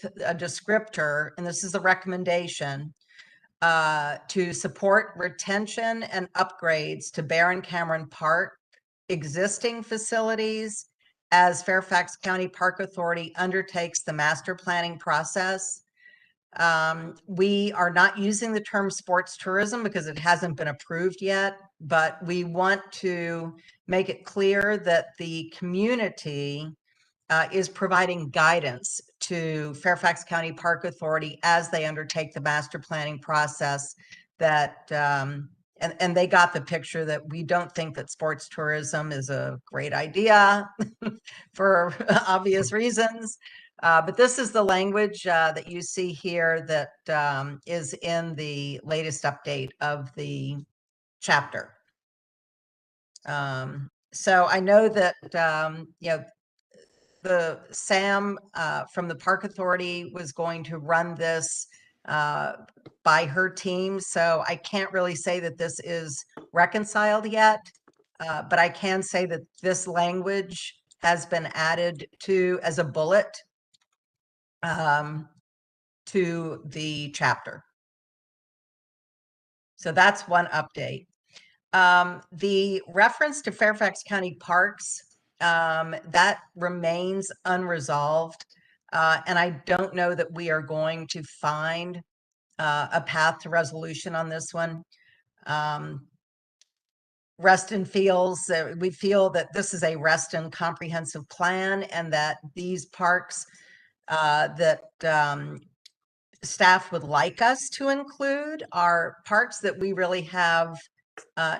a descriptor, and this is a recommendation, to support retention and upgrades to Barron Cameron Park existing facilities as Fairfax County Park Authority undertakes the master planning process. We are not using the term sports tourism because it hasn't been approved yet, but we want to make it clear that the community is providing guidance to Fairfax County Park Authority as they undertake the master planning process, that and they got the picture that we don't think that sports tourism is a great idea for obvious reasons. But this is the language that you see here that is in the latest update of the chapter. So I know that, you know, the Sam from the Park Authority was going to run this by her team. So I can't really say that this is reconciled yet, but I can say that this language has been added to as a bullet to the chapter. So that's one update. The reference to Fairfax County Parks, that remains unresolved. And I don't know that we are going to find a path to resolution on this one. Reston feels that we feel that this is a Reston comprehensive plan, and that these parks that staff would like us to include are parks that we really have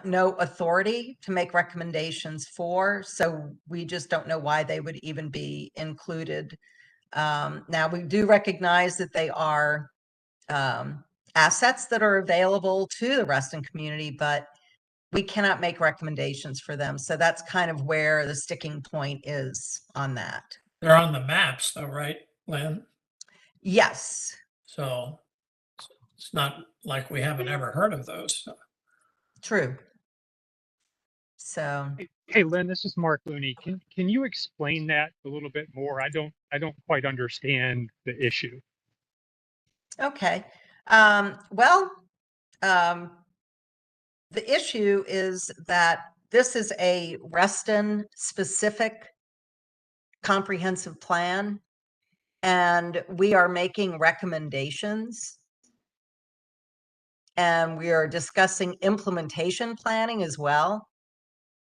no authority to make recommendations for. So we just don't know why they would even be included. Now, we do recognize that they are assets that are available to the Reston community, but we cannot make recommendations for them. So that's kind of where the sticking point is on that. They're on the maps though, right, Lynn? Yes. So it's not like we haven't ever heard of those. True. So, hey Lynn, this is Mark Looney. Can you explain that a little bit more? I don't quite understand the issue. okay. Well, the issue is that this is a Reston specific comprehensive plan, and we are making recommendations, and we are discussing implementation planning as well.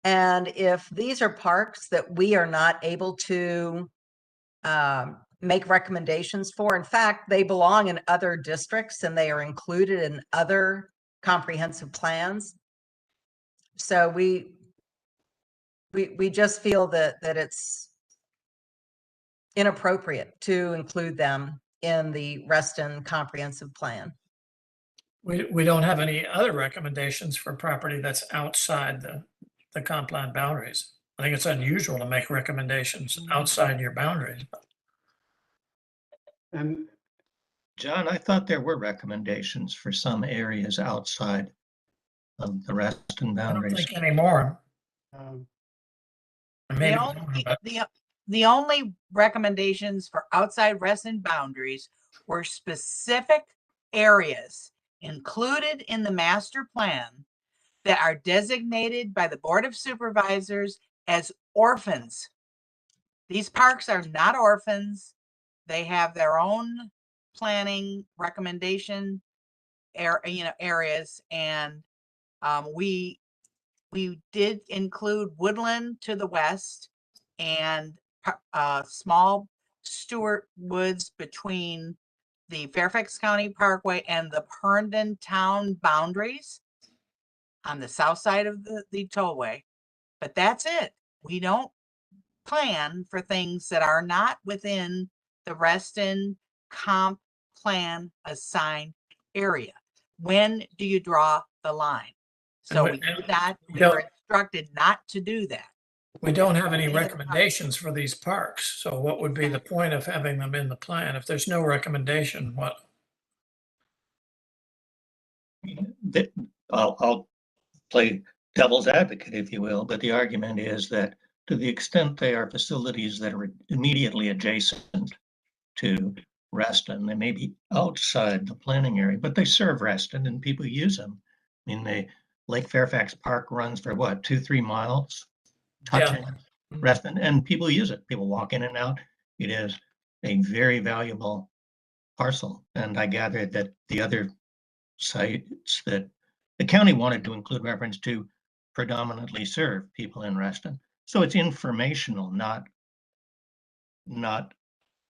And if these are parks that we are not able to make recommendations for, in fact, they belong in other districts and they are included in other comprehensive plans. So we just feel that it's inappropriate to include them in the Reston comprehensive plan. We don't have any other recommendations for property that's outside the comp plan boundaries. I think it's unusual to make recommendations outside your boundaries. And John, I thought there were recommendations for some areas outside of the Reston I don't boundaries. think anymore. Maybe The only recommendations for outside Reston boundaries were specific areas included in the master plan that are designated by the Board of Supervisors as orphans. These parks are not orphans. They have their own planning recommendation areas, and we did include Woodland to the west and small Stewart Woods between the Fairfax County Parkway and the Herndon town boundaries on the south side of the tollway. But that's it. We don't plan for things that are not within the Reston comp plan assigned area. When do you draw the line? So we were instructed not to do that. We don't have any recommendations for these parks. So what would be the point of having them in the plan? If there's no recommendation, what? I'll play devil's advocate, if you will, but the argument is that to the extent they are facilities that are immediately adjacent to Reston. They may be outside the planning area, but they serve Reston and people use them. I mean, Lake Fairfax Park runs for what, 2-3 miles? Touching Reston, and people use it. People walk in and out. It is a very valuable parcel. And I gathered that the other sites that the county wanted to include reference to predominantly serve people in Reston. So it's informational, not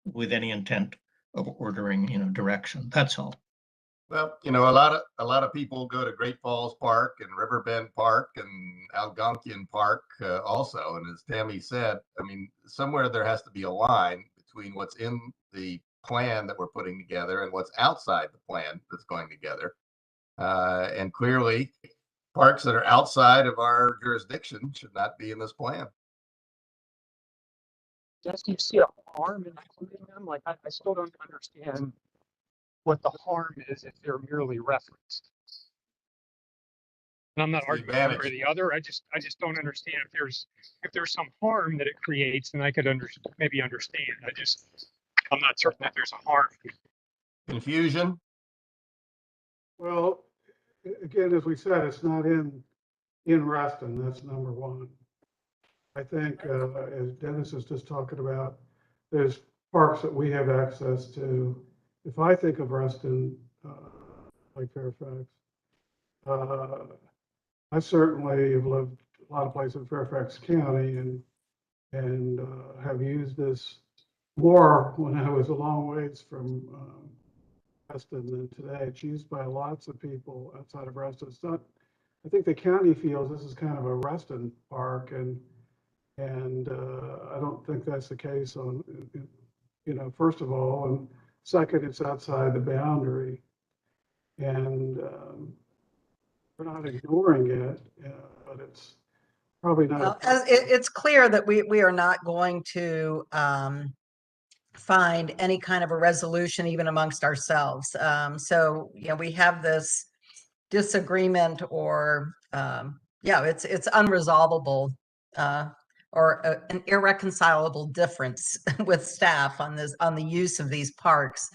with any intent of ordering, direction. That's all. Well, a lot of people go to Great Falls Park and Riverbend Park and Algonquian Park also. And as Tammy said, I mean, somewhere there has to be a line between what's in the plan that we're putting together and what's outside the plan that's going together. And clearly, parks that are outside of our jurisdiction should not be in this plan. Does you see a harm in including them? Like, I still don't understand what the harm is if they're merely referenced. And I'm not It's the arguing one way or advantage. the other. I just don't understand if there's some harm that it creates, then I could maybe understand. I'm not certain that there's a harm. Confusion. Well, again, as we said, it's not in Reston. That's number one. I think, as Dennis is just talking about, there's parks that we have access to. If I think of Reston, like Fairfax, I certainly have lived a lot of places in Fairfax County and have used this more when I was a long ways from Reston than today. It's used by lots of people outside of Reston. It's not, I think the county feels this is kind of a Reston park, and I don't think that's the case on, first of all, and second, it's outside the boundary, and we're not ignoring it, but it's probably not. Well, it's clear that we are not going to find any kind of a resolution even amongst ourselves. So, we have this disagreement or, it's unresolvable or an irreconcilable difference with staff on the use of these parks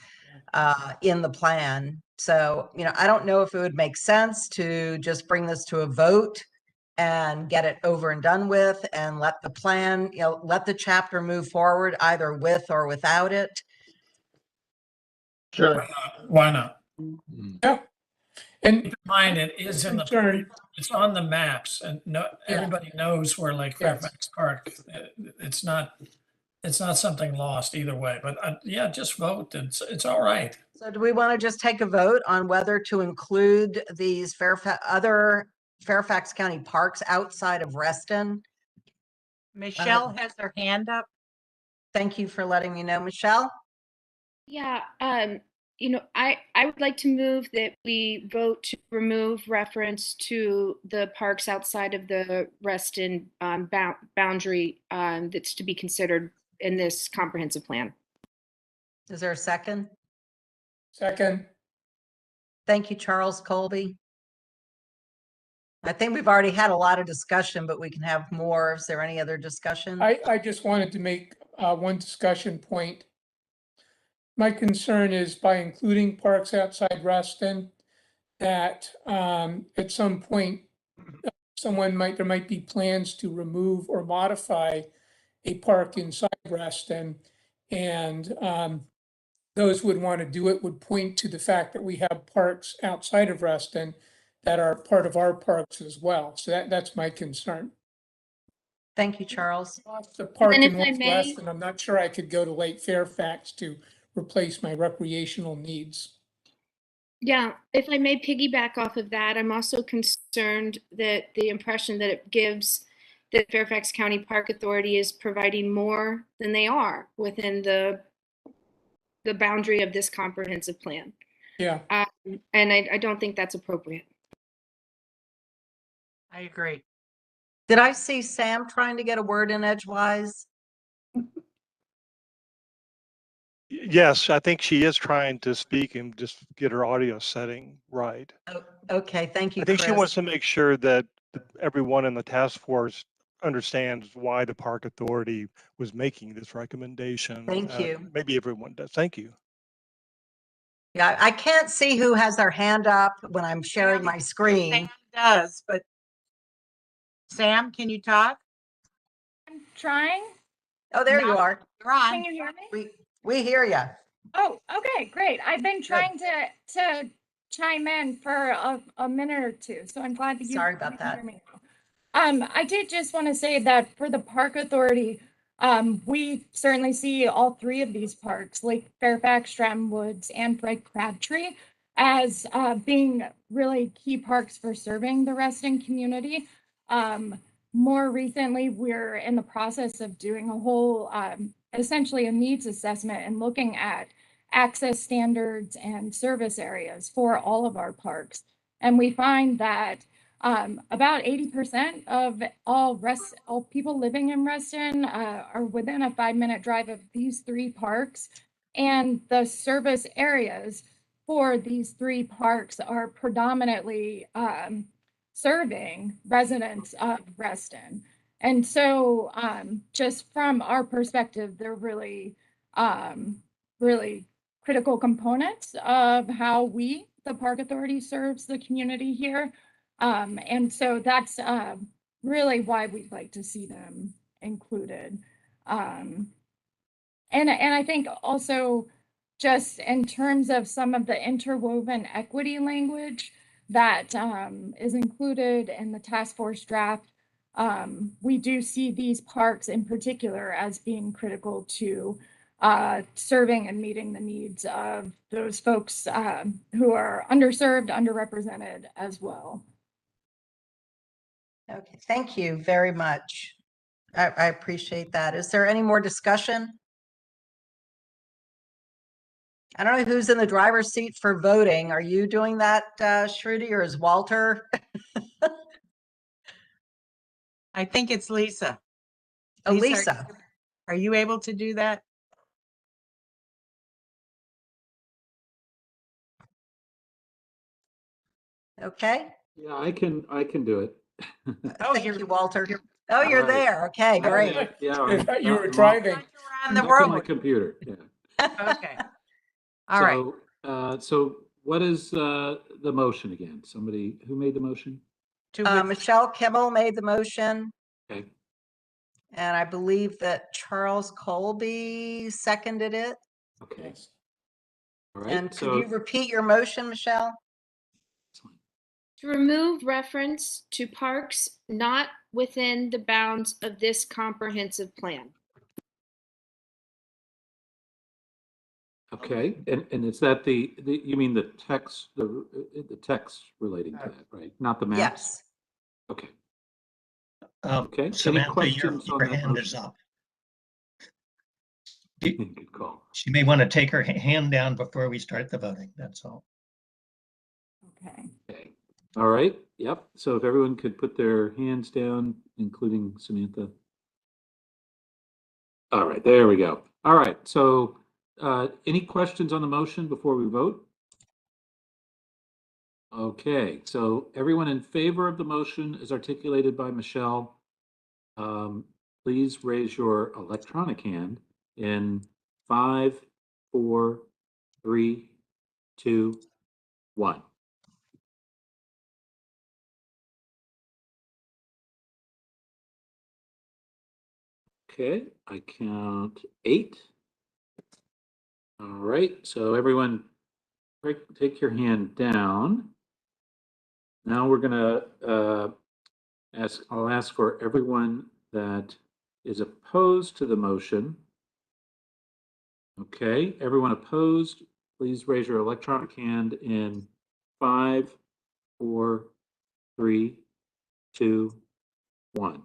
in the plan. So, I don't know if it would make sense to just bring this to a vote and get it over and done with and let the plan, let the chapter move forward either with or without it. Sure. Why not? Yeah. And Keep in mind, it is in the, Sorry. it's on the maps, and everybody knows where Lake Fairfax Park. It's not something lost either way, but yeah, just vote. It's all right. So do we want to just take a vote on whether to include these other Fairfax County parks outside of Reston? Michelle has her hand up. Thank you for letting me know, Michelle. Yeah, I would like to move that we vote to remove reference to the parks outside of the Reston boundary that's to be considered in this comprehensive plan. Is there a second? Second. Thank you, Charles Colby. I think we've already had a lot of discussion, but we can have more. Is there any other discussion? I just wanted to make one discussion point. My concern is by including parks outside Reston, that at some point, there might be plans to remove or modify a park inside Reston. And those would want to do it would point to the fact that we have parks outside of Reston that are part of our parks as well. So that's my concern. Thank you, Charles. The park And in if I North may- Reston, I'm not sure I could go to Lake Fairfax to replace my recreational needs. Yeah, if I may piggyback off of that, I'm also concerned that the impression that it gives that Fairfax County Park Authority is providing more than they are within the boundary of this comprehensive plan. Yeah. And I don't think that's appropriate. I agree. Did I see Sam trying to get a word in edgewise? Yes, I think she is trying to speak and just get her audio setting right. Oh, okay, thank you, I think she Chris. wants to make sure that everyone in the task force understands why the park authority was making this recommendation. Thank you. Maybe everyone does. Thank you. Yeah, I can't see who has their hand up when I'm sharing my screen. Sam does, but Sam, can you talk? I'm trying. Oh, there you are. You're on. Can you hear me? We hear you. Oh, okay, great. I've been trying to chime in for a minute or two, so I'm glad that you Sorry about you can that. hear me now. I did just want to say that for the park authority, we certainly see all three of these parks, Lake Fairfax, Stratton Woods, and Fred Crabtree, as being really key parks for serving the Reston community. More recently, we're in the process of doing a whole, essentially a needs assessment and looking at access standards and service areas for all of our parks. And we find that about 80% of all people living in Reston are within a 5-minute drive of these three parks, and the service areas for these three parks are predominantly serving residents of Reston. And so just from our perspective, they're really, really critical components of how we, the Park Authority, serves the community here. And so that's really why we'd like to see them included. And I think also just in terms of some of the interwoven equity language that is included in the task force draft, we do see these parks in particular as being critical to serving and meeting the needs of those folks who are underserved, underrepresented as well. Okay, thank you very much. I appreciate that. Is there any more discussion? I don't know who's in the driver's seat for voting. Are you doing that, Shruti, or is Walter? I think it's Lisa. Oh, Lisa, Lisa. are you able to do that? Okay. Yeah, I can do it. Thank you, Walter. Oh, you're All right. there. Okay, great. Yeah, I thought you were I'm driving. I thought you were on the off to my road. computer, yeah. Okay. All right. So what is the motion again? Somebody, who made the motion? Michelle Kimmel made the motion, Okay, and I believe that Charles Colby seconded it. okay, Yes. all right. And could So you repeat your motion, Michelle? To remove reference to parks not within the bounds of this comprehensive plan. Okay, and is that the you mean the text, the text relating to that, right? Not the maps? Yes. Okay, okay. Any Samantha, questions on your that hand is motion? up. Good call. She may want to take her hand down before we start the voting, that's all. Okay. Okay, all right, yep. So if everyone could put their hands down, including Samantha. All right, there we go. All right, so any questions on the motion before we vote? Okay, so everyone in favor of the motion as articulated by Michelle, please raise your electronic hand in 5, 4, 3, 2, 1. Okay, I count 8. All right, so everyone take your hand down. Now we're gonna I'll ask for everyone that is opposed to the motion. Okay, everyone opposed, please raise your electronic hand in 5, 4, 3, 2, 1.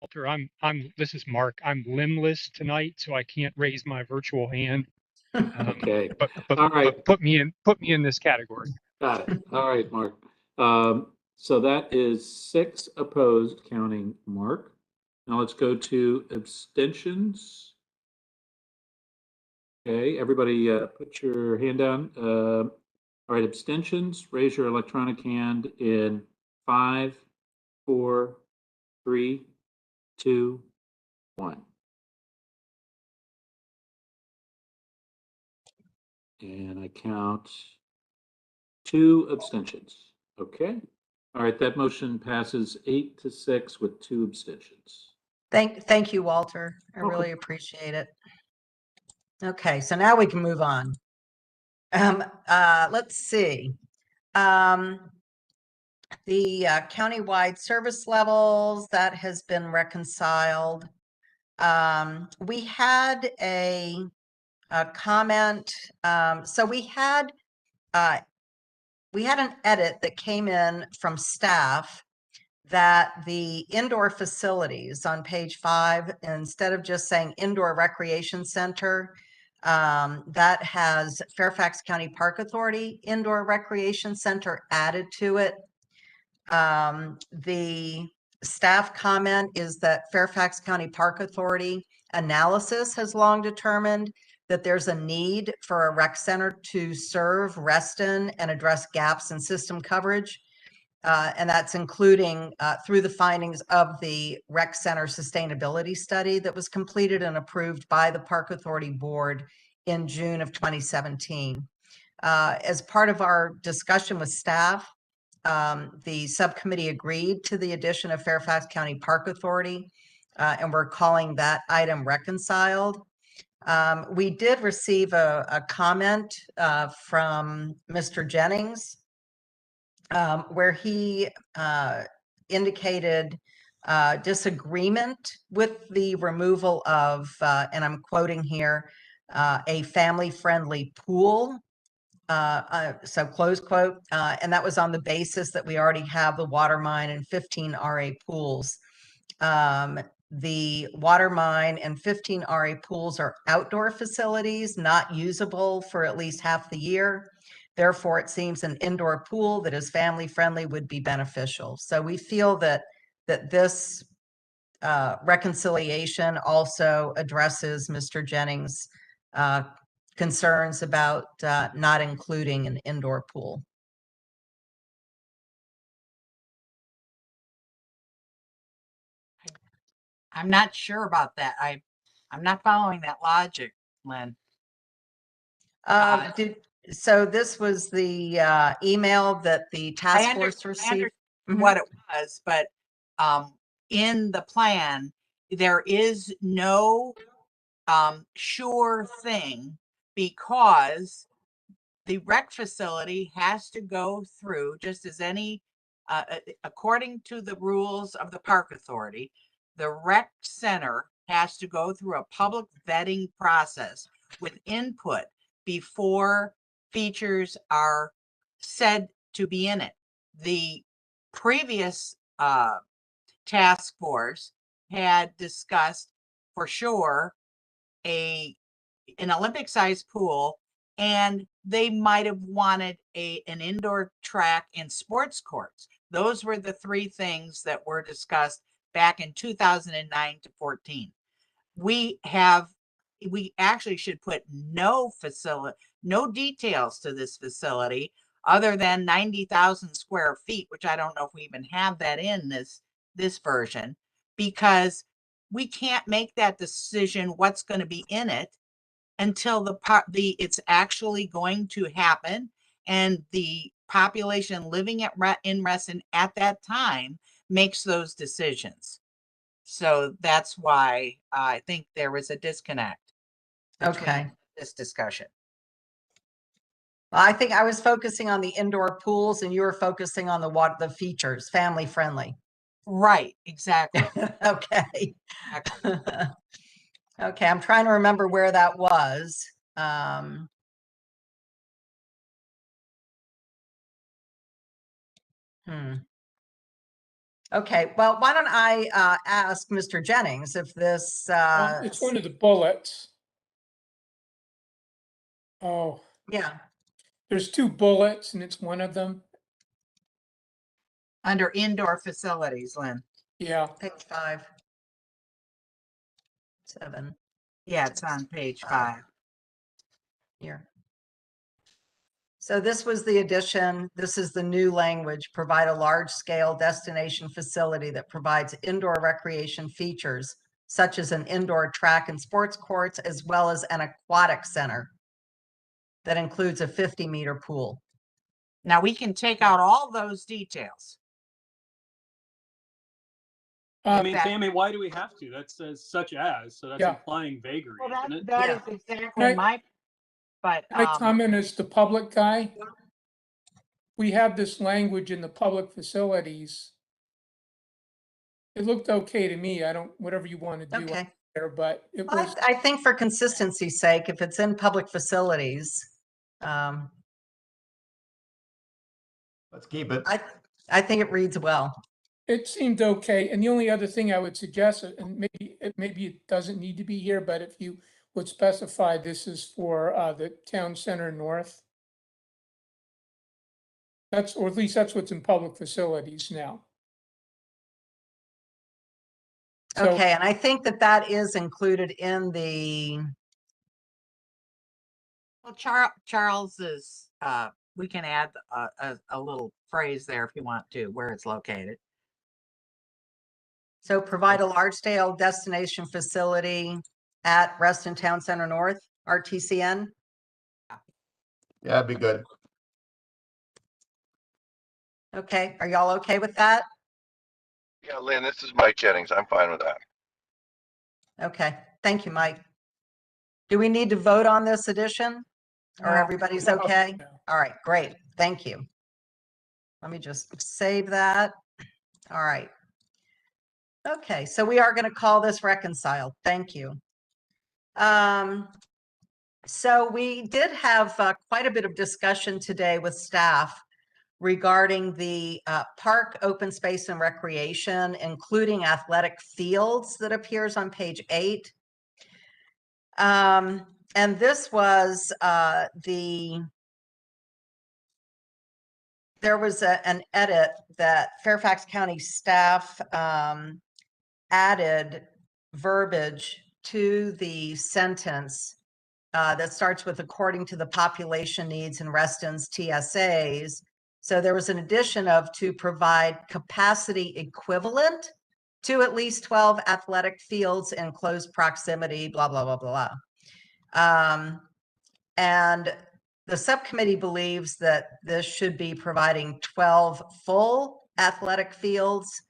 Walter, this is Mark. I'm limbless tonight, so I can't raise my virtual hand. Okay, But all right. but put me in this category. Got it. All right, Mark. So that is 6 opposed, counting Mark. Now let's go to abstentions. Okay, everybody put your hand down. All right, abstentions, raise your electronic hand in 5, 4, 3, 2, 1. And I count 2 abstentions. Okay. All right, that motion passes 8-6 with 2 abstentions. Thank you, Walter. I really appreciate it. Okay, so now we can move on. Let's see. The countywide service levels, that has been reconciled. We had a comment. So we had an edit that came in from staff that the indoor facilities on page 5, instead of just saying indoor recreation center, that has Fairfax County Park Authority Indoor Recreation Center added to it. The staff comment is that Fairfax County Park Authority analysis has long determined that there's a need for a rec center to serve Reston and address gaps in system coverage. And that's including through the findings of the rec center sustainability study that was completed and approved by the Park Authority Board in June of 2017. As part of our discussion with staff, the subcommittee agreed to the addition of Fairfax County Park Authority, and we're calling that item reconciled. We did receive a comment from Mr. Jennings, where he indicated disagreement with the removal of, and I'm quoting here, a family-friendly pool. So close quote, and that was on the basis that we already have the water mine and 15 RA pools. The water mine and 15 RA pools are outdoor facilities, not usable for at least half the year. Therefore, it seems an indoor pool that is family friendly would be beneficial. So we feel that this reconciliation also addresses Mr. Jennings' concerns about not including an indoor pool. I'm not sure about that. I'm not following that logic, Lynn. So this was the email that the task force received. What it was, but in the plan, there is no sure thing, because the rec facility has to go through, just as any, according to the rules of the Park Authority, the rec center has to go through a public vetting process with input before features are said to be in it. The previous task force had discussed for sure an Olympic sized pool, and they might have wanted an indoor track and sports courts. Those were the 3 things that were discussed back in 2009 to 14. We actually should put no details to this facility other than 90,000 square feet, which I don't know if we even have that in this version, because we can't make that decision what's going to be in it until it's actually going to happen, and the population living in Reston at that time makes those decisions. So that's why I think there was a disconnect between this discussion. Well, I think I was focusing on the indoor pools and you were focusing on the features, family friendly. Right, exactly. Okay. Exactly. Okay, I'm trying to remember where that was. Okay, well, why don't I ask Mr. Jennings if this... Well, it's one of the bullets. Oh, yeah. There's 2 bullets and it's one of them. Under indoor facilities, Lynn. Yeah. Page 5. 7. Yeah, it's on page 5. Here. So this was the addition. This is the new language: provide a large-scale destination facility that provides indoor recreation features, such as an indoor track and sports courts, as well as an aquatic center that includes a 50-meter pool. Now we can take out all those details. I Um, mean, that- Tammy, why do we have to? That says such as, so that's Yeah. implying vagary, Well, isn't it? that Yeah. is exactly Right. my, but, I comment as the public guy. We have this language in the public facilities. It looked okay to me. I don't, whatever you want to do Okay. there, but it Well, was, I think for consistency's sake, if it's in public facilities, Let's keep it. I think it reads well. it seemed okay. And the only other thing I would suggest, and maybe it doesn't need to be here, but if you would specify this is for the town center north. That's, or at least that's what's in public facilities now. So- Okay, and I think that that is included in the, well, Charles is, we can add a little phrase there if you want to, where it's located. so provide a large-scale destination facility at Reston Town Center North, RTCN. Yeah, it'd be good. Okay, are y'all okay with that? Yeah, Lynn, this is Mike Jennings. I'm fine with that. Okay, thank you, Mike. Do we need to vote on this addition? Or No. everybody's No. okay? No. All right, great, thank you. Let me just save that. All right. Okay, so we are going to call this reconciled. Thank you. So we did have quite a bit of discussion today with staff regarding the park, open space and recreation, including athletic fields that appears on page 8. And this was there was an edit that Fairfax County staff added verbiage to the sentence that starts with according to the population needs and Reston's TSAs. So there was an addition of to provide capacity equivalent to at least 12 athletic fields in close proximity, blah, blah, blah, blah. And the subcommittee believes that this should be providing 12 full athletic fields.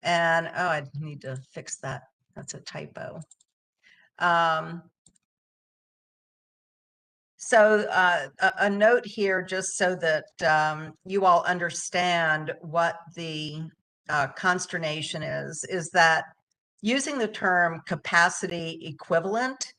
And, oh, I need to fix that. That's a typo. So a note here, just so that you all understand what the consternation is that using the term capacity equivalent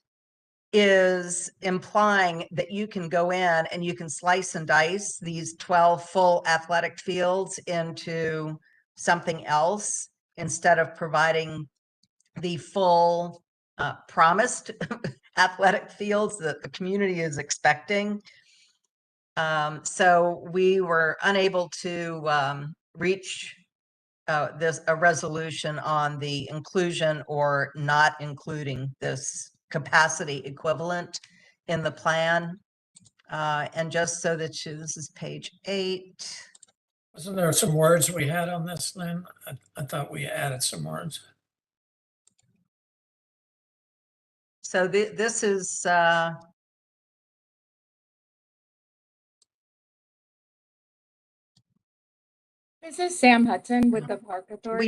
is implying that you can go in and you can slice and dice these 12 full athletic fields into something else instead of providing the full promised athletic fields that the community is expecting. So we were unable to reach a resolution on the inclusion or not including this capacity equivalent in the plan. And just so that this is page 8. Wasn't there some words we had on this, Lynn? I thought we added some words. So this is This is Sam Hudson with the Park Authority.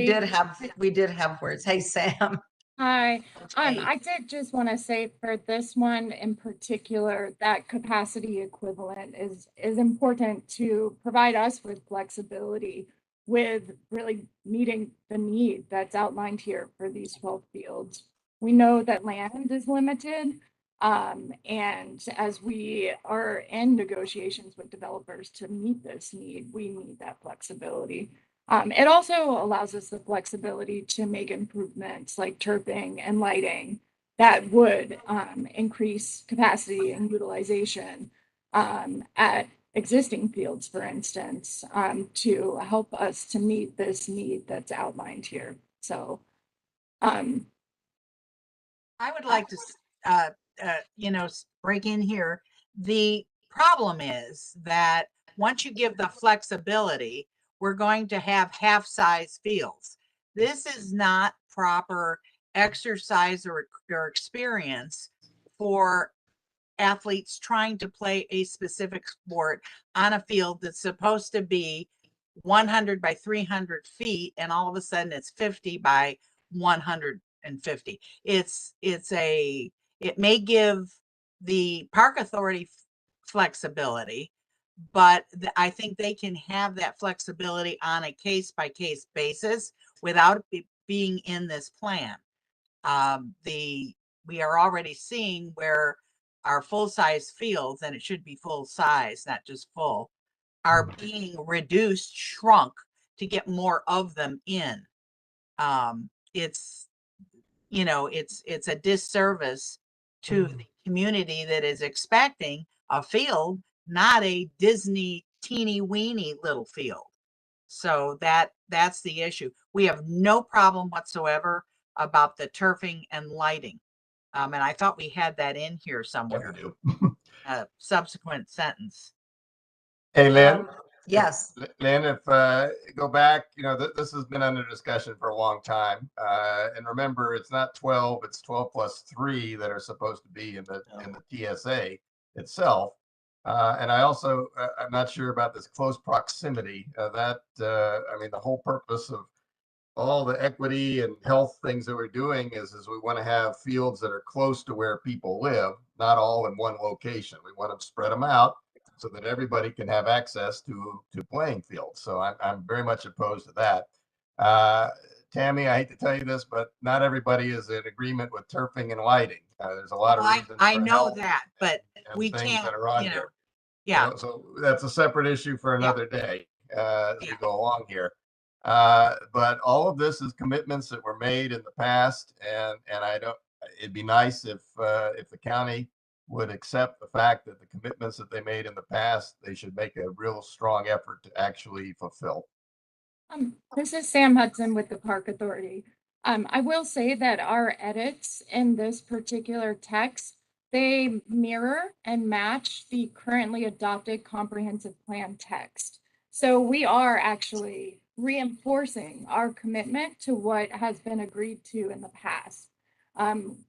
we did have words. Hey, Sam. Hi. I did just want to say for this one in particular, that capacity equivalent is important to provide us with flexibility with really meeting the need that's outlined here for these 12 fields. We know that land is limited. And as we are in negotiations with developers to meet this need, we need that flexibility. It also allows us the flexibility to make improvements like turfing and lighting that would increase capacity and utilization at existing fields, for instance, to help us to meet this need that's outlined here. So I would like to, break in here. The problem is that once you give the flexibility, we're going to have half-size fields. This is not proper exercise or experience for athletes trying to play a specific sport on a field that's supposed to be 100 by 300 feet, and all of a sudden it's 50 by 150. It may give the park authority flexibility, but I think they can have that flexibility on a case by case basis without it being in this plan. We are already seeing where our full size fields, and it should be full size, not just full, are being reduced, shrunk to get more of them in. It's, you know, it's a disservice to the community that is expecting a field, not a Disney teeny weeny little field. So that's the issue. We have no problem whatsoever about the turfing and lighting. And I thought we had that in here somewhere. Yeah, we do. Subsequent sentence. Hey, Lynn. Yes. Lynn, if go back, you know, this has been under discussion for a long time. And remember, it's not 12, it's 12 plus 3 that are supposed to be in the TSA itself. And I also, I'm not sure about this close proximity. I mean, the whole purpose of all the equity and health things that we're doing is we want to have fields that are close to where people live, not all in one location. We want to spread them out so that everybody can have access to playing fields. So I'm very much opposed to that. Tammy, I hate to tell you this, but not everybody is in agreement with turfing and lighting. There's a lot of reasons. I for know health that, but and we things can't, that are on you know, here. yeah. So that's a separate issue for another day as we go along here. But all of this is commitments that were made in the past, and it'd be nice if the county would accept the fact that the commitments that they made in the past, they should make a real strong effort to actually fulfill. This is Sam Hudson with the Park Authority. I will say that our edits in this particular text, they mirror and match the currently adopted comprehensive plan text. So we are actually reinforcing our commitment to what has been agreed to in the past.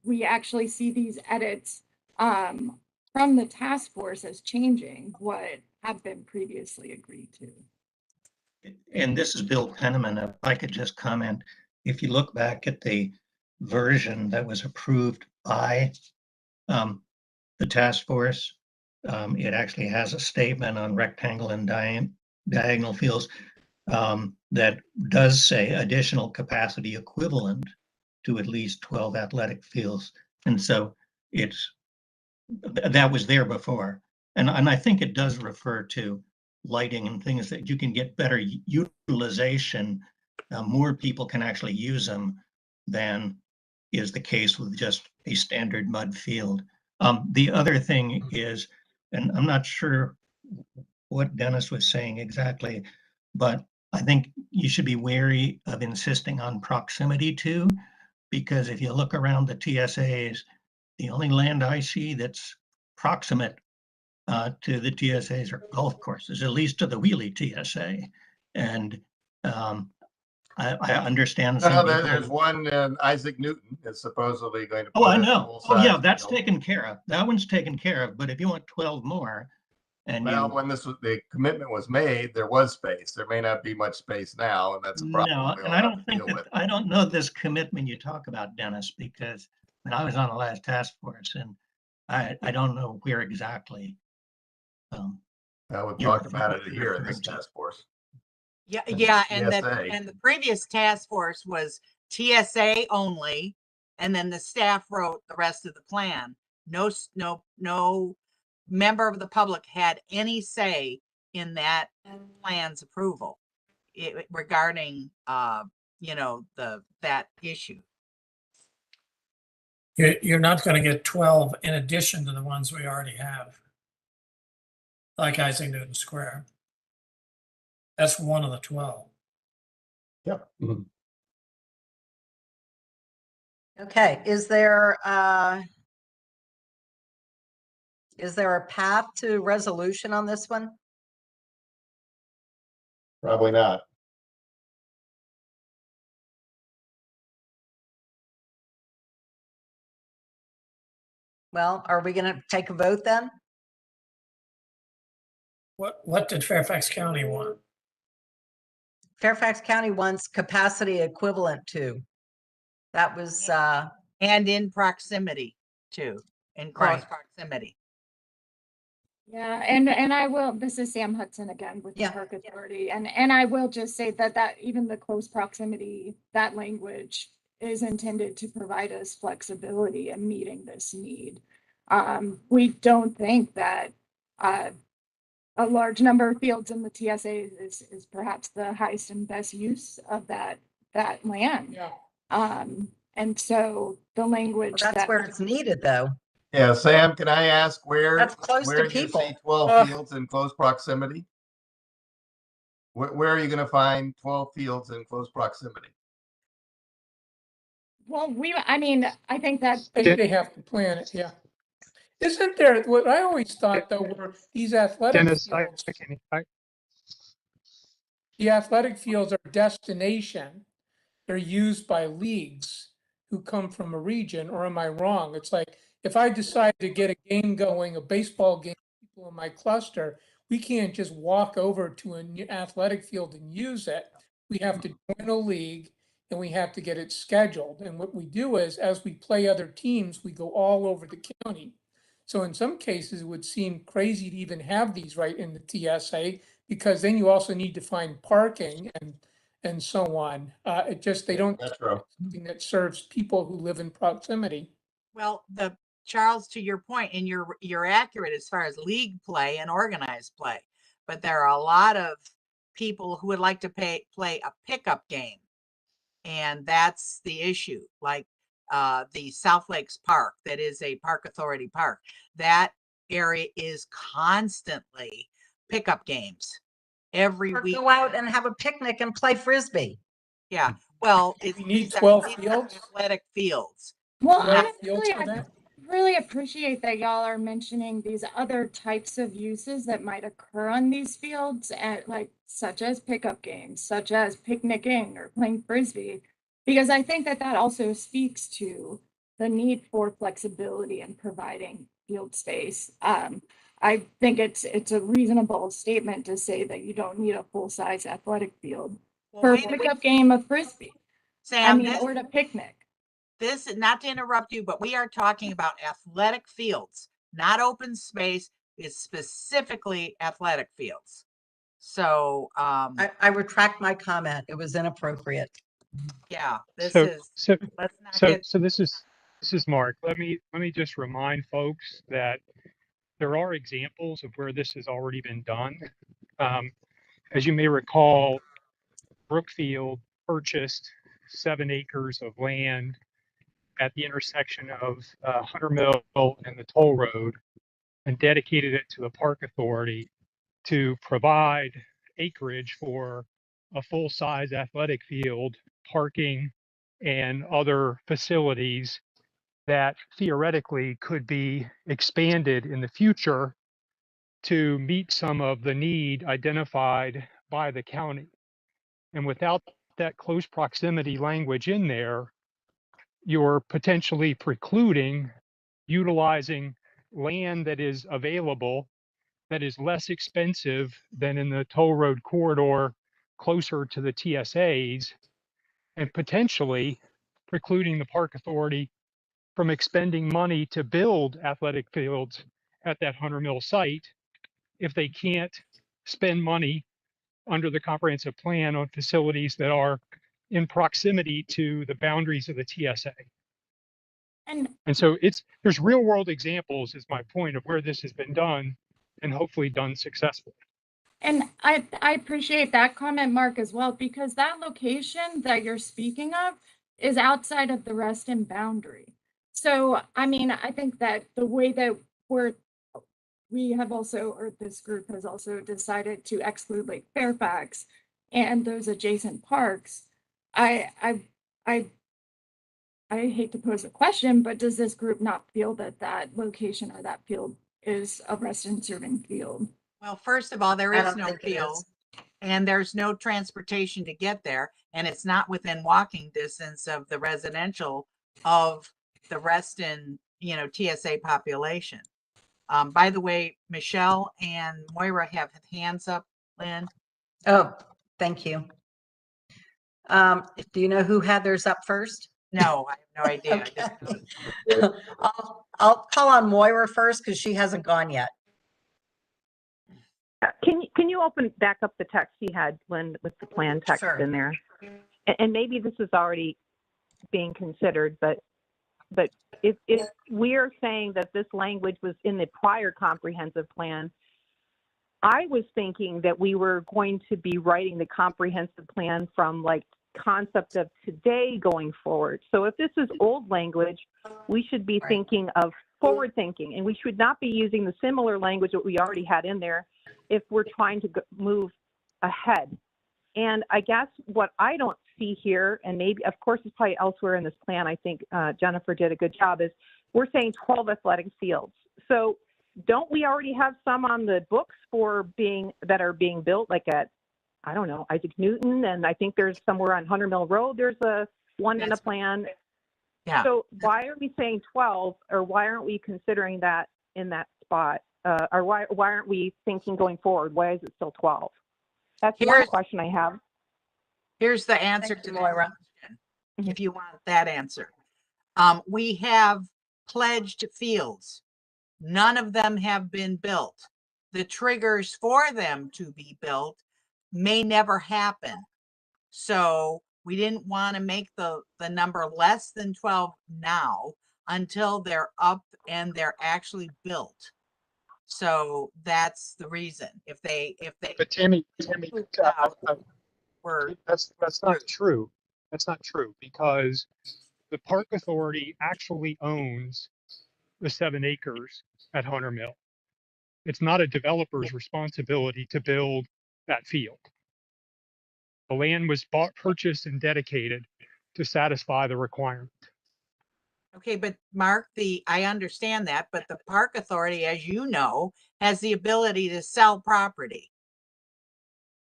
We actually see these edits from the task force as changing what have been previously agreed to. And this is Bill Penniman. If I could just comment, if you look back at the version that was approved by the task force, it actually has a statement on rectangle and diagonal fields that does say additional capacity equivalent to at least 12 athletic fields. And so that was there before. And I think it does refer to lighting and things that you can get better utilization. More people can actually use them than is the case with just a standard mud field. The other thing is, and I'm not sure what Dennis was saying exactly, but I think you should be wary of insisting on proximity to, because if you look around the TSAs, the only land I see that's proximate to the TSAs are golf courses, at least to the wheelie TSA. And I understand. There's one, Isaac Newton is supposedly going to. Oh, I know. Oh, yeah, that's taken care of. That one's taken care of. But if you want 12 more, and when the commitment was made, there was space. There may not be much space now, and that's a problem. No, and I don't think that I don't know this commitment you talk about, Dennis, because when I was on the last task force, and I don't know where exactly. We talked about it here in this task force. Yeah, and the previous task force was TSA only, and then the staff wrote the rest of the plan. No member of the public had any say in that plan's approval regarding that issue. You're not going to get 12 in addition to the ones we already have, like Isaac Newton Square. That's one of the 12. Yep. Mm-hmm. Okay, is there a path to resolution on this one? Probably not. Well, are we going to take a vote then? What did Fairfax County want? Fairfax County wants capacity equivalent to. That was, And in proximity too, in close Right. proximity. Yeah, and I will, this is Sam Hudson again with the Yeah. Park Authority, and I will just say that even the close proximity, that language is intended to provide us flexibility in meeting this need. We don't think that a large number of fields in the TSA is perhaps the highest and best use of that land. Yeah. And so the language that's that where it's needed though. Yeah, Sam, can I ask That's close to where you people. see 12 fields in close proximity? Where are you going to find 12 fields in close proximity? well, I mean, I think that They have to plan it, yeah. Isn't there, what I always thought though, were these athletic Dennis, fields, I the athletic fields are destination. They're used by leagues who come from a region, or am I wrong? It's like, if I decide to get a game going, a baseball game, people in my cluster, we can't just walk over to an athletic field and use it. We have to join a league and we have to get it scheduled. And what we do is, as we play other teams, we go all over the county. So in some cases, it would seem crazy to even have these right in the TSA, because then you also need to find parking and so on. It just, they don't, That's true. something that serves people who live in proximity. Well, Charles, to your point, and you're accurate as far as league play and organized play, but there are a lot of people who would like to play a pickup game, and that's the issue. Like the South Lakes Park, that is a Park Authority park. That area is constantly pickup games every Or week. go out and have a picnic and play Frisbee. Yeah, well, We it's need these are 12 fields? athletic fields. well, Right, honestly, fields for I that? really appreciate that y'all are mentioning these other types of uses that might occur on these fields, at like such as pickup games, such as picnicking or playing Frisbee, because I think that also speaks to the need for flexibility in providing field space. I think it's a reasonable statement to say that you don't need a full-size athletic field Well, for a wait a minute, pickup game of Frisbee. Sam, Or to picnic. this, not to interrupt you, but we are talking about athletic fields, not open space. It's specifically athletic fields. So, I retract my comment. It was inappropriate. yeah, this so is, so let's not so get, so this is Mark. Let me just remind folks that there are examples of where this has already been done. As you may recall, Brookfield purchased 7 acres of land at the intersection of Hunter Mill and the toll road and dedicated it to the Park Authority to provide acreage for a full-size athletic field, parking, and other facilities that theoretically could be expanded in the future to meet some of the need identified by the county. And without that close proximity language in there, you're potentially precluding utilizing land that is available, that is less expensive than in the toll road corridor closer to the TSAs, and potentially precluding the Park Authority from expending money to build athletic fields at that Hunter Mill site if they can't spend money under the comprehensive plan on facilities that are in proximity to the boundaries of the TSA. And so there's real world examples, is my point, of where this has been done and hopefully done successfully. And I appreciate that comment, Mark, as well, because that location that you're speaking of is outside of the Reston boundary. So, I mean, I think that the way that we have also, or this group has also decided to exclude Lake Fairfax and those adjacent parks, I hate to pose a question, but does this group not feel that that location or that field is a Reston serving field? well, first of all, there I is don't no think it field is. and there's no transportation to get there. And it's not within walking distance of the residential of the Reston TSA population. By the way, Michelle and Moira have hands up, Lynn. Oh, thank you. Do you know who had theirs up first? No, I have no idea. I just Okay. noticed. I'll call on Moira first because she hasn't gone yet. Can you open back up the text he had, Lynn, with the plan text Sure. in there? And maybe this is already being considered, but if we're saying that this language was in the prior comprehensive plan, I was thinking that we were going to be writing the comprehensive plan from like concept of today going forward. So if this is old language, we should be thinking of forward thinking, and we should not be using the similar language that we already had in there if we're trying to move ahead. And I guess what I don't see here, and maybe, of course, it's probably elsewhere in this plan, I think Jennifer did a good job, is we're saying 12 athletic fields. So don't we already have some on the books that are being built, like at, I don't know, Isaac Newton, and I think there's somewhere on Hunter Mill Road, there's one in a plan. Yeah. So why are we saying 12, or why aren't we considering that in that spot? Or why aren't we thinking going forward? Why is it still 12? That's one question I have. Here's the answer to Moira, if you want that answer. We have pledged fields. None of them have been built. The triggers for them to be built may never happen. So we didn't want to make the number less than 12 now until they're up and they're actually built. So that's the reason. But Tammy, that's not true. That's not true, because the Park Authority actually owns the 7 acres at Hunter Mill. It's not a developer's responsibility to build that field. The land was purchased and dedicated to satisfy the requirement. Okay, but Mark, I understand that, but the Park Authority, as you know, has the ability to sell property.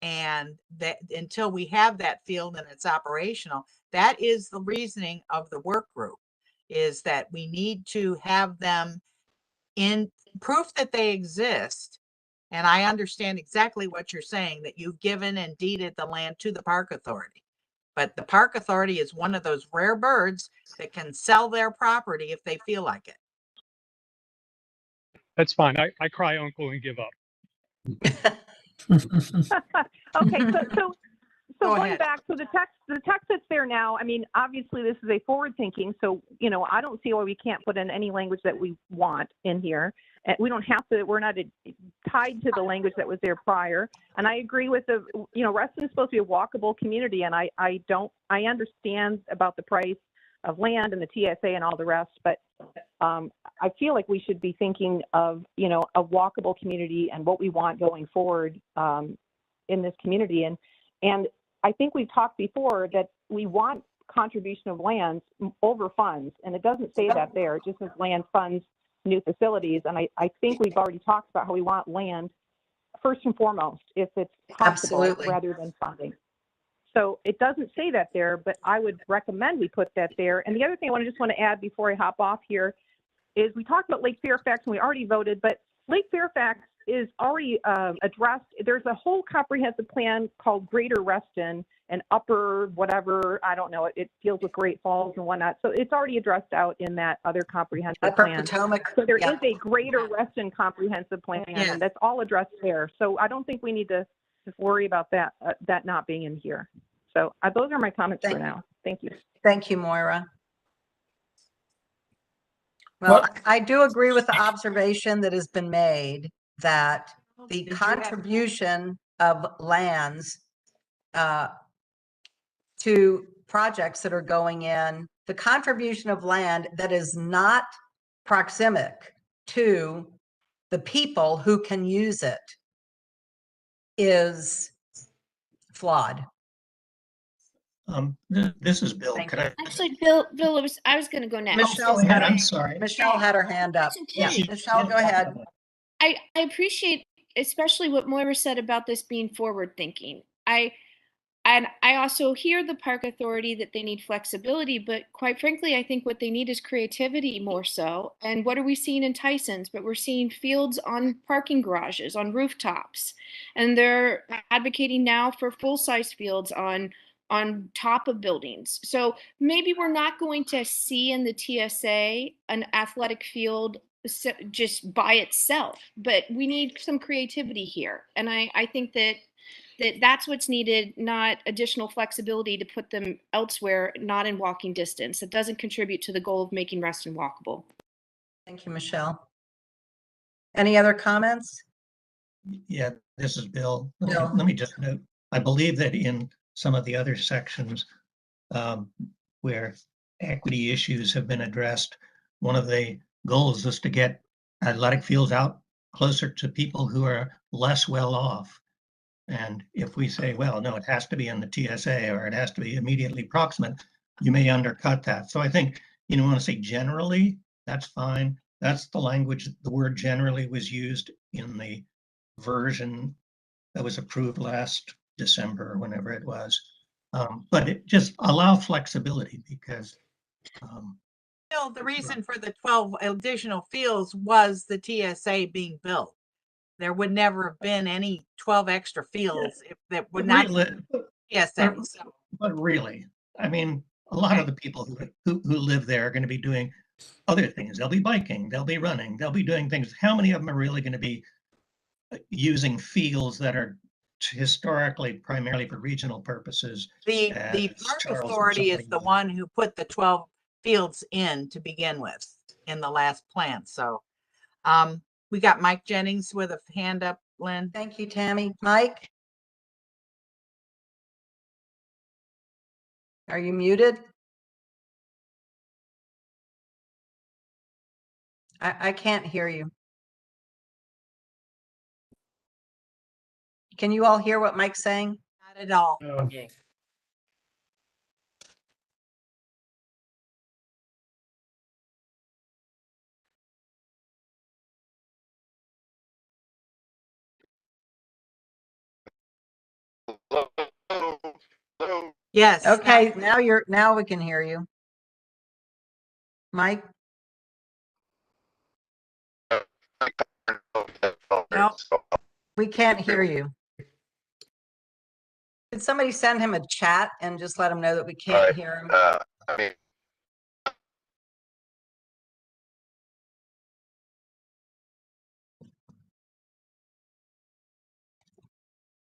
And that until we have that field and it's operational, that is the reasoning of the work group, is that we need to have them in proof that they exist. And I understand exactly what you're saying, that you've given and deeded the land to the Park Authority. But the Park Authority is one of those rare birds that can sell their property if they feel like it. That's fine. I cry uncle and give up. Okay, so Go going ahead. back, so the text that's there now, I mean, obviously this is a forward thinking, so, I don't see why we can't put in any language that we want in here. And we don't have to, we're not tied to the language that was there prior. And I agree with Reston is supposed to be a walkable community, and I understand about the price of land and the TSA and all the rest, but I feel like we should be thinking of, a walkable community and what we want going forward in this community. And I think we've talked before that we want contribution of lands over funds, and it doesn't say that there. It just says land funds new facilities. And I think we've already talked about how we want land first and foremost, if it's possible, Absolutely. rather than funding. So it doesn't say that there, but I would recommend we put that there. And the other thing I just want to add before I hop off here is we talked about Lake Fairfax and we already voted, but Lake Fairfax is already addressed. There's a whole comprehensive plan called Greater Reston and Upper whatever, I don't know, it deals with Great Falls and whatnot. So it's already addressed out in that other comprehensive Upper plan. Potomac. So there Yeah. is a Greater Reston comprehensive plan, Yes. and that's all addressed there. So I don't think we need to worry about that not being in here. So those are my comments for now. Thank you. Thank you, Moira. Well, I do agree with the observation that has been made that the contribution of lands to projects that are going in, the contribution of land that is not proximic to the people who can use it is flawed. This is Bill. Thank Could I? Actually, Bill, I was going to go next. Michelle, Go ahead. I'm sorry. Michelle had her hand up. Yeah, Yeah. Michelle, go ahead. I appreciate especially what Moira said about this being forward thinking. I And I also hear the park authority that they need flexibility, but quite frankly, I think what they need is creativity more so. And what are we seeing in Tyson's? But we're seeing fields on parking garages, on rooftops, and they're advocating now for full-size fields on top of buildings. So maybe we're not going to see in the TSA an athletic field just by itself, but we need some creativity here. And I think that's what's needed, not additional flexibility to put them elsewhere, not in walking distance. It doesn't contribute to the goal of making Reston walkable. Thank you, Michelle. Any other comments? Yeah, this is Bill. Bill. Let me just note, I believe that in some of the other sections where equity issues have been addressed, one of the goals is to get athletic fields out closer to people who are less well off. And if we say, well, no, it has to be in the TSA or it has to be immediately proximate, you may undercut that. So I think, you want to say generally, that's fine. That's the language, the word generally was used in the version that was approved last December or whenever it was. But it just allow flexibility because Bill, the reason for the 12 additional fields was the TSA being built. There would never have been any 12 extra fields if that would not TSA. But really, I mean, a lot of the people who live there are going to be doing other things. They'll be biking, they'll be running, they'll be doing things. How many of them are really going to be using fields that are historically primarily for regional purposes? The park authority is the one who put the 12 fields in to begin with in the last plan. So we got Mike Jennings with a hand up, Lynn. Thank you, Tammy. Mike? Are you muted? I can't hear you. Can you all hear what Mike's saying? Not at all. Yes. Okay, now we can hear you. Mike? No. We can't hear you. Could somebody send him a chat and just let him know that we can't hear him? I mean,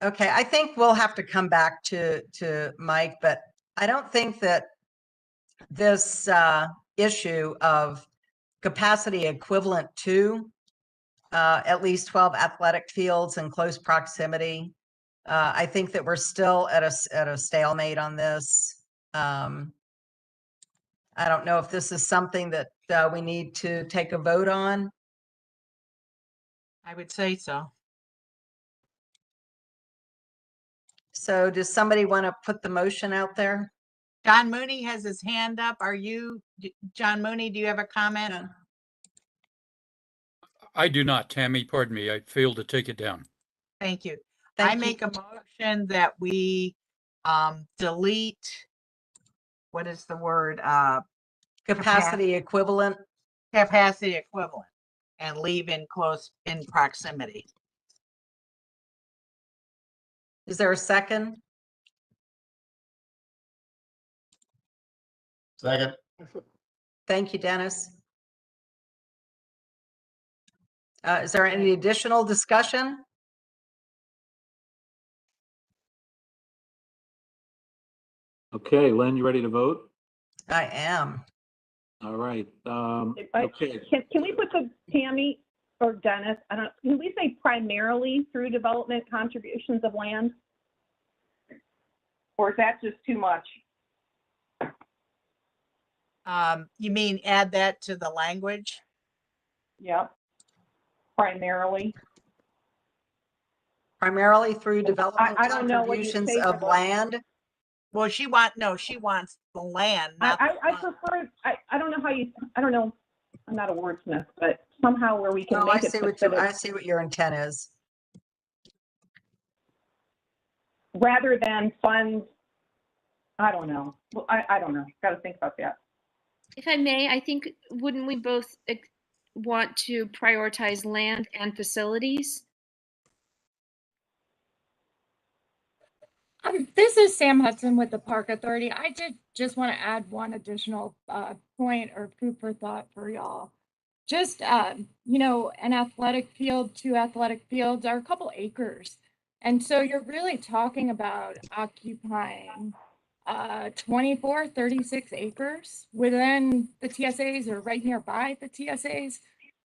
Okay, I think we'll have to come back to Mike, but I don't think that this issue of capacity equivalent to at least 12 athletic fields in close proximity. I think that we're still at a stalemate on this. I don't know if this is something that we need to take a vote on. I would say so. So does somebody want to put the motion out there? John Mooney has his hand up. Are you, John Mooney, do you have a comment? John? I do not, Tammy, pardon me. I failed to take it down. Thank you. Thank I you. make a motion that we delete, what is the word? Capacity equivalent. Capacity equivalent and leave in proximity. Is there a second? Second. Thank you, Dennis. Is there any additional discussion? Okay, Len, you ready to vote? I am. All right. Okay. Can we put the Tammy or Dennis? Can we say primarily through development contributions of land? Or is that just too much? You mean add that to the language? Yep. Primarily. Primarily through development I don't know what you contributions say for of the- land. Well, she wants the land. Not I prefer, I don't know how you, I don't know, I'm not a wordsmith, but somehow where we can Oh, I make it. see what your intent is. rather than fund, I don't know. Well, I don't know. Got to think about that. If I may, I think, wouldn't we both want to prioritize land and facilities? This is Sam Hudson with the Park Authority. I did just want to add one additional point or food for thought for y'all. Just, you know, an athletic field, 2 athletic fields are a couple acres. And so you're really talking about occupying 24, 36 acres within the TSAs or right nearby the TSAs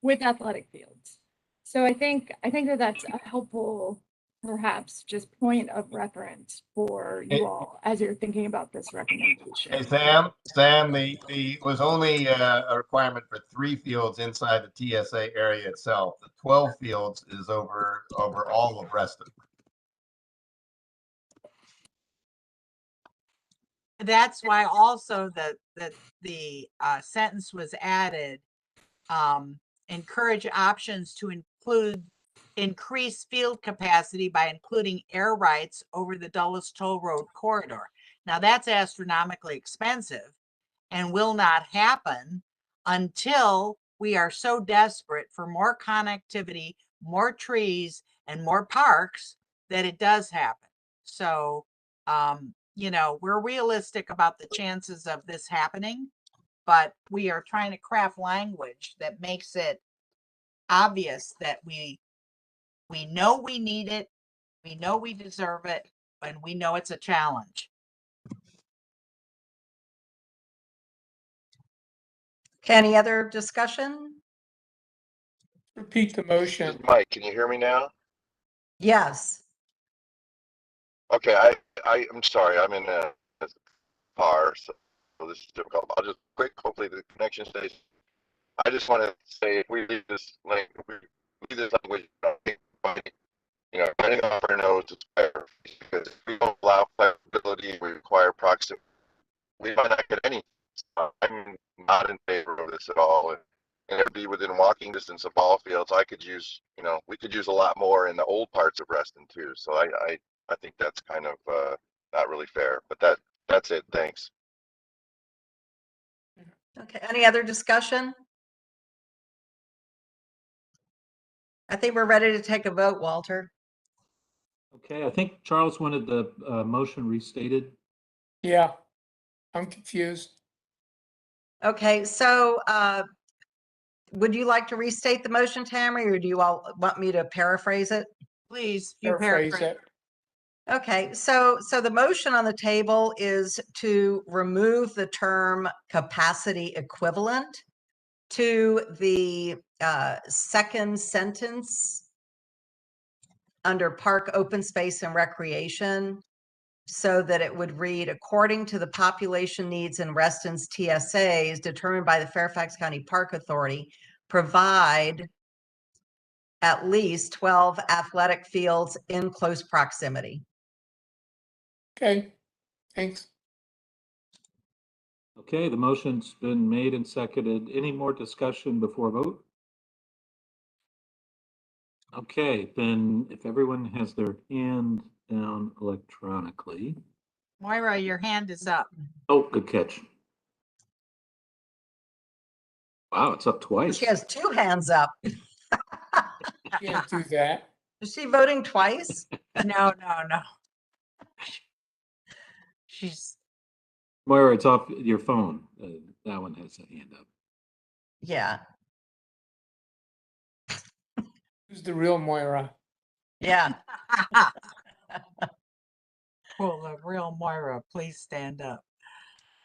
with athletic fields. So I think that that's a helpful, perhaps just point of reference for you all as you're thinking about this recommendation. Hey, Sam, the was only a requirement for 3 fields inside the TSA area itself. The 12 fields is over all of Reston. That's why also the sentence was added, encourage options to increase field capacity by including air rights over the Dulles Toll Road corridor. Now that's astronomically expensive and will not happen until we are so desperate for more connectivity, more trees, and more parks that it does happen. So, you know, we're realistic about the chances of this happening, but we are trying to craft language that makes it obvious that we know we need it, we know we deserve it, and we know it's a challenge. Okay, any other discussion? Repeat the motion. Mike, can you hear me now? Yes. Okay, I'm sorry, I'm in a car, so this is difficult. I'll just quick, hopefully the connection stays. I just want to say, if we leave this language, you know, depending on our nose, it's better, because if we don't allow flexibility, we require proximity, we might not get any. I'm not in favor of this at all, and it'd be within walking distance of ball fields. I could use, you know, we could use a lot more in the old parts of Reston too. So I think that's kind of not really fair. But that's it. Thanks. Okay, any other discussion? I think we're ready to take a vote, Walter. Okay, I think Charles wanted the motion restated. Yeah, I'm confused. Okay, so would you like to restate the motion, Tammy, or do you all want me to paraphrase it? Please, you Paraphrase paraphrase. it. Okay, so the motion on the table is to remove the term capacity equivalent to the second sentence under park, open space, and recreation, so that it would read, according to the population needs in Reston's TSAs determined by the Fairfax County Park Authority, provide at least 12 athletic fields in close proximity. Okay, thanks. Okay, the motion's been made and seconded. Any more discussion before vote? Okay, then if everyone has their hand down electronically. Moira, your hand is up. Oh, good catch. Wow, it's up twice. She has 2 hands up. Can't do that. Is she voting twice? No. She's Moira, it's off your phone. That one has a hand up. Yeah. Who's the real Moira? Yeah. well, the real Moira, please stand up.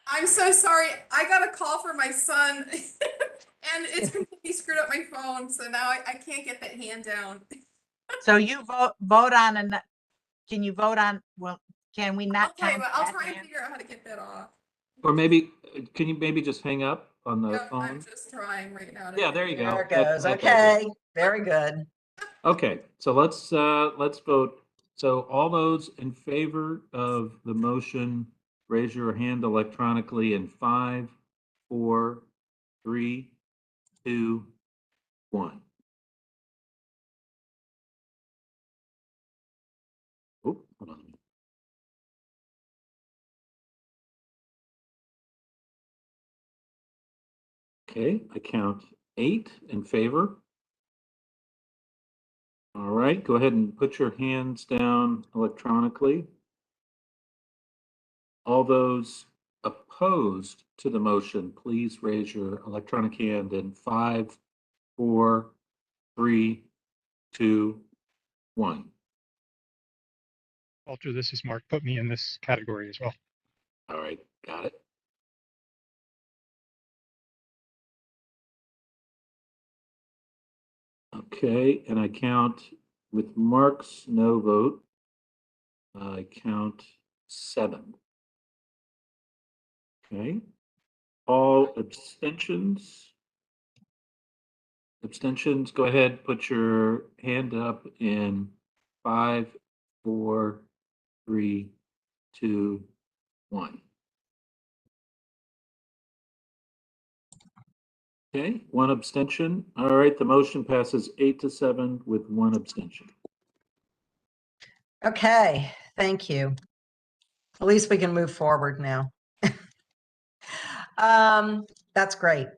I'm so sorry. I got a call from my son and it's completely screwed up my phone. So now I can't get that hand down. So you vote on can you vote on, well, can we not? I'll try and figure out how to get that off. Or maybe, can you maybe just hang up on the Yep, phone? I'm just trying right now. Yeah, there you go. There it goes. Okay, very good. Okay, so let's vote. So all those in favor of the motion, raise your hand electronically in 5, 4, 3, 2, 1. Oh, hold on. Okay, I count 8 in favor. All right, go ahead and put your hands down electronically. All those opposed to the motion, please raise your electronic hand in 5, 4, 3, 2, 1. Walter, this is Mark. Put me in this category as well. All right, got it. Okay, and I count with Mark's no vote, I count 7. Okay. All abstentions? Abstentions, go ahead, put your hand up in 5, 4, 3, 2, 1. Okay, 1 abstention. All right, the motion passes 8-7 with 1 abstention. Okay, thank you. At least we can move forward now. That's great.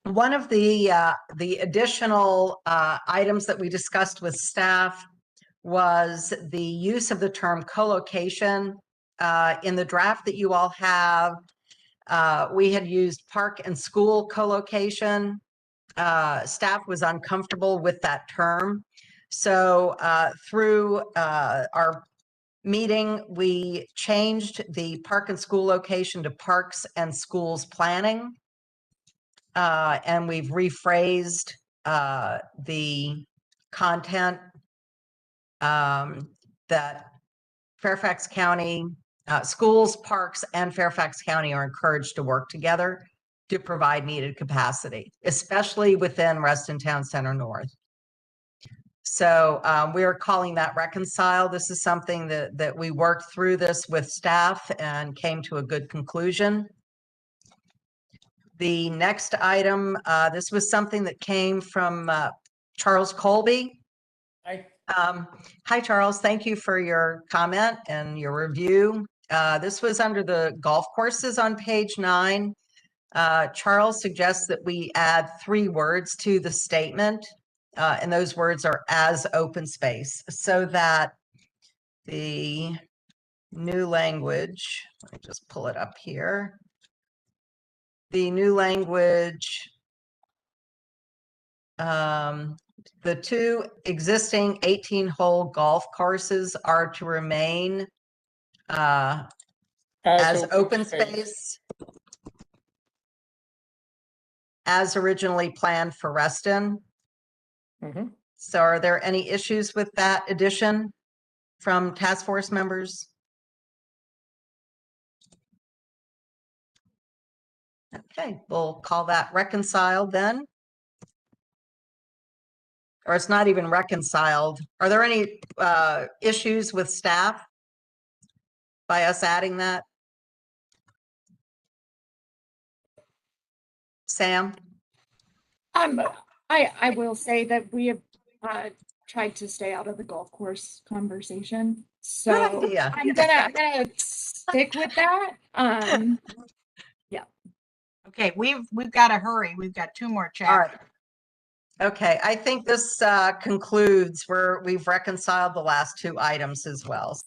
One of the additional items that we discussed with staff was the use of the term co-location. In the draft that you all have, we had used park and school co-location. Staff was uncomfortable with that term. So through our meeting, we changed the park and school location to parks and schools planning. And we've rephrased the content that Fairfax County schools, parks, and Fairfax County are encouraged to work together to provide needed capacity, especially within Reston Town Center North. So we are calling that reconcile. This is something that we worked through this with staff and came to a good conclusion. The next item, this was something that came from Charles Colby. Hi, Charles. Thank you for your comment and your review. This was under the golf courses on page 9. Charles suggests that we add 3 words to the statement, and those words are as open space, so that the new language, let me just pull it up here. The new language, the 2 existing 18-hole golf courses are to remain as open space as originally planned for Reston. So are there any issues with that addition from task force members? Okay, we'll call that reconciled then. Or it's not even reconciled. Are there any issues with staff by us adding that? Sam? I will say that we have tried to stay out of the golf course conversation. So good idea. I'm gonna stick with that. Yeah. Okay, we've got to hurry. We've got 2 more chapters. All right. Okay, I think this concludes where we've reconciled the last 2 items as well.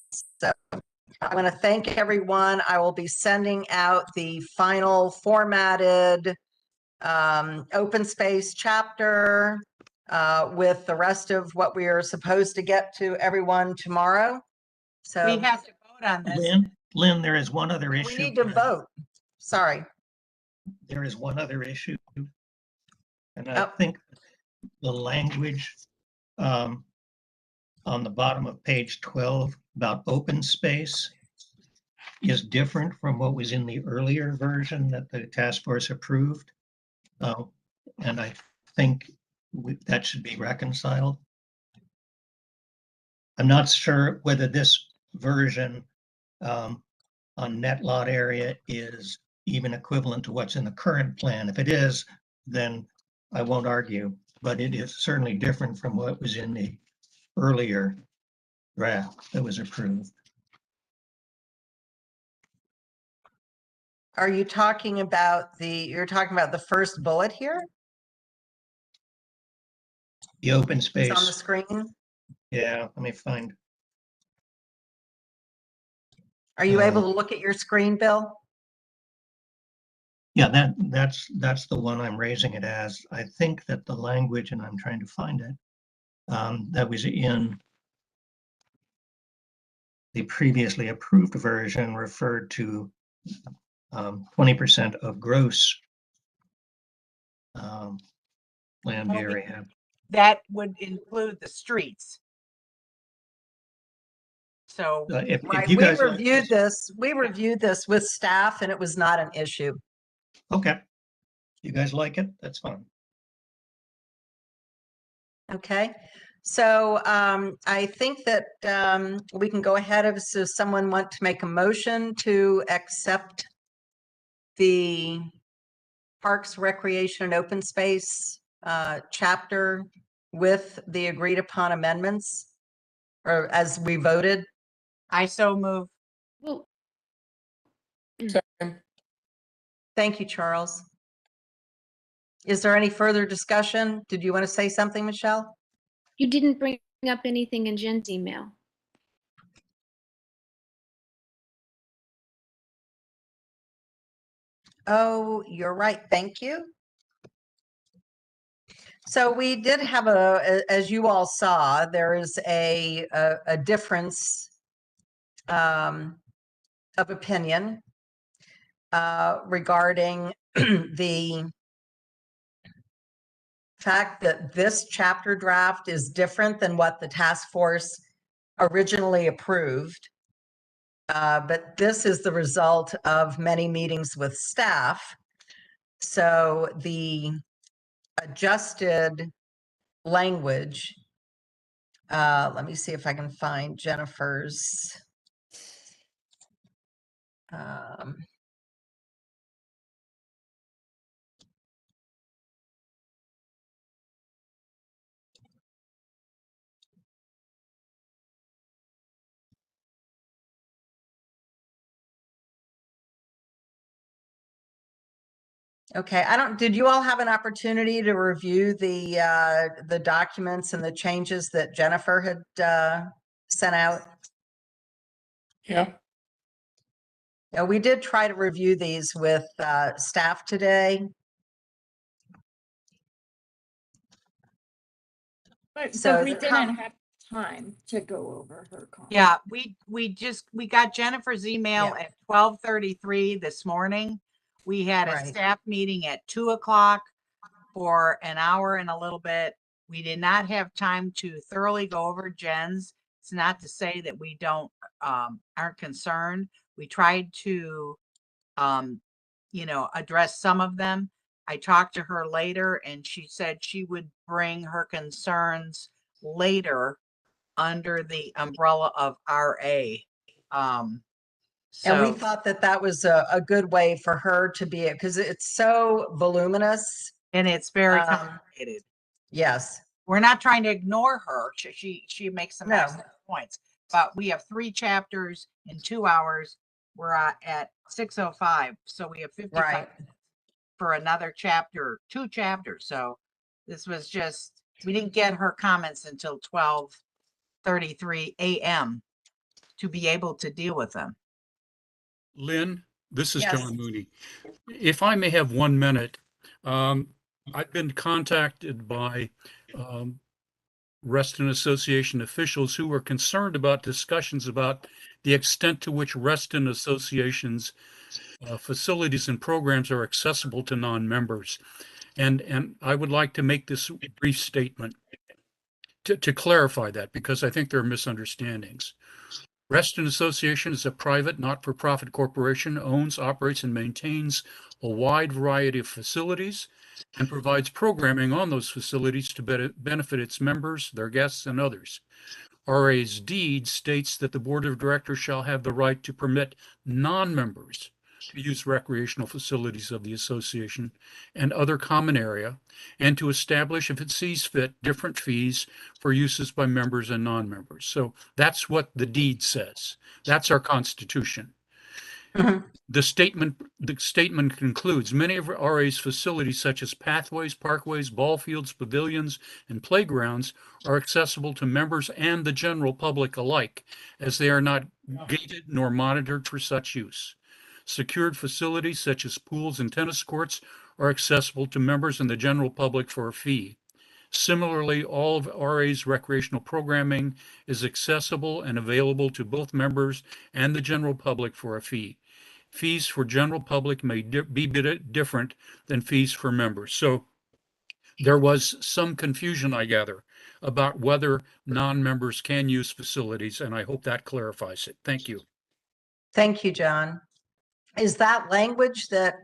So I want to thank everyone. I will be sending out the final formatted open space chapter with the rest of what we are supposed to get to everyone tomorrow. So We have to vote on this. Lynn, there is one other we issue. need to vote. Sorry. There is one other issue. And I think the language on the bottom of page 12 about open space is different from what was in the earlier version that the task force approved. And I think that should be reconciled. I'm not sure whether this version on net lot area is even equivalent to what's in the current plan. If it is, then I won't argue, but it is certainly different from what was in the earlier draft that was approved. Are you talking about you're talking about the first bullet here? The open It's on the space. screen. Yeah, let me find. Are you able to look at your screen, Bill? Yeah, that's the one I'm raising it as. I think that the language, and I'm trying to find it, that was in the previously approved version referred to 20% of gross land Well, area. That would include the streets. So, If Right, you we guys like reviewed this, we reviewed this with staff and it was not an issue. okay. You guys like it? That's fine. Okay, so I think that we can go ahead if so someone want to make a motion to accept the Parks, Recreation and Open Space chapter with the agreed upon amendments or as we voted. I so move. Well, Second. Thank you, Charles. Is there any further discussion? Did you want to say something, Michelle? you didn't bring up anything in Jen's email. Oh, you're right. Thank you. So we did have as you all saw, there is a difference of opinion regarding the fact that this chapter draft is different than what the task force originally approved. But this is the result of many meetings with staff. So the adjusted language, let me see if I can find Jennifer's. Okay, did you all have an opportunity to review the documents and the changes that Jennifer had sent out? Yeah. Yeah, we did try to review these with staff today. But So we the didn't have time to go over her comments. Yeah, we got Jennifer's email Yeah. at 12:33 this morning. We had a Right. staff meeting at 2 o'clock for an hour and a little bit. We did not have time to thoroughly go over Jen's. It's not to say that we aren't concerned. We tried to address some of them. I talked to her later and she said she would bring her concerns later under the umbrella of RA. And we So, thought that that was a good way for her to be, because it's so voluminous. and it's very Um, complicated. Yes. We're not trying to ignore her. She makes some No. excellent points, but we have 3 chapters in 2 hours. We're at 6:05, so we have 55 Right. minutes for another chapter, 2 chapters. So this was just, we didn't get her comments until 12:33 a.m. to be able to deal with them. Lynn, this is Yes. John Mooney. If I may have 1 minute, I've been contacted by Reston Association officials who were concerned about discussions about the extent to which Reston Association's facilities and programs are accessible to non-members. And I would like to make this brief statement to clarify that, because I think there are misunderstandings. Reston Association is a private, not-for-profit corporation, owns, operates, and maintains a wide variety of facilities and provides programming on those facilities to benefit its members, their guests, and others. RA's deed states that the board of directors shall have the right to permit non-members to use recreational facilities of the association and other common area, and to establish, if it sees fit, different fees for uses by members and non-members. So that's what the deed says. That's our constitution. The statement concludes, many of RA's facilities such as pathways, parkways, ball fields, pavilions, and playgrounds are accessible to members and the general public alike, as they are not gated nor monitored for such use. Secured facilities such as pools and tennis courts are accessible to members and the general public for a fee. Similarly, all of RA's recreational programming is accessible and available to both members and the general public for a fee. Fees for general public may be different than fees for members. So there was some confusion, I gather, about whether non-members can use facilities, and I hope that clarifies it. Thank you. Thank you, John. Is that language that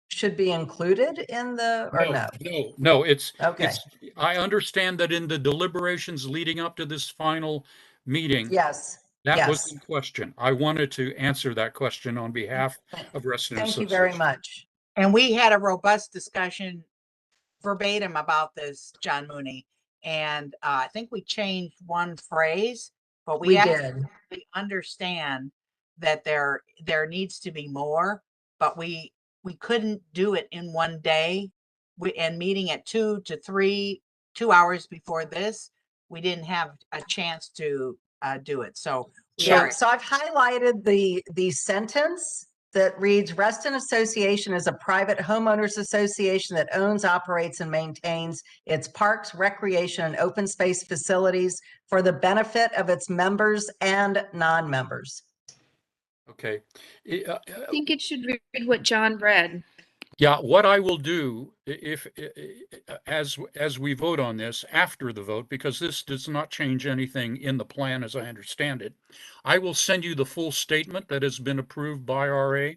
should be included in the, or no? No, it's, Okay. I understand that in the deliberations leading up to this final meeting, Yes, that was yes. in question. I wanted to answer that question on behalf of Reston Thank you very Association. much. And we had a robust discussion verbatim about this, John Mooney. And I think we changed one phrase, but we We absolutely did. understand that there needs to be more, but we couldn't do it in one day. And meeting at 2 to 3, 2 hours before this, we didn't have a chance to do it. So Sure. So I've highlighted the sentence that reads, Reston Association is a private homeowners association that owns, operates, and maintains its parks, recreation, and open space facilities for the benefit of its members and non-members. Okay. I think it should read what John read. Yeah, what I will do if as we vote on this after the vote, because this does not change anything in the plan as I understand it, I will send you the full statement that has been approved by RA.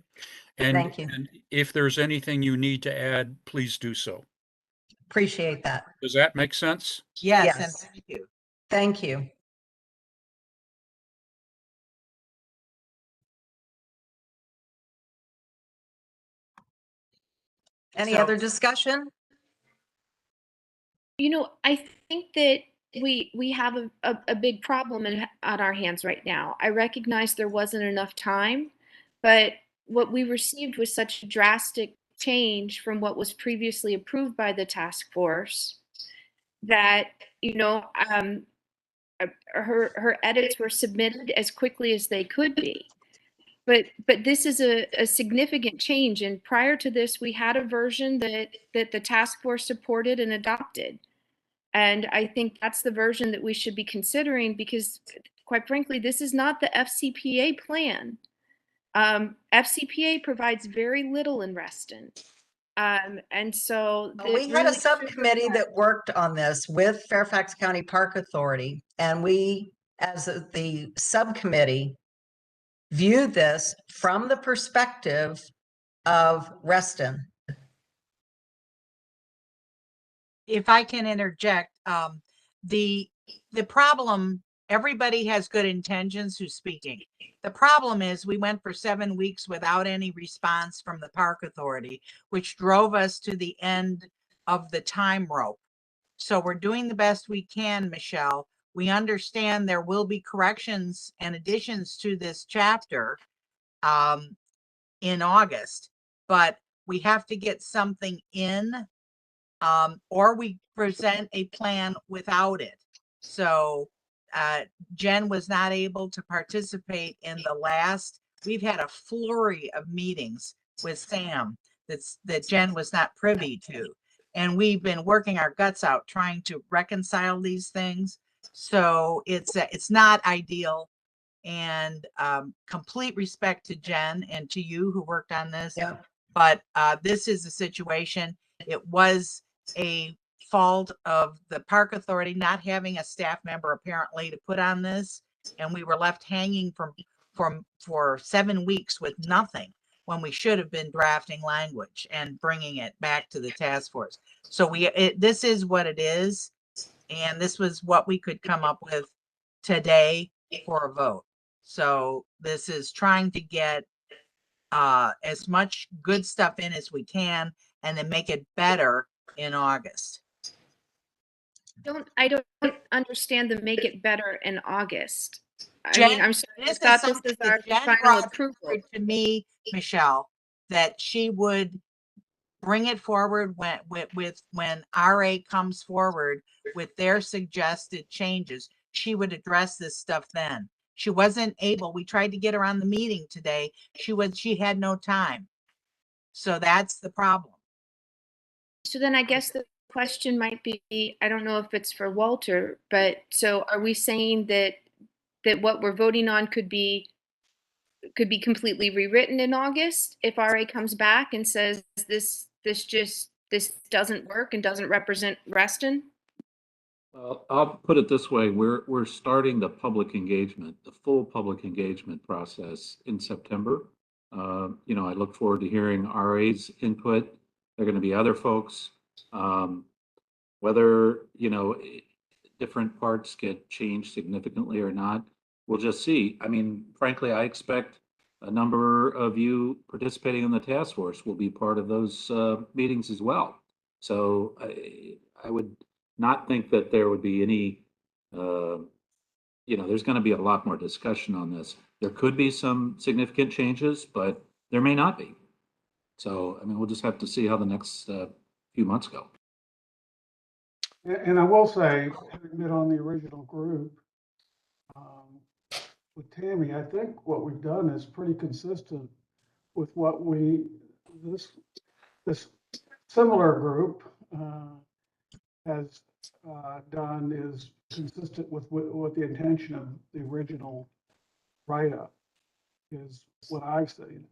Thank you. And if there's anything you need to add, please do so. Appreciate that. Does that make sense? yes, and Yes. thank you. Thank you. Any So- other discussion? I think that we have a big problem on our hands right now. I recognize there wasn't enough time, but what we received was such a drastic change from what was previously approved by the task force that, her edits were submitted as quickly as they could be. But this is a significant change. And prior to this, we had a version that the task force supported and adopted. And I think that's the version that we should be considering because, quite frankly, this is not the FCPA plan. FCPA provides very little in Reston. And so We had a subcommittee that worked on this with Fairfax County Park Authority, and we, as the subcommittee, viewed this from the perspective of Reston. If I can interject, the problem, everybody has good intentions who's speaking. The problem is we went for 7 weeks without any response from the park authority, which drove us to the end of the time rope. So we're doing the best we can, Michelle. We understand there will be corrections and additions to this chapter in August, but we have to get something in or we present a plan without it. So Jen was not able to participate in the last. We've had a flurry of meetings with Sam that Jen was not privy to. And we've been working our guts out trying to reconcile these things. So it's not ideal. And complete respect to Jen and to you who worked on this. Yeah. But this is a situation. It was a fault of the park authority not having a staff member apparently to put on this, and we were left hanging for 7 weeks with nothing when we should have been drafting language and bringing it back to the task force. So this is what it is, and this was what we could come up with today for a vote. So this is trying to get as much good stuff in as we can and then make it better in August. I don't understand the make it better in August. I mean, Jen, I'm sorry, I this is thought this something was our that Jen final brought approval. forward to me, Michelle, that she would bring it forward when RA comes forward with their suggested changes. She would address this stuff then. She wasn't able, we tried to get her on the meeting today. She had no time. So that's the problem. So then I guess the question might be, I don't know if it's for Walter, but so are we saying that what we're voting on could be completely rewritten in August if RA comes back and says this doesn't work and doesn't represent Reston? Well, I'll put it this way, we're starting the public engagement, the full public engagement process in September. You know, I look forward to hearing RA's input. There are going to be other folks. Whether, you know, different parts get changed significantly or not, we'll just see. I mean, frankly, I expect a number of you participating in the task force will be part of those meetings as well. So I would not think that there would be any, you know, there's going to be a lot more discussion on this. There could be some significant changes, but there may not be. So, I mean, we'll just have to see how the next few months go. And I will say, having been on the original group, with Tammy, I think what we've done is pretty consistent with what this similar group has done, is consistent with what the intention of the original write-up is, what I've seen.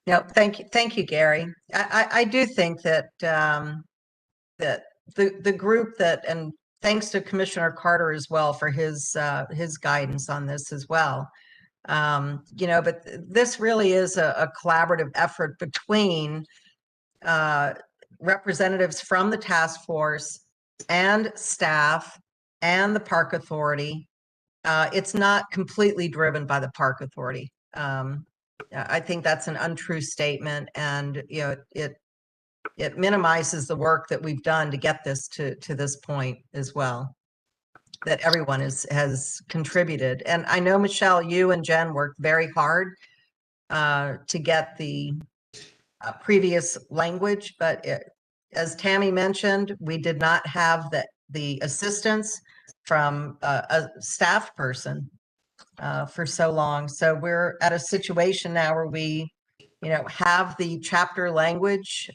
No, thank you, Gary. I do think that that the group that, and thanks to Commissioner Carter as well for his guidance on this as well. You know, but this really is a collaborative effort between representatives from the task force and staff and the park authority. It's not completely driven by the park authority. I think that's an untrue statement, and you know, it minimizes the work that we've done to get this to this point as well, that everyone has contributed. And I know, Michelle, you and Jen worked very hard to get the previous language, but as Tammy mentioned, we did not have the assistance from a staff person for so long. So we're at a situation now where we, you know, have the chapter language.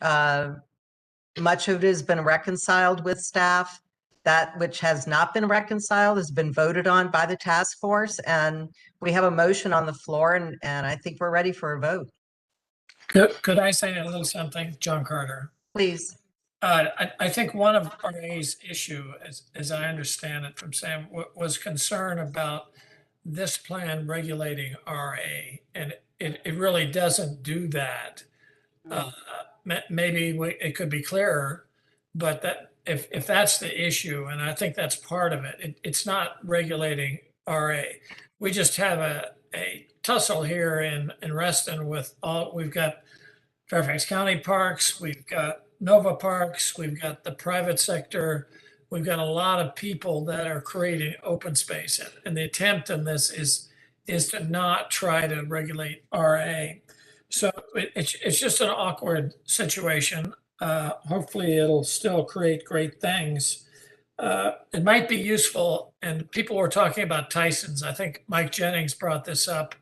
Much of it has been reconciled with staff. That which has not been reconciled has been voted on by the task force, and we have a motion on the floor, and I think we're ready for a vote. Could I say a little something, John Carter? Please. I think one of RA's issue, as I understand it from Sam, was concern about this plan regulating RA, and it really doesn't do that. Maybe it could be clearer, but that if that's the issue, and I think that's part of it, it's not regulating RA. We just have a tussle here in Reston with we've got Fairfax County Parks, we've got Nova Parks, we've got the private sector, we've got a lot of people that are creating open space. And the attempt in this is to not try to regulate RA. So it's just an awkward situation. Hopefully it'll still create great things. It might be useful, and people were talking about Tyson's. I think Mike Jennings brought this up,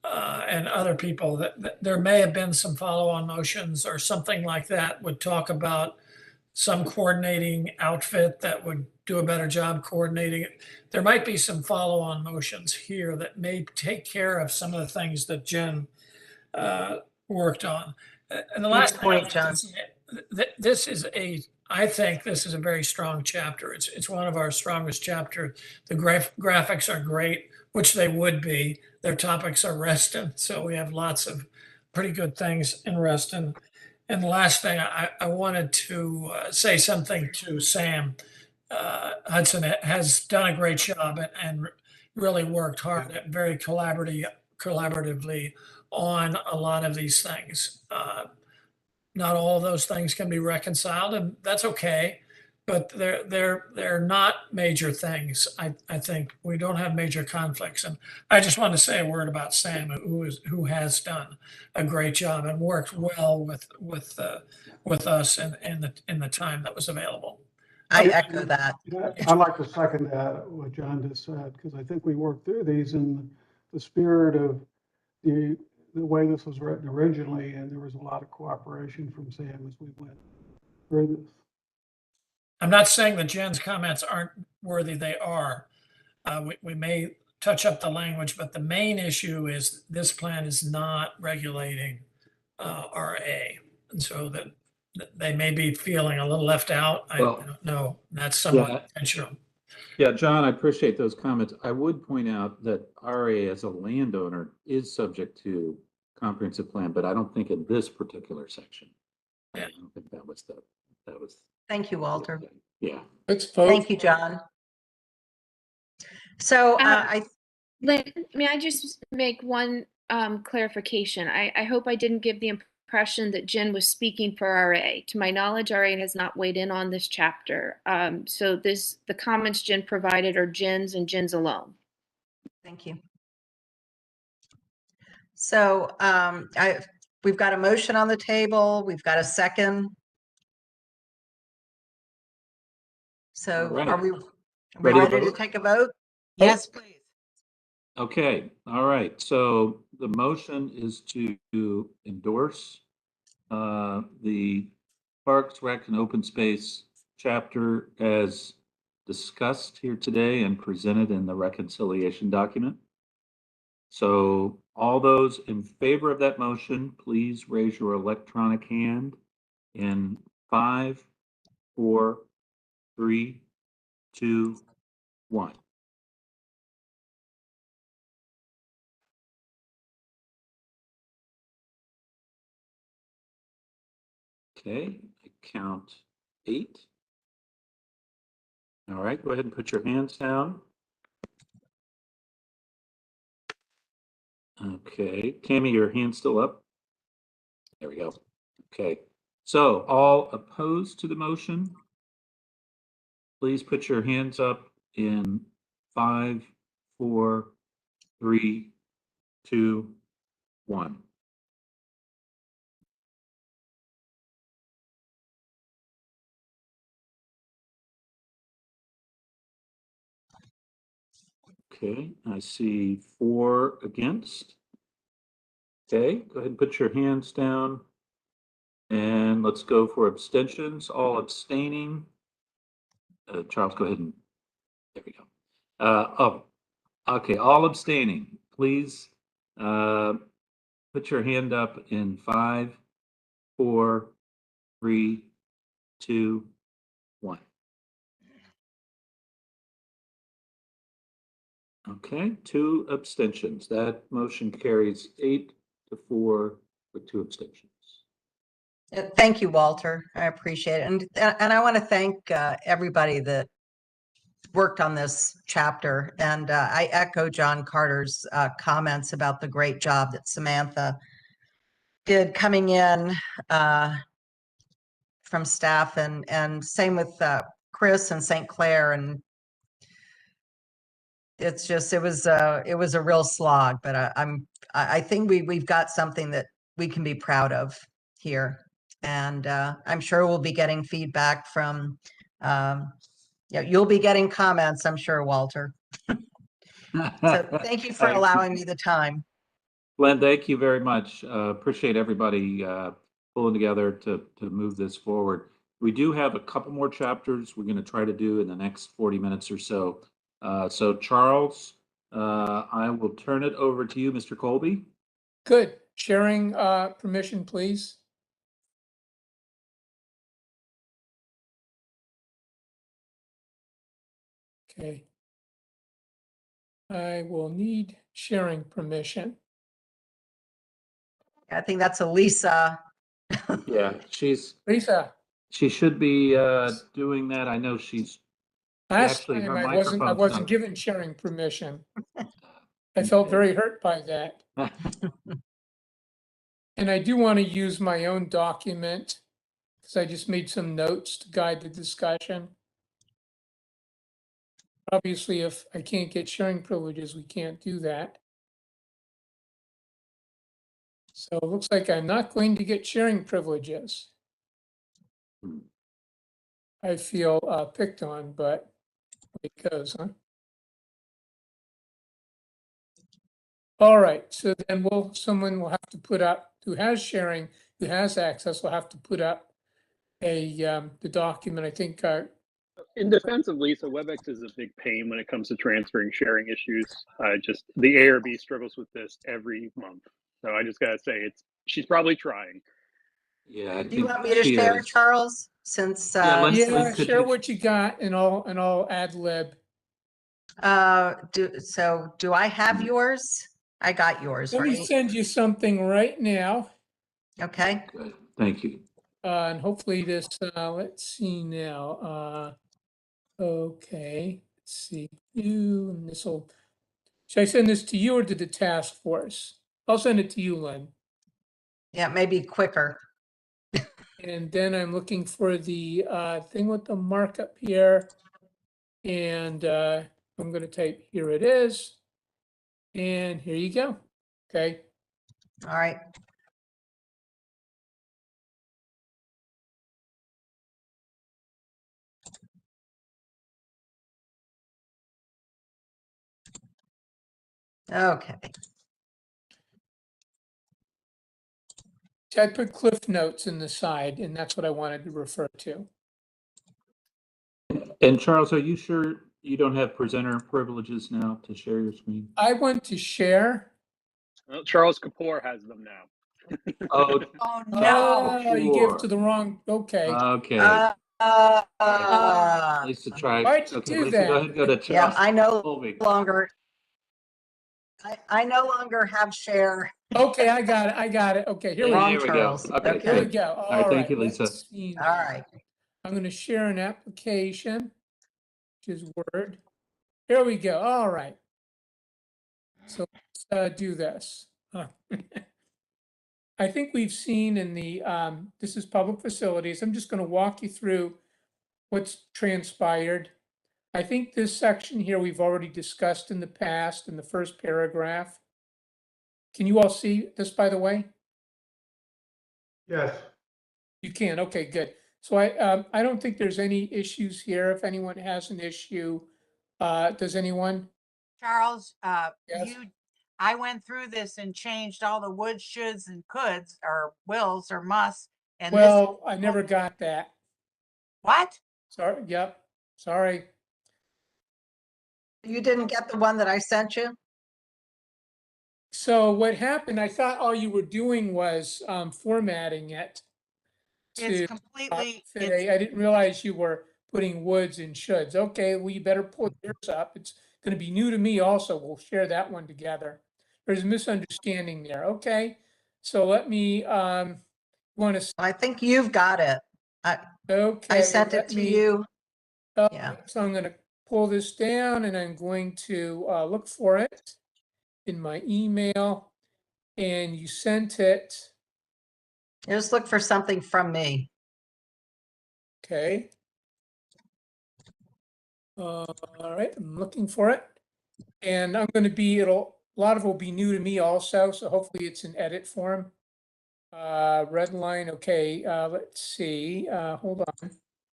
and other people, that there may have been some follow-on motions or something like that would talk about some coordinating outfit that would do a better job coordinating it. There might be some follow-on motions here that may take care of some of the things that Jen worked on. And the last point, John. This is I think this is a very strong chapter. It's one of our strongest chapters. The graphics are great, which they would be. Their topics are Reston, so we have lots of pretty good things in Reston. And the last thing, I wanted to say something to Sam Hudson. Has done a great job and really worked hard, very collaboratively on a lot of these things. Not all of those things can be reconciled, and that's okay. but they're not major things. I think we don't have major conflicts. And I just want to say a word about Sam, who has done a great job and worked well with us in the time that was available. I echo that. I'd like to second that, what John just said, because I think we worked through these in the spirit of the way this was written originally, and there was a lot of cooperation from Sam as we went through this. I'm not saying that Jen's comments aren't worthy, they are. We may touch up the language, but the main issue is this plan is not regulating RA. And so that they may be feeling a little left out. I don't know. That's somewhat intentional. Yeah, John, I appreciate those comments. I would point out that RA as a landowner is subject to comprehensive plan, but I don't think in this particular section. Yeah. I don't think that was. Thank you, Walter. Yeah. Let's vote. Thank you, John. So may I just make one clarification? I hope I didn't give the impression that Jen was speaking for RA. To my knowledge, RA has not weighed in on this chapter. So the comments Jen provided are Jen's and Jen's alone. Thank you. So we've got a motion on the table. We've got a second. So All right. are we Ready to ready to vote? take a vote? Yes, please. Okay, all right. So the motion is to endorse the Parks, Rec, and Open Space chapter as discussed here today and presented in the reconciliation document. So all those in favor of that motion, please raise your electronic hand in 5, 4, 3, 2, 1. Okay, I count 8. All right, go ahead and put your hands down. Okay, Tammy, your hand's still up? There we go. Okay, so all opposed to the motion, please put your hands up in 5, 4, 3, 2, 1. Okay, I see 4 against. Okay, go ahead and put your hands down. And let's go for abstentions. All abstaining. Charles, go ahead and, there we go. Okay, all abstaining, please put your hand up in 5, 4, 3, 2, 1. Okay, 2 abstentions. That motion carries 8-4 with 2 abstentions. Thank you, Walter. I appreciate it. And I want to thank everybody that worked on this chapter. And I echo John Carter's comments about the great job that Samantha did coming in from staff, and same with Chris and St. Clair. And it's just, it was a real slog, but I think we've got something that we can be proud of here. And I'm sure we'll be getting feedback from, you'll be getting comments, I'm sure, Walter. So thank you for allowing me the time. Glenn, thank you very much. Appreciate everybody pulling together to move this forward. We do have a couple more chapters we're going to try to do in the next 40 minutes or so. So Charles, I will turn it over to you, Mr. Colby. Good. Sharing permission, please. Okay. I will need sharing permission. I think that's a Lisa. Yeah, Lisa. She should be doing that. I know she's Last actually her time I microphone's wasn't not. given sharing permission. I felt very hurt by that. And I do want to use my own document because I just made some notes to guide the discussion. Obviously, if I can't get sharing privileges, we can't do that. So it looks like I'm not going to get sharing privileges. I feel picked on, but it goes, huh? All right, so then someone will have to put up, who has sharing, who has access, will have to put up the document. I think In defense of Lisa, WebEx is a big pain when it comes to transferring sharing issues. Just the ARB struggles with this every month. So I just gotta say she's probably trying. Yeah, I Do you think want me to she share, is. Charles? Since Yeah, Lynn, yeah, could share you? what you got and I'll ad lib. do I have yours? I got yours, Let me right? send you something right now. Okay. Good, thank you. And hopefully this, let's see now. Okay, let's see. And should I send this to you or to the task force? I'll send it to you, Lynn. Yeah, maybe quicker. And then I'm looking for the thing with the markup here. And I'm going to type, here it is. And here you go. Okay. All right. Okay. So I put Cliff Notes in the side, and that's what I wanted to refer to. And Charles, are you sure you don't have presenter privileges now to share your screen? I want to share. Well, Charles Kapoor has them now. Oh, Oh, no. Oh, you gave it to the wrong, okay. Okay. Lisa tried. Why'd you Okay, do Lisa, go that? ahead and go to Yeah, Charles. I no longer have share. Okay, I got it. Okay, here we Wrong, go. There we go. Charles. Okay, Here we good. go. All right, thank you, Lisa. Let's see All now. right. I'm going to share an application, which is Word. Here we go. All right. So let's do this. I think we've seen in the, this is public facilities. I'm just going to walk you through what's transpired. I think this section here we've already discussed in the past in the first paragraph. Can you all see this, by the way? Yes. You can. Okay, good. So I don't think there's any issues here. If anyone has an issue, does anyone? Charles, Yes. I went through this and changed all the would, shoulds, and coulds, or wills, or musts, and this, Well, I never got that. what? Sorry. Yep. Sorry. You didn't get the one that I sent you? So what happened, I thought all you were doing was formatting it It's to completely, fit I didn't realize you were putting woulds and shoulds. Okay, well, you better pull yours up. It's going to be new to me also. We'll share that one together. There's a misunderstanding there. Okay, so let me want to. I think you've got it. Okay, I sent it let to me. you. Yeah. So I'm going to pull this down and I'm going to look for it in my email. And you sent it. Just look for something from me. Okay. All right, I'm looking for it. And I'm going to be, a lot of it will be new to me also. So hopefully it's in edit form. Red line. Okay. Let's see. Hold on.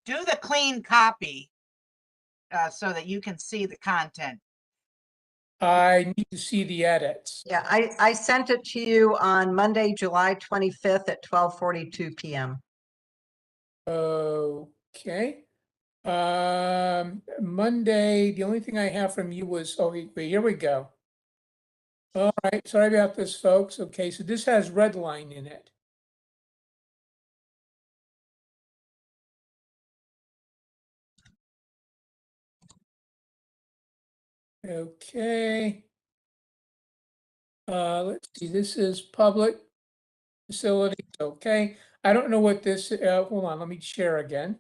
do the clean copy so that you can see the content. I need to see the edits. Yeah, I sent it to you on Monday, July 25th at 12:42 p.m. Okay. Monday, the only thing I have from you was, oh, wait, here we go. All right, sorry about this, folks. Okay, so this has red line in it. Okay. Let's see, this is public facility. Okay, I don't know what this, hold on, let me share again.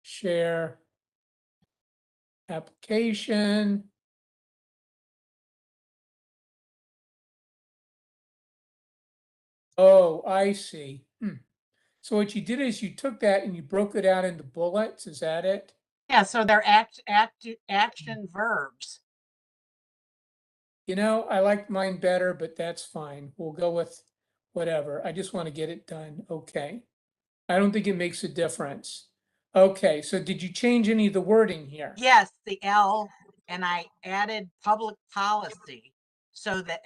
Share application. Oh, I see. So what you did is you took that and you broke it out into bullets. Is that it? Yeah, so they're action verbs. You know, I like mine better, but that's fine. We'll go with whatever. I just want to get it done. Okay. I don't think it makes a difference. Okay, so did you change any of the wording here? Yes, the L, and I added public policy. So the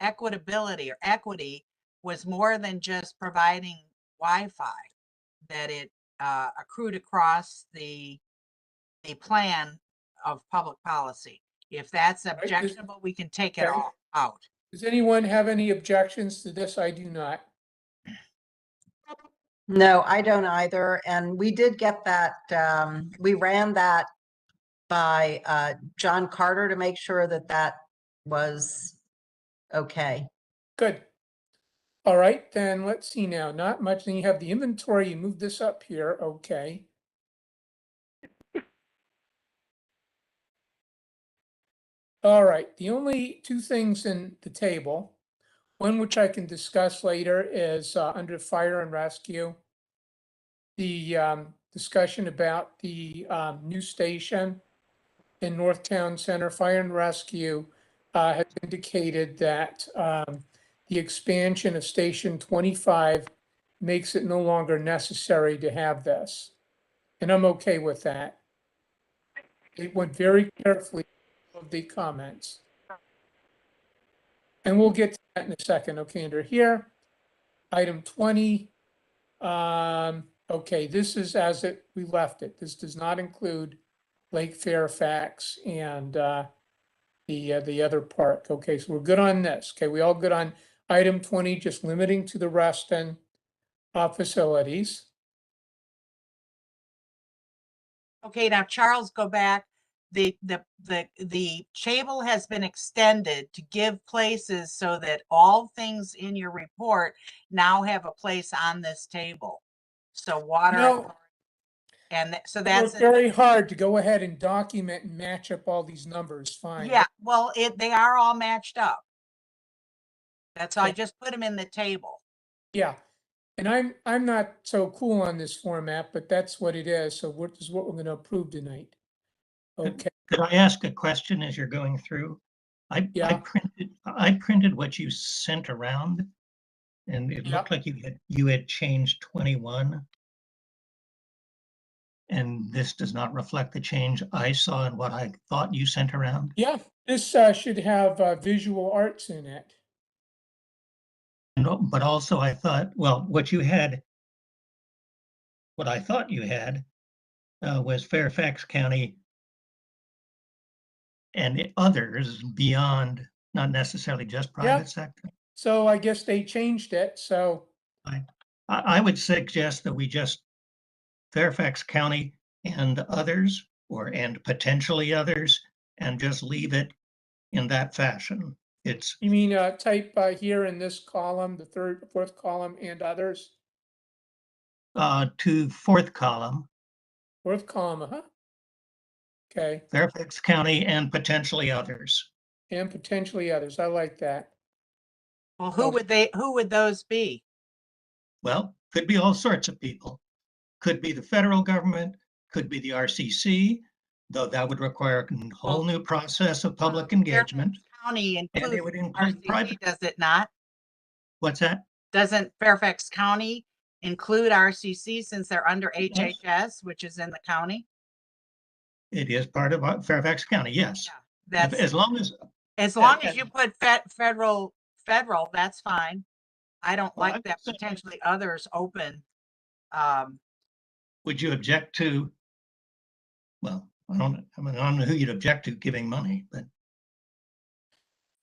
equitability or equity was more than just providing Wi-Fi, that it accrued across the plan of public policy. If that's objectionable, we can take it Okay. all out. Does anyone have any objections to this? I do not. No, I don't either. And we did get that, we ran that by John Carter to make sure that that was okay. Good. All right, then let's see now. Not much. Then you have the inventory. You move this up here. Okay. All right. The only two things in the table, one which I can discuss later, is under fire and rescue. The discussion about the new station in North Town Center. Fire and Rescue has indicated that the expansion of Station 25 makes it no longer necessary to have this. And I'm okay with that. It went very carefully of the comments. And we'll get to that in a second. Okay, under here, item 20. Okay, this is as we left it. This does not include Lake Fairfax and the other park. Okay, so we're good on this. Okay, we all good on item 20, just limiting to the Reston facilities. Okay, now Charles, go back. The table has been extended to give places so that all things in your report now have a place on this table. So water, No, and so it that's worked very hard to go ahead and document and match up all these numbers. Fine. yeah. Well, they are all matched up. That's I just put them in the table. Yeah. And I'm not so cool on this format, but that's what it is. So this is what we're going to approve tonight. Okay. Could I ask a question as you're going through? I printed what you sent around, and it looked like you had changed 21. And this does not reflect the change I saw and what I thought you sent around. Yeah, this should have visual arts in it. No, but also I thought, well, what I thought you had was Fairfax County and others beyond, not necessarily just private sector. So I guess they changed it. So I would suggest that we just Fairfax County and others, and potentially others, and just leave it in that fashion. It's. You mean type here in this column, the fourth column, and others? To fourth column. Fourth column, huh? Okay. Fairfax County and potentially others. And potentially others. I like that. Well, who would those be? Well, could be all sorts of people. Could be the federal government, could be the RCC, though that would require a whole new process of public engagement. Fairfax County And it would include RCC, private. does it not? What's that? Doesn't Fairfax County include RCC since they're under HHS, which is in the county? It is part of Fairfax County, yes. That's as long as you put federal, that's fine. I don't like that potentially others open. Would you object to? Well, I don't know who you'd object to giving money, but.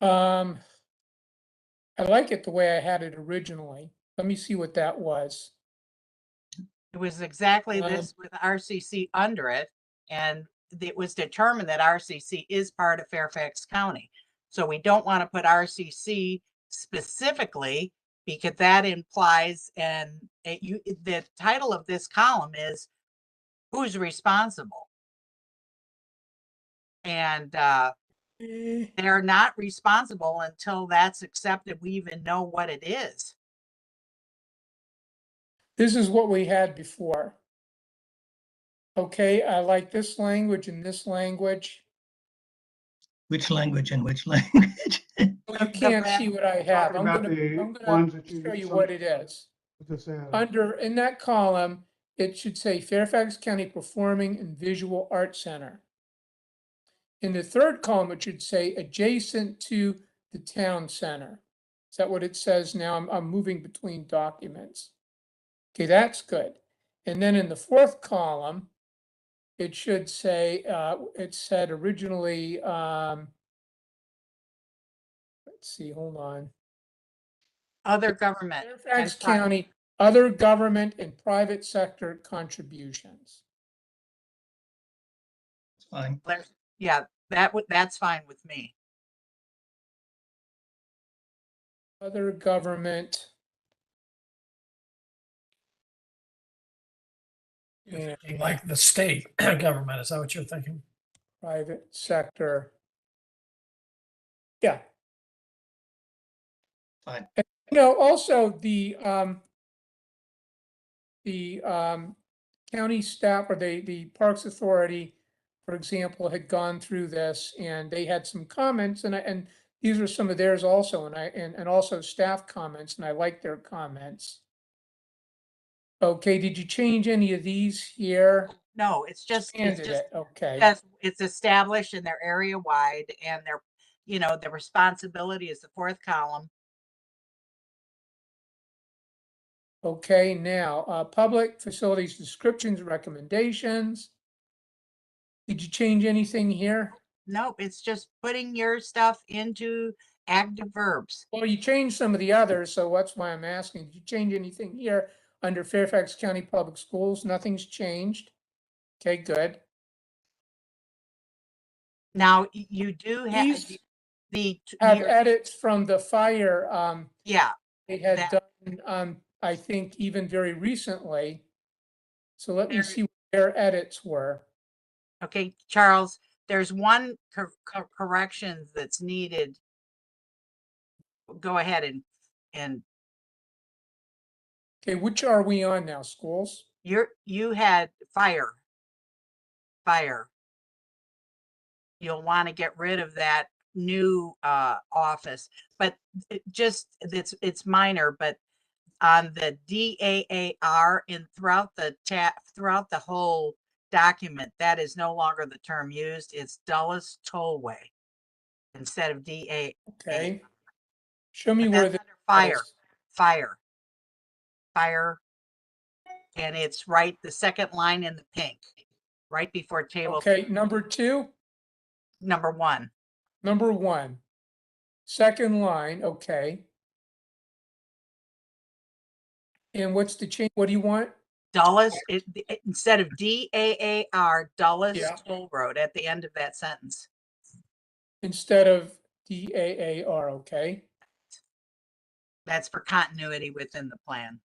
I like it the way I had it originally. Let me see what that was. It was exactly this with RCC under it, and it was determined that RCC is part of Fairfax County. So we don't want to put RCC specifically because that implies, and the title of this column is who's responsible. And They're not responsible until that's accepted. We even know what it is. This is what we had before. Okay, I like this language and this language. Which language and which language? You can't see what I have. Talking about the I'm ones gonna that you. show you some- what it is. Just add. Under, in that column, it should say Fairfax County Performing and Visual Arts Center. In the third column, it should say adjacent to the town center. Is that what it says now? I'm moving between documents. Okay, that's good. And then in the fourth column, it should say, it said originally, let's see, hold on. Other government. Fairfax and private. County, other government and private sector contributions. It's fine. Yeah, that's fine with me. Other government. You're thinking like the state government, is that what you're thinking? Private sector. Yeah. Fine. You know, also the county staff or the Parks Authority, for example, had gone through this and they had some comments and these are some of theirs also, and also staff comments, and I like their comments. Okay, did you change any of these here? No, it's just okay. because it's established and they're area wide and they're, the responsibility is the fourth column. Okay, now, public facilities descriptions, recommendations. Did you change anything here? Nope, it's just putting your stuff into active verbs. Well, you changed some of the others, so that's why I'm asking. Did you change anything here under Fairfax County Public Schools? Nothing's changed. Okay, good. Now you do have the have edits from the fire. Yeah, they had done. I think even very recently. So let me see what their edits were. Okay, Charles, there's one correction that's needed. Go ahead and. Okay, which are we on now? Schools? You had fire. You'll want to get rid of that new office, but it's minor, but on the DAAR and throughout the whole document, that is no longer the term used. It's Dulles Tollway instead of DAA. Okay. Show me where the fire. And it's right, the second line in the pink, right before table. Okay, number 2. Number 1. Number 1. Second line, okay. And what's the change? What do you want? Dulles, instead of DAAR, Dulles Yeah. Toll Road at the end of that sentence. Instead of DAAR, okay. That's for continuity within the plan.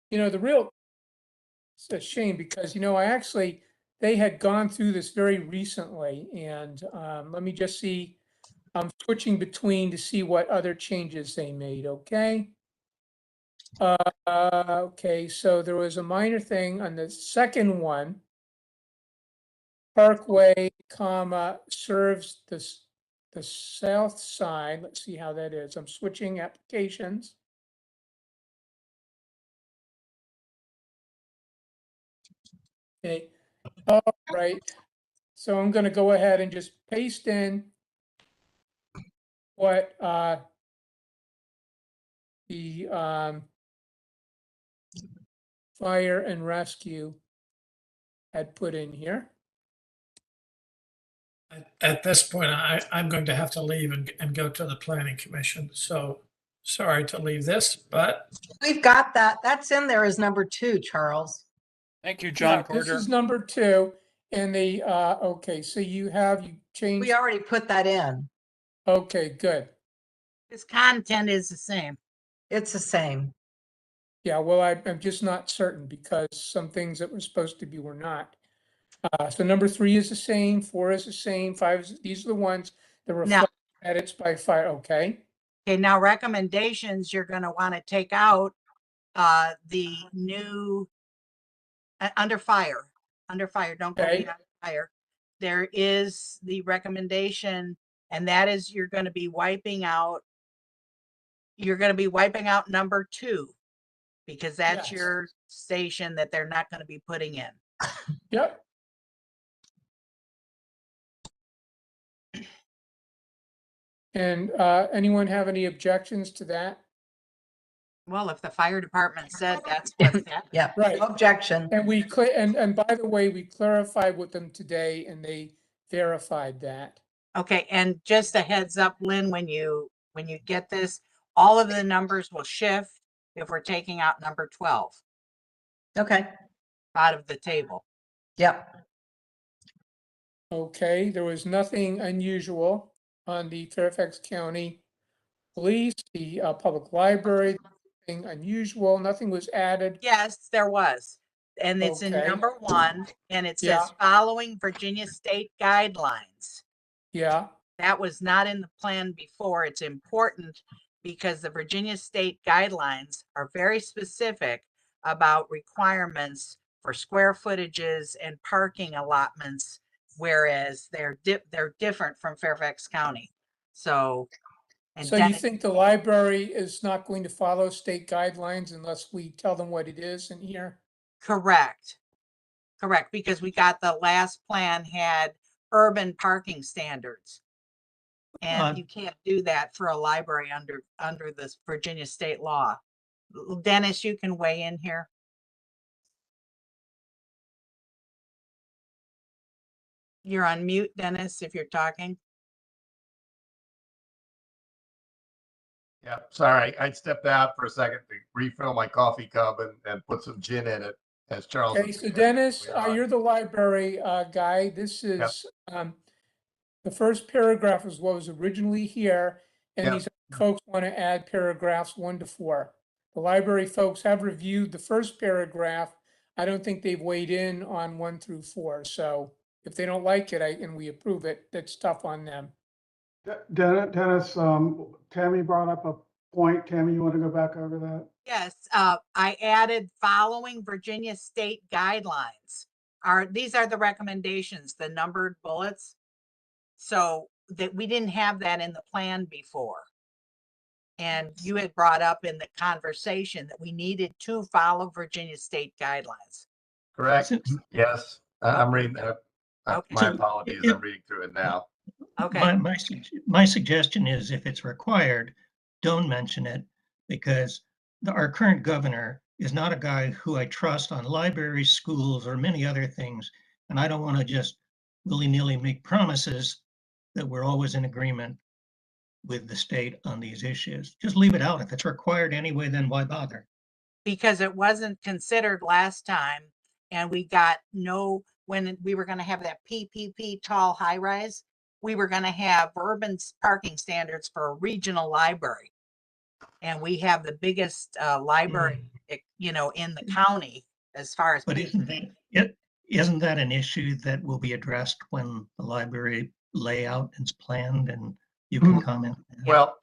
It's a shame because, they had gone through this very recently and let me just see. I'm switching between to see what other changes they made, okay? Okay, so there was a minor thing on the second one. Parkway, serves the south side. Let's see how that is. I'm switching applications. Okay, all right. So I'm going to go ahead and just paste in what the fire and rescue had put in here. At this point, I'm going to have to leave and go to the planning commission. So sorry to leave this, but. We've got that. That's in there as number 2, Charles. Thank you, John Yeah, Porter. this is number 2. And the, okay, so you changed. We already put that in. Okay, good. This content is the same. It's the same. Yeah, well, I'm just not certain because some things that were supposed to be were not. So number 3 is the same, 4 is the same, 5 is, these are the ones that reflect edits by fire, okay? Okay, now recommendations, you're gonna wanna take out the new under fire, don't go Okay. beyond fire. There is the recommendation, and that is you're gonna be wiping out number 2, because that's Yes. your station that they're not gonna be putting in. Yep. And anyone have any objections to that? Well, if the fire department said that's what's happening. Yeah, Right. no objection. And and by the way, we clarified with them today and they verified that. Okay, and just a heads up, Lynn, when you get this, all of the numbers will shift if we're taking out number 12 Okay, out of the table. yep. Okay, there was nothing unusual on the Fairfax County Police, the public library, nothing unusual, nothing was added. Yes, there was. And it's in Okay. number 1, and it Yeah. says following Virginia state guidelines. Yeah, That was not in the plan before. It's important because the Virginia state guidelines are very specific about requirements for square footages and parking allotments, whereas they're different from Fairfax County. So, and so you Dennis, think the library is not going to follow state guidelines unless we tell them what it is in here? correct, because we got the last plan had urban parking standards. And you can't do that for a library under this Virginia state law. Dennis, you can weigh in here. You're on mute, Dennis, if you're talking. Yeah, sorry, I stepped out for a second to refill my coffee cup and put some gin in it, as Charles. Okay, so Dennis, you're the library guy. This is the first paragraph is what was originally here, and Yep. these folks want to add paragraphs 1 to 4. The library folks have reviewed the first paragraph. I don't think they've weighed in on 1 through 4. So if they don't like it and we approve it, that's tough on them. Dennis, Tammy brought up a point. Tammy, you want to go back over that? Yes, I added following Virginia state guidelines. These are the recommendations, the numbered bullets. So that we didn't have that in the plan before. And you had brought up in the conversation that we needed to follow Virginia state guidelines. Correct. Yes, I'm reading. Okay. My apologies. I'm reading through it now. Okay. My suggestion is if it's required, don't mention it, because our current governor is not a guy who I trust on libraries, schools, or many other things. And I don't want to just willy-nilly make promises that we're always in agreement with the state on these issues. Just leave it out. If it's required anyway, then why bother? Because it wasn't considered last time, and we got when we were going to have that PPP tall high rise, we were going to have urban parking standards for a regional library. And we have the biggest library, in the county as far as. But isn't that an issue that will be addressed when the library layout is planned, and you can comment? Well,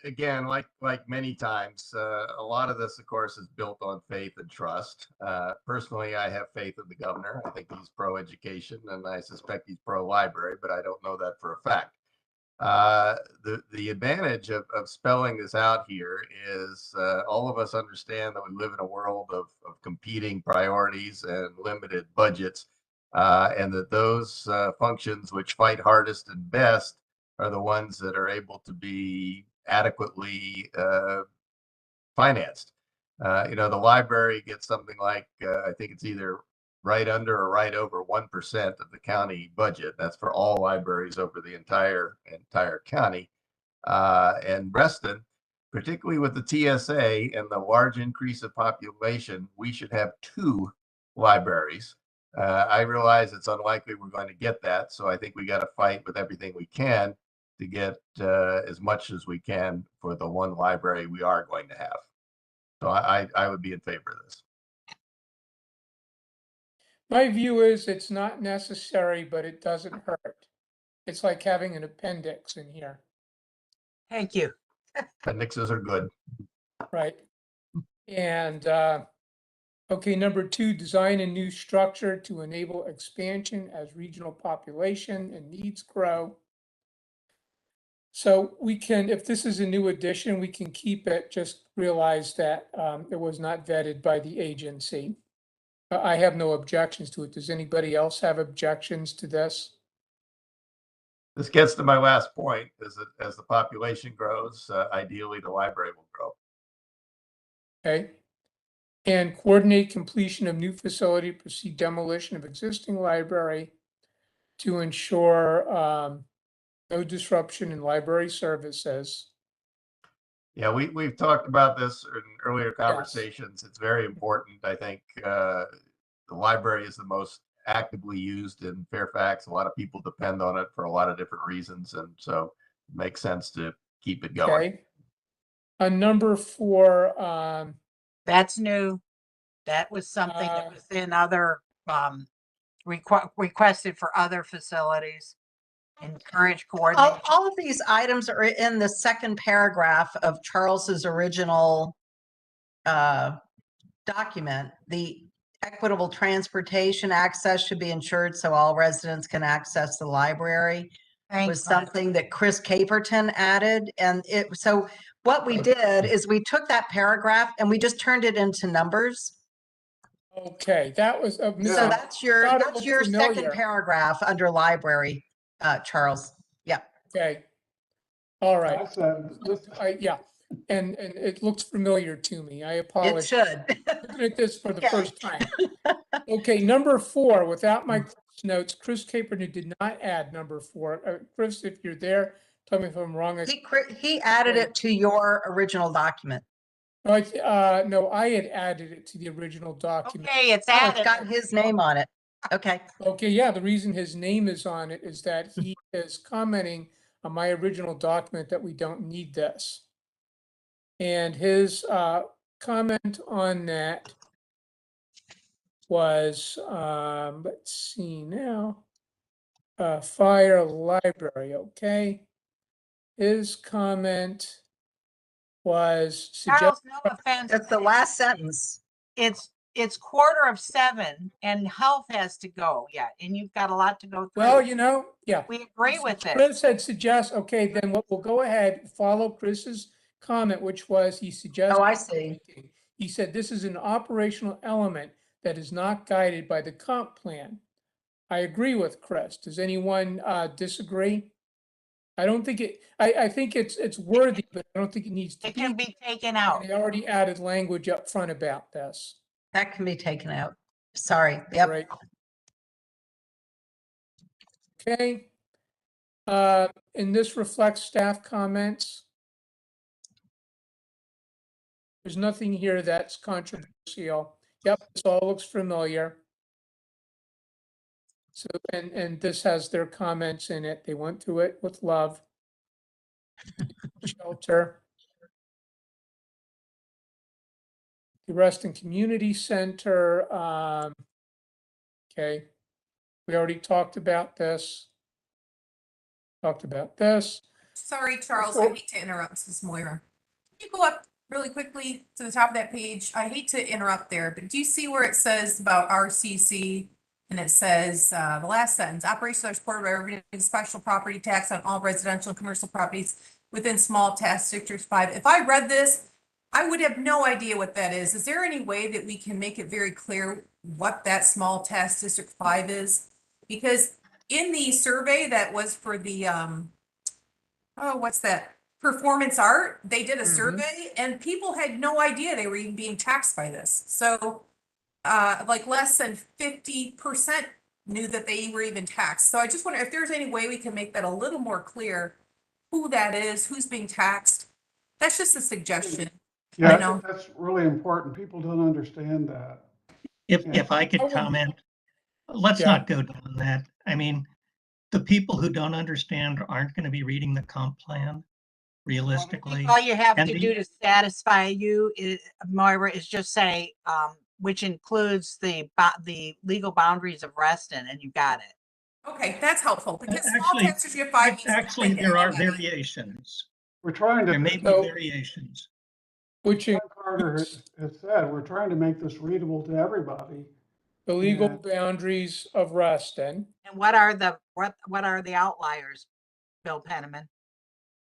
again, like many times, a lot of this, of course, is built on faith and trust. Personally, I have faith in the governor. I think he's pro-education, and I suspect he's pro-library, but I don't know that for a fact. The advantage of spelling this out here is all of us understand that we live in a world of competing priorities and limited budgets, and that those functions which fight hardest and best are the ones that are able to be adequately financed. The library gets something like, I think it's either right under or right over 1% of the county budget. That's for all libraries over the entire county. And Reston, particularly with the TSA and the large increase of population, we should have 2 libraries. I realize it's unlikely we're going to get that, so I think we got to fight with everything we can to get as much as we can for the 1 library we are going to have. So I would be in favor of this. My view is it's not necessary, but it doesn't hurt. It's like having an appendix in here, Thank you. Appendixes are good. right? And, okay, number 2, design a new structure to enable expansion as regional population and needs grow. So we can, if this is a new addition, we can keep it, just realize that it was not vetted by the agency. I have no objections to it. Does anybody else have objections to this? This gets to my last point, is that as the population grows, ideally the library will grow. Okay. And coordinate completion of new facility, proceed demolition of existing library to ensure no disruption in library services. Yeah, we've talked about this in earlier conversations. It's very important. I think the library is the most actively used in Fairfax. A lot of people depend on it for a lot of different reasons, and so it makes sense to keep it going. Okay. Number 4, That's new. That was something that was in other, requested for other facilities. Encourage coordination. All of these items are in the second paragraph of Charles's original document. The equitable transportation access should be ensured so all residents can access the library. Was something that Chris Caperton added. And so what we did is we took that paragraph and we just turned it into numbers. okay, that was So that's your familiar. second paragraph under library, Charles. Yeah. Okay. All right. That's that. Yeah, and it looks familiar to me. I apologize. It should. Looking at this for the first time. Okay, number 4, without my notes, Chris Caperton did not add number 4. Chris, if you're there, tell me if I'm wrong. He added it to your original document. No, I had added it to the original document. Okay, it's Oh, added. it's got his name on it. Okay. Okay, yeah, the reason his name is on it is that he is commenting on my original document that we don't need this. And his comment on that was, let's see now, fire library, okay? His comment was Charles, no offense. That's the last sentence. It's 7:15 and health has to go yet, and you've got a lot to go through. Well, you know, yeah. We agree with it. Chris had suggest, okay, then we'll go ahead, follow Chris's comment, which was he suggested. Oh, I see. He said this is an operational element that is not guided by the comp plan. I agree with Chris. Does anyone disagree? I don't think I think it's worthy, but I don't think it needs to It can be taken out. They already added language up front about this. That can be taken out. Sorry. Yep. Right. Okay. And this reflects staff comments. There's nothing here that's controversial. Yep, this all looks familiar. So, and this has their comments in it. They went through it with love. Shelter. The Reston Community Center. Okay. We already talked about this. Sorry, Charles, I hate to interrupt. This is Moira. Can you go up really quickly to the top of that page? I hate to interrupt there, but do you see where it says about RCC? And it says, the last sentence, operations are supported by revenue special property tax on all residential and commercial properties within small tax districts 5. If I read this, I would have no idea what that is. Is there any way that we can make it very clear what that small tax district 5 is? Because in the survey that was for the, what's that? Performance art, they did a survey and people had no idea they were even being taxed by this. So like less than 50% knew that they were even taxed. So I just wonder if there's any way we can make that a little more clear who that is, who's being taxed. That's just a suggestion. Yeah, I know. that's really important. People don't understand that. If I could comment, let's not go down that. I mean, the people who don't understand aren't going to be reading the comp plan realistically. All you have And to the- do to satisfy you, Moira, is just say, which includes the legal boundaries of Reston, and you got it. Okay, that's helpful because small Actually, text district 5 means actually, nothing there are anyway. variations. We're trying to. There may be So- variations. Which Like Carter includes has said, we're trying to make this readable to everybody. the legal Yeah. boundaries of Reston. And what are the outliers, Bill Penniman?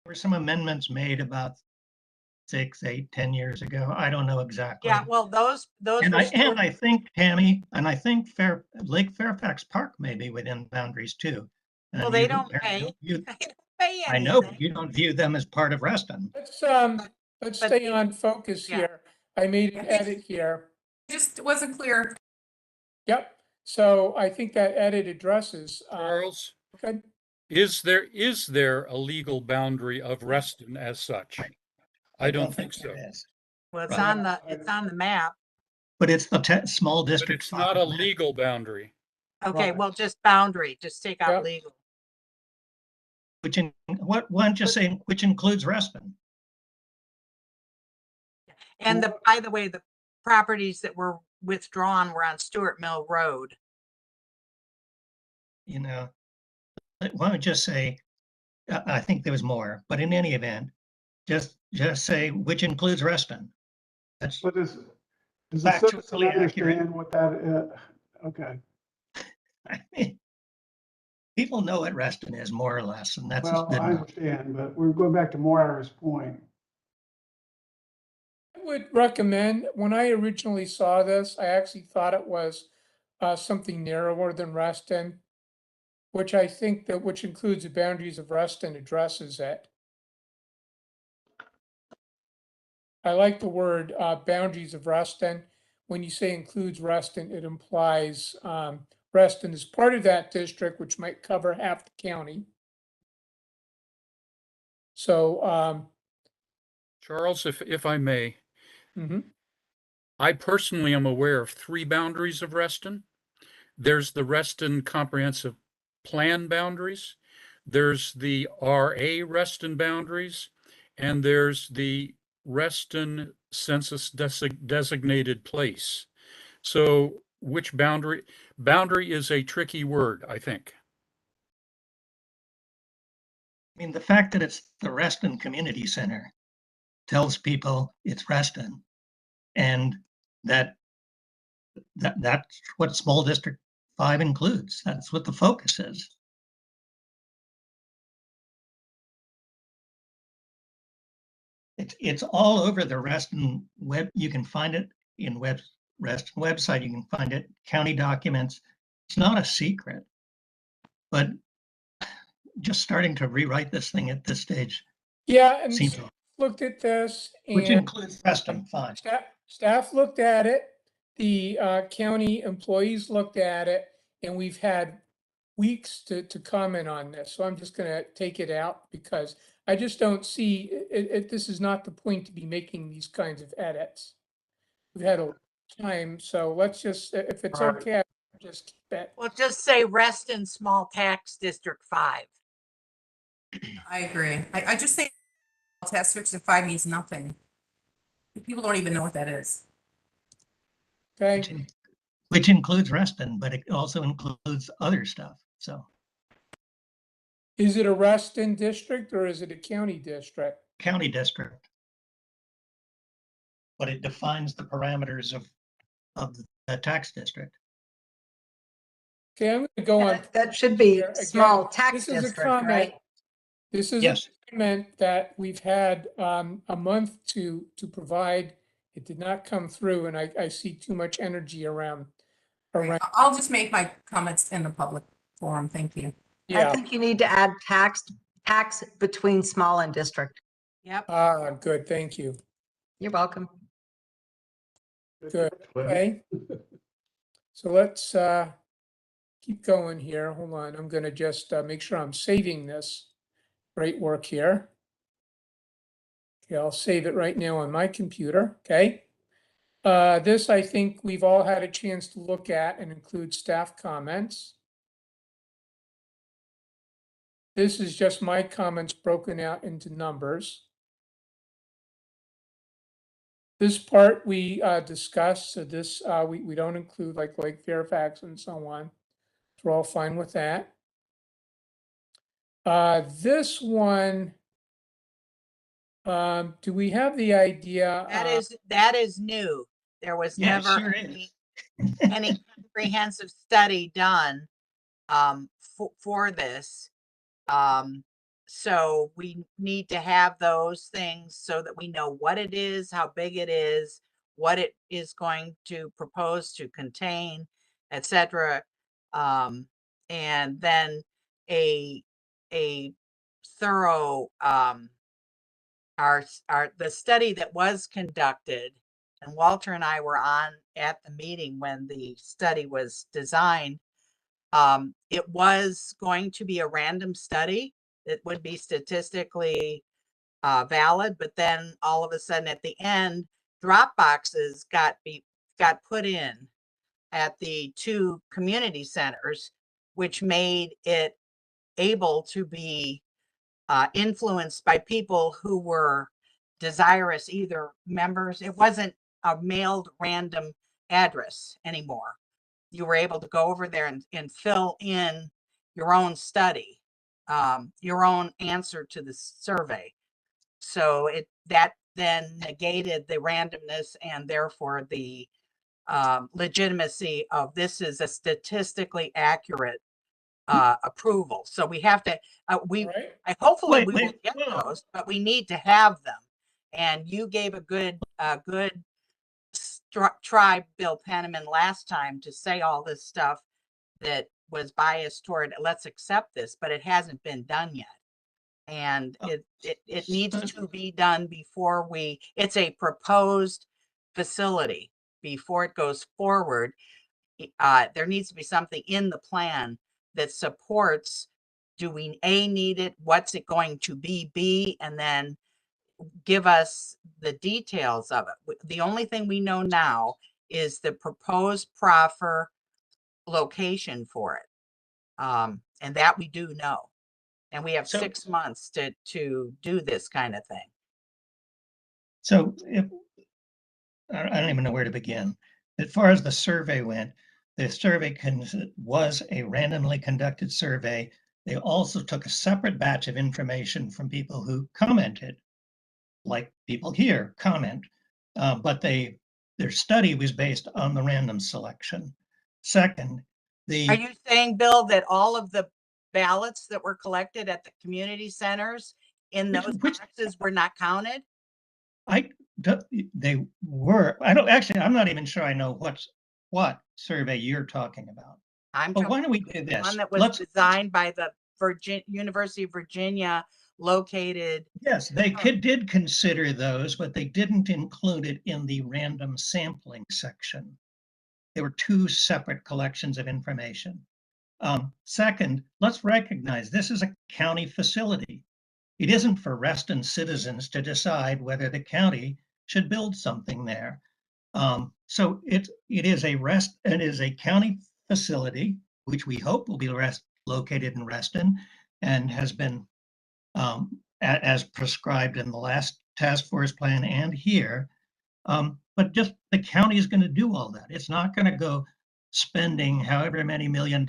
There were some amendments made about 6, 8, 10 years ago. I don't know exactly. Yeah, well, those And were I think, Tammy, and I think Lake Fairfax Park may be within boundaries too. And well, they you don't apparently pay. don't view- They don't pay I know, but anything. you don't view them as part of Reston. Let's But stay on focus yeah. here. I made an I think- edit here. Just wasn't clear. Yep. So I think that edit addresses, Charles, good. is there a legal boundary of Reston as such? I don't think so. there is. Well, it's Right. on the map. But it's the small But district. it's not a legal boundary. Okay, Right. well, just boundary, just take out Yep. legal. Why don't you say, which includes Reston? And by the way, the properties that were withdrawn were on Stewart Mill Road. You know, why don't we just say, I think there was more, but in any event, just say, which includes Reston. That's But does the citizen factually accurate. understand what that is? Okay, I mean, people know what Reston is more or less, and that's well, good I enough. understand, but we're going back to Moira's point. I would recommend, when I originally saw this, I actually thought it was something narrower than Reston, which I think that which includes the boundaries of Reston addresses it. I like the word boundaries of Reston. When you say includes Reston, it implies Reston is part of that district, which might cover half the county. So, Charles, if I may, mhm. I personally am aware of 3 boundaries of Reston. There's the Reston Comprehensive Plan boundaries, there's the RA Reston boundaries, and there's the Reston Census Designated Place. So which boundary is a tricky word, I think. I mean, the fact that it's the Reston Community Center tells people it's Reston, and that's what Small District 5 includes. That's what the focus is. It's all over the Reston web. You can find it in Reston website. You can find it county documents. It's not a secret, but just starting to rewrite this thing at this stage Yeah, and seems, looked at this which and includes Reston, fine. staff looked at it, the county employees looked at it, and we've had weeks to comment on this. So I'm just gonna take it out because I just don't see it. This is not the point to be making these kinds of edits. We've had a time, so let's just, if it's Right. okay, just keep it. Well, just say Reston Small Tax District 5. I agree. I just think test district 5 means nothing. People don't even know what that is. Okay, Which includes Reston, but it also includes other stuff. So is it a Reston district or is it a county district? county district. But it defines the parameters of the tax district. Okay, I'm gonna go on. That should be here. Again, small tax this is a district, comment. right? This is Yes. a comment that we've had a month to provide. It did not come through, and I see too much energy around. I'll just make my comments in the public forum. Thank you. I Yeah, think you need to add tax between small and district. Yep. good, thank you. You're welcome. Good, okay. So let's keep going here. Hold on, I'm gonna just make sure I'm saving this. Great work here. Okay, I'll save it right now on my computer, okay? This, I think we've all had a chance to look at and include staff comments. This is just my comments broken out into numbers. This part we discussed, so this, we don't include like Lake Fairfax and so on. So we're all fine with that. This one, do we have the idea? That is new. There was Yeah, it never sure any comprehensive study done for this. So we need to have those things so that we know what it is, how big it is, what it is going to propose to contain, etc. And then a thorough the study that was conducted, and Walter and I were on at the meeting when the study was designed. It was going to be a random study that would be statistically valid, but then all of a sudden at the end, drop boxes got put in at the 2 community centers, which made it able to be influenced by people who were desirous, either members. It wasn't a mailed random address anymore. You were able to go over there and fill in your own study, your own answer to the survey. So that then negated the randomness and therefore the legitimacy of this is a statistically accurate approval. So we have to, hopefully we will get those, but we need to have them. And you gave a good try, Bill Penniman, last time to say all this stuff that was biased toward let's accept this, but it hasn't been done yet. And it needs to be done before it's a proposed facility. Before it goes forward, there needs to be something in the plan that supports, do we need it? What's it going to be? And then give us the details of it. The only thing we know now is the proposed proffer location for it. And that we do know. And we have 6 months to do this kind of thing. So I don't even know where to begin. As far as the survey went, the survey was a randomly conducted survey. They also took a separate batch of information from people who commented, like people here comment, but their study was based on the random selection. Second, Are you saying, Bill, that all of the ballots that were collected at the community centers in those boxes were not counted? They were. I'm not even sure I know what survey you're talking about. But why don't we do this? One that was designed by the University of Virginia, located. Yes, they did consider those, but they didn't include it in the random sampling section. There were 2 separate collections of information. Second, let's recognize this is a county facility. It isn't for Reston citizens to decide whether the county should build something there. So it is a county facility, which we hope will be located in Reston and has been as prescribed in the last task force plan and here. But just the county is going to do all that. It's not going to go spending however many $1 million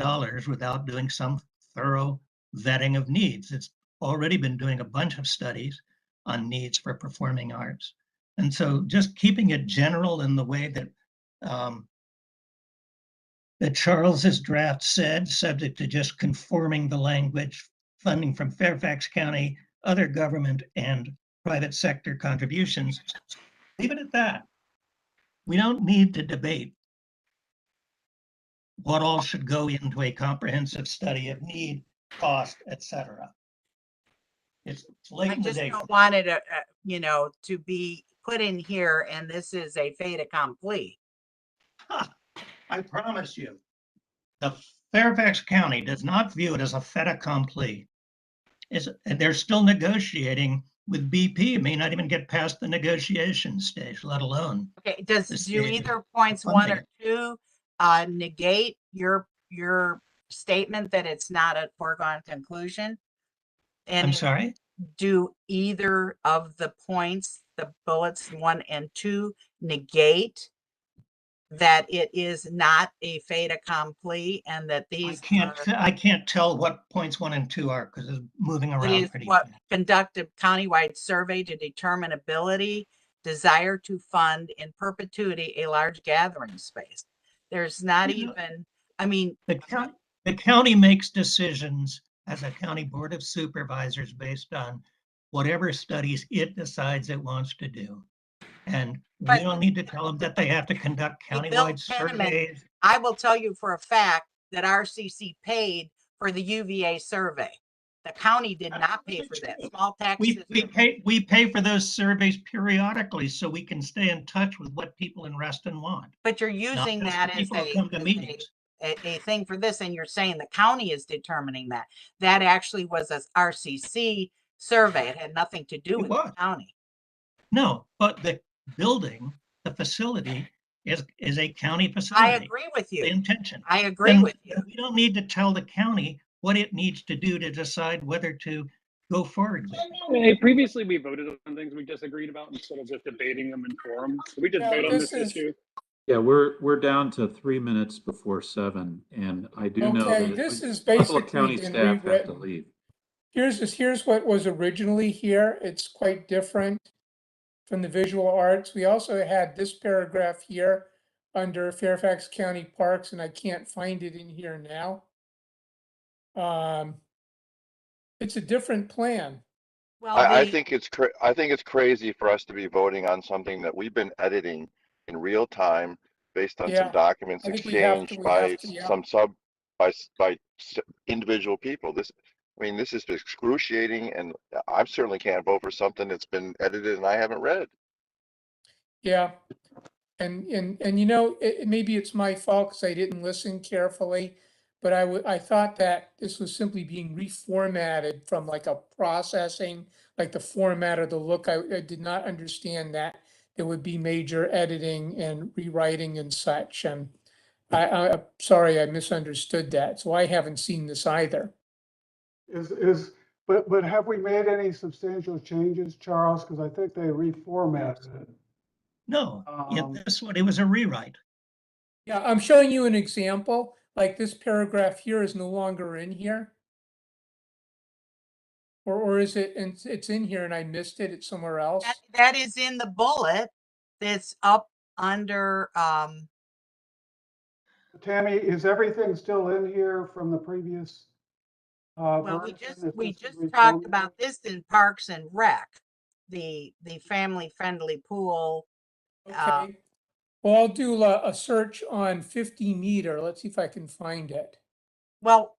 without doing some thorough vetting of needs. It's already been doing a bunch of studies on needs for performing arts. And so just keeping it general in the way that that Charles's draft said, subject to just conforming the language, funding from Fairfax County, other government and private sector contributions. Leave it at that. We don't need to debate what all should go into a comprehensive study of need, cost, etc. It's late in the day. I just don't want it, to be put in here, and this is a fait accompli. I promise you, the Fairfax County does not view it as a fait accompli. They're still negotiating with BP. It may not even get past the negotiation stage, let alone. Okay, do either points 1 or 2 negate your statement that it's not a foregone conclusion? And I'm sorry? do either of the points the bullets 1 and 2 negate that it is not a fait accompli and that these I can't tell what points 1 and 2 are because it's moving it around is pretty what fast. conduct a countywide survey to determine ability, desire to fund in perpetuity a large gathering space. There's not even, I mean, the county makes decisions as a county board of supervisors based on whatever studies it decides it wants to do. And we don't need to tell them that they have to conduct countywide surveys. I will tell you for a fact that RCC paid for the UVA survey. The county did not pay for that. Small taxes. We pay for those surveys periodically so we can stay in touch with what people in Reston want. But you're using that as a thing for this, and you're saying the county is determining that. That actually was a RCC survey. It had nothing to do with the county. No, but the building, the facility is a county facility. I agree with you. The intention. I agree with you. We don't need to tell the county what it needs to do to decide whether to go forward with it. Hey, previously, we voted on things we disagreed about instead of just debating them in forum. So we just vote on this issue. Yeah, we're down to 3 minutes before 7, and I do know Okay, that this is a couple of basically county been staff have to rewritten. leave. Here's what was originally here. It's quite different from the visual arts. We also had this paragraph here under Fairfax County Parks, and I can't find it in here now. It's a different plan. Well, I think it's crazy for us to be voting on something that we've been editing in real time based on some documents exchanged by individual people. This is excruciating, and I certainly can't vote for something that's been edited and I haven't read. Yeah, and you know, maybe it's my fault because I didn't listen carefully, but I thought that this was simply being reformatted from like a processing, like the format or the look. I did not understand that there would be major editing and rewriting and such. And I'm sorry, I misunderstood that. So I haven't seen this either. But have we made any substantial changes, Charles? Because I think they reformatted it. No, this one, it was a rewrite. Yeah, I'm showing you an example. Like this paragraph here is no longer in here. Or is it, and it's in here and I missed it, it's somewhere else? That is in the bullet that's up under, Tammy, is everything still in here from the previous? well, we just talked about this in Parks and Rec, the family friendly pool. Okay. Well, I'll do a search on 50 meter. Let's see if I can find it. Well,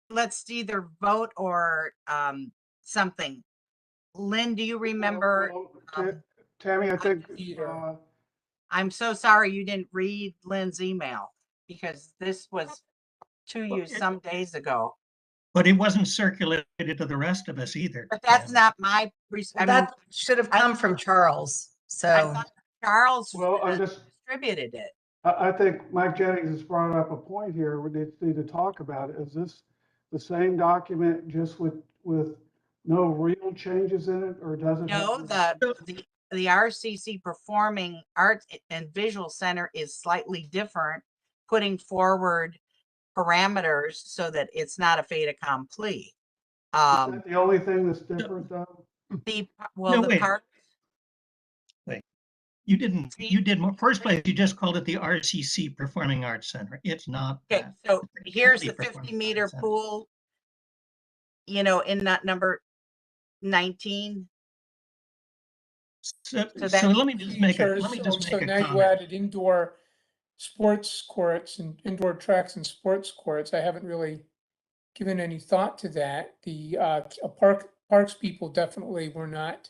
let's either vote or something. Lynn, do you remember? Tammy, I think. I'm so sorry you didn't read Lynn's email because this was to you some days ago. But it wasn't circulated to the rest of us either. But that's not my. That should have come from Charles. So I thought Charles distributed it. I think Mike Jennings has brought up a point here we need to talk about. Is this the same document just with no real changes in it, or does it? No, the RCC Performing Arts and Visual Center is slightly different, putting forward parameters so that it's not a fait accompli. Is that the only thing that's different, though? Park. Wait, you did more. First place, you just called it the RCC Performing Arts Center. It's not. Okay, so here's the 50 meter pool, you know, in that number 19. So let me just make a now you comment. added indoor sports courts and indoor tracks and sports courts. I haven't really given any thought to that. The parks people definitely were not.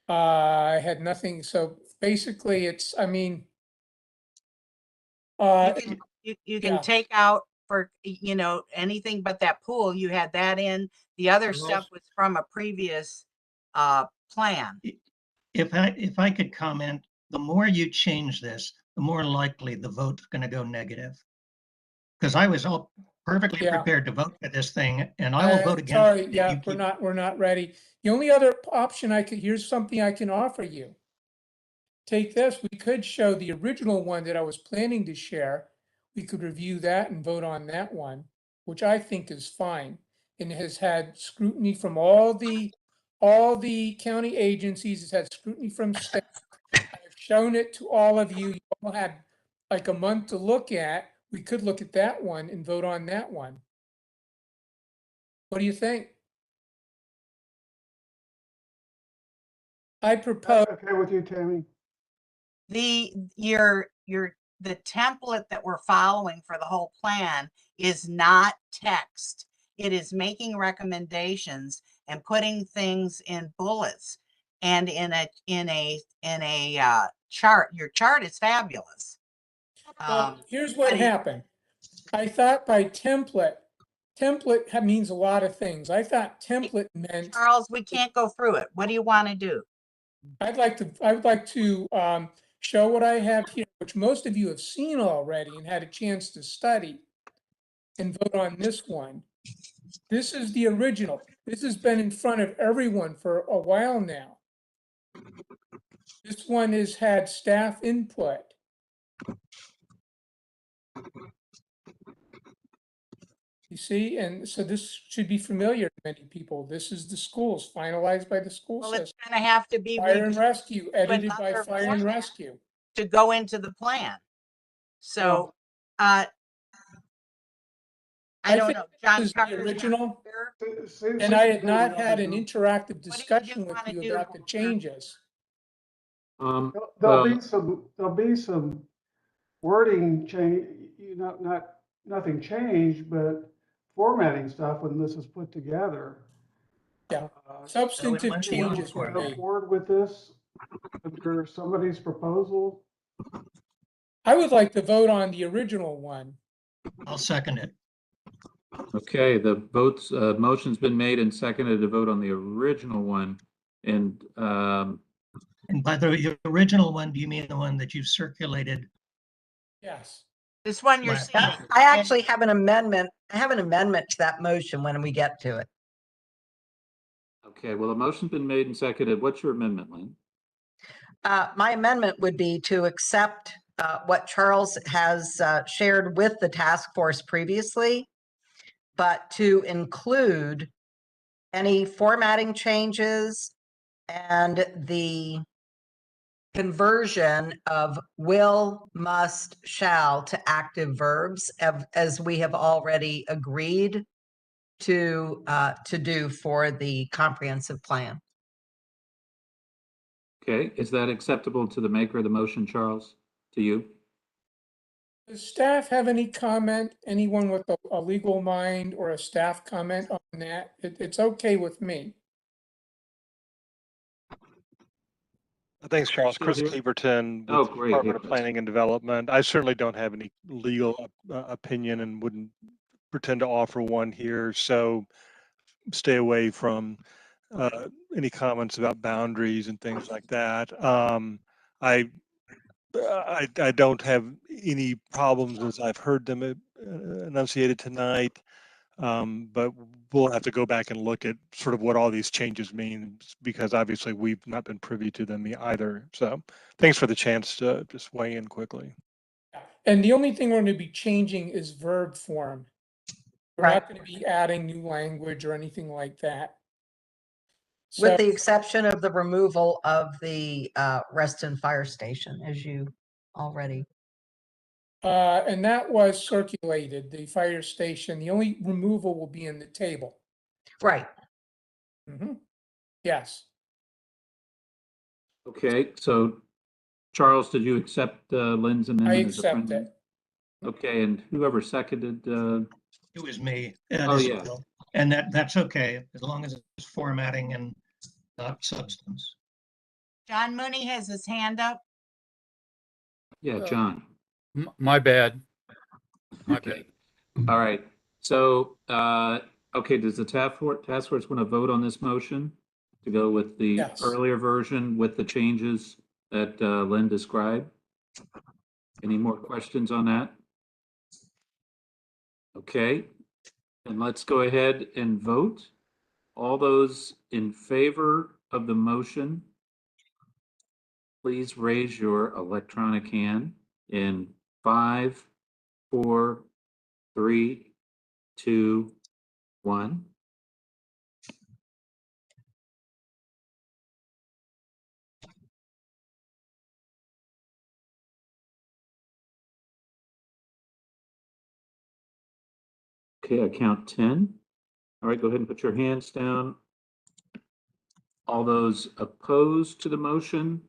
I had nothing. So basically, it's. I mean, you can take out for anything but that pool. You had that in. The other stuff was from a previous plan. If I could comment, the more you change this, the more likely the vote's going to go negative. Because I was perfectly Yeah. prepared to vote for this thing, and I will vote against. Sorry, it if yeah, you keep- we're not ready. The only other option here's something I can offer you. Take this, we could show the original one that I was planning to share. We could review that and vote on that one, which I think is fine and has had scrutiny from all the county agencies. It's had scrutiny from staff. I've shown it to all of you. You all had like a month to look at. We could look at that one and vote on that one. What do you think? I propose. Okay with you, Tammy? The the template that we're following for the whole plan is not text. It is making recommendations and putting things in bullets and in a chart. Your chart is fabulous. Well, here's what but it- happened. I thought by template means a lot of things. I thought template meant, Charles, we can't go through it. What do you want to do? I would like to show what I have here, which most of you have seen already and had a chance to study, and vote on this one. This is the original. This has been in front of everyone for a while now. This one has had staff input. You see, and so this should be familiar to many people. This is the schools, finalized by the school Well, it's system. going to have to be Fire and Rescue, edited by another Fire and format Rescue. to go into the plan. So, I don't think know, John this is Carter's the not original, here. and I had not had an interactive What do discussion you with wanna you do, about the changes. There'll be some wording change, nothing changed, but formatting stuff when this is put together. Yeah, substantive Lindsay, I'll changes were support Go made. forward with this under somebody's proposal. I would like to vote on the original one. I'll second it. Okay, the motion's been made and seconded to vote on the original one. And And by the original one, do you mean the one that you've circulated? Yes. This one you're Last seeing. time. I actually have an amendment. I have an amendment to that motion when we get to it. okay, well, the motion's been made and seconded. What's your amendment, Lynn? My amendment would be to accept what Charles has shared with the task force previously, but to include any formatting changes and the conversion of will, must, shall to active verbs, as we have already agreed to do for the comprehensive plan. Okay, is that acceptable to the maker of the motion, Charles, to you? Does staff have any comment? Anyone with a legal mind or a staff comment on that? It's okay with me. Thanks, Charles. Still Chris here? Cleaverton Oh, with the great. Department Hey, of Chris. Planning and Development. I certainly don't have any legal opinion and wouldn't pretend to offer one here. So stay away from any comments about boundaries and things like that. I don't have any problems as I've heard them enunciated tonight. But we'll have to go back and look at sort of what all these changes mean, because obviously we've not been privy to them either. So thanks for the chance to just weigh in quickly. And the only thing we're going to be changing is verb form. We're not going to be adding new language or anything like that. With So, the exception of the removal of the Reston Fire Station, as you already. and that was circulated, the fire station. The only removal will be in the table. Right. Mhm. Yes. Okay, so Charles, did you accept Lynn's I amendment as a accept friendly? it. Okay, and whoever seconded, It was me. oh, This is yeah. Bill. And that's okay, as long as it's formatting and not substance. John Mooney has his hand up. Yeah, John. My bad. My Okay. All right. So, okay, does the task force want to vote on this motion to go with the Yes. earlier version with the changes that Lynn described? Any more questions on that? Okay, and let's go ahead and vote. All those in favor of the motion, please raise your electronic hand in 5, 4, 3, 2, 1. Okay, I count 10. All right, go ahead and put your hands down. All those opposed to the motion,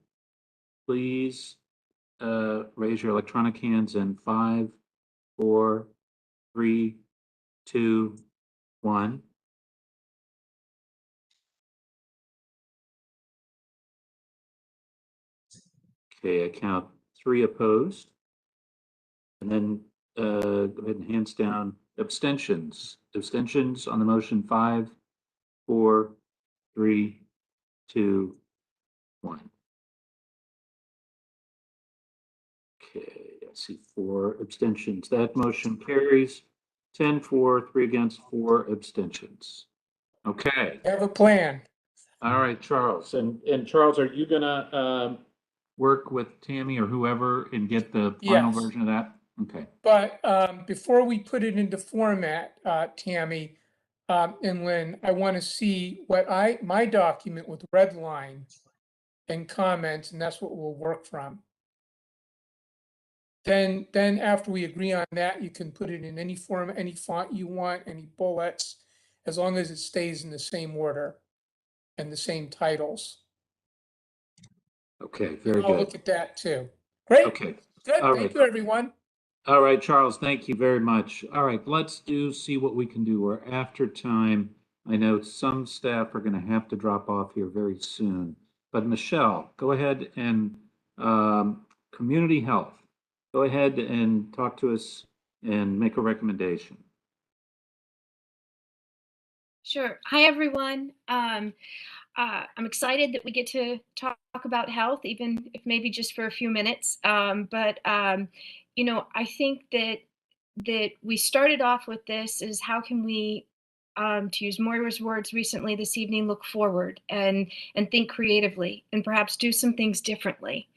please raise your electronic hands in 5, 4, 3, 2, 1. Okay, I count 3 opposed. And then go ahead and hands down abstentions. Abstentions on the motion 5, 4, 3, 2, 1. Okay, I see 4 abstentions. That motion carries 10 for, 3 against, 4 abstentions. Okay. Have a plan. All right, Charles. And Charles, are you gonna work with Tammy or whoever and get the final Yes. version of that? Okay. But before we put it into format, Tammy and Lynn, I want to see what my document with red line and comments, and that's what we'll work from. Then after we agree on that, you can put it in any form, any font you want, any bullets, as long as it stays in the same order and the same titles. Okay, very I'll good. look at that too. Great. Okay. Good. All Thank right. you, everyone. All right, Charles, thank you very much. All right, let's see what we can do. We're after time. I know some staff are going to have to drop off here very soon. But Michelle, go ahead and community health. Go ahead and talk to us and make a recommendation. Sure. Hi, everyone. I'm excited that we get to talk about health, even if maybe just for a few minutes. You know, I think that we started off with this is how can we, to use Moira's words recently this evening, look forward and think creatively and perhaps do some things differently.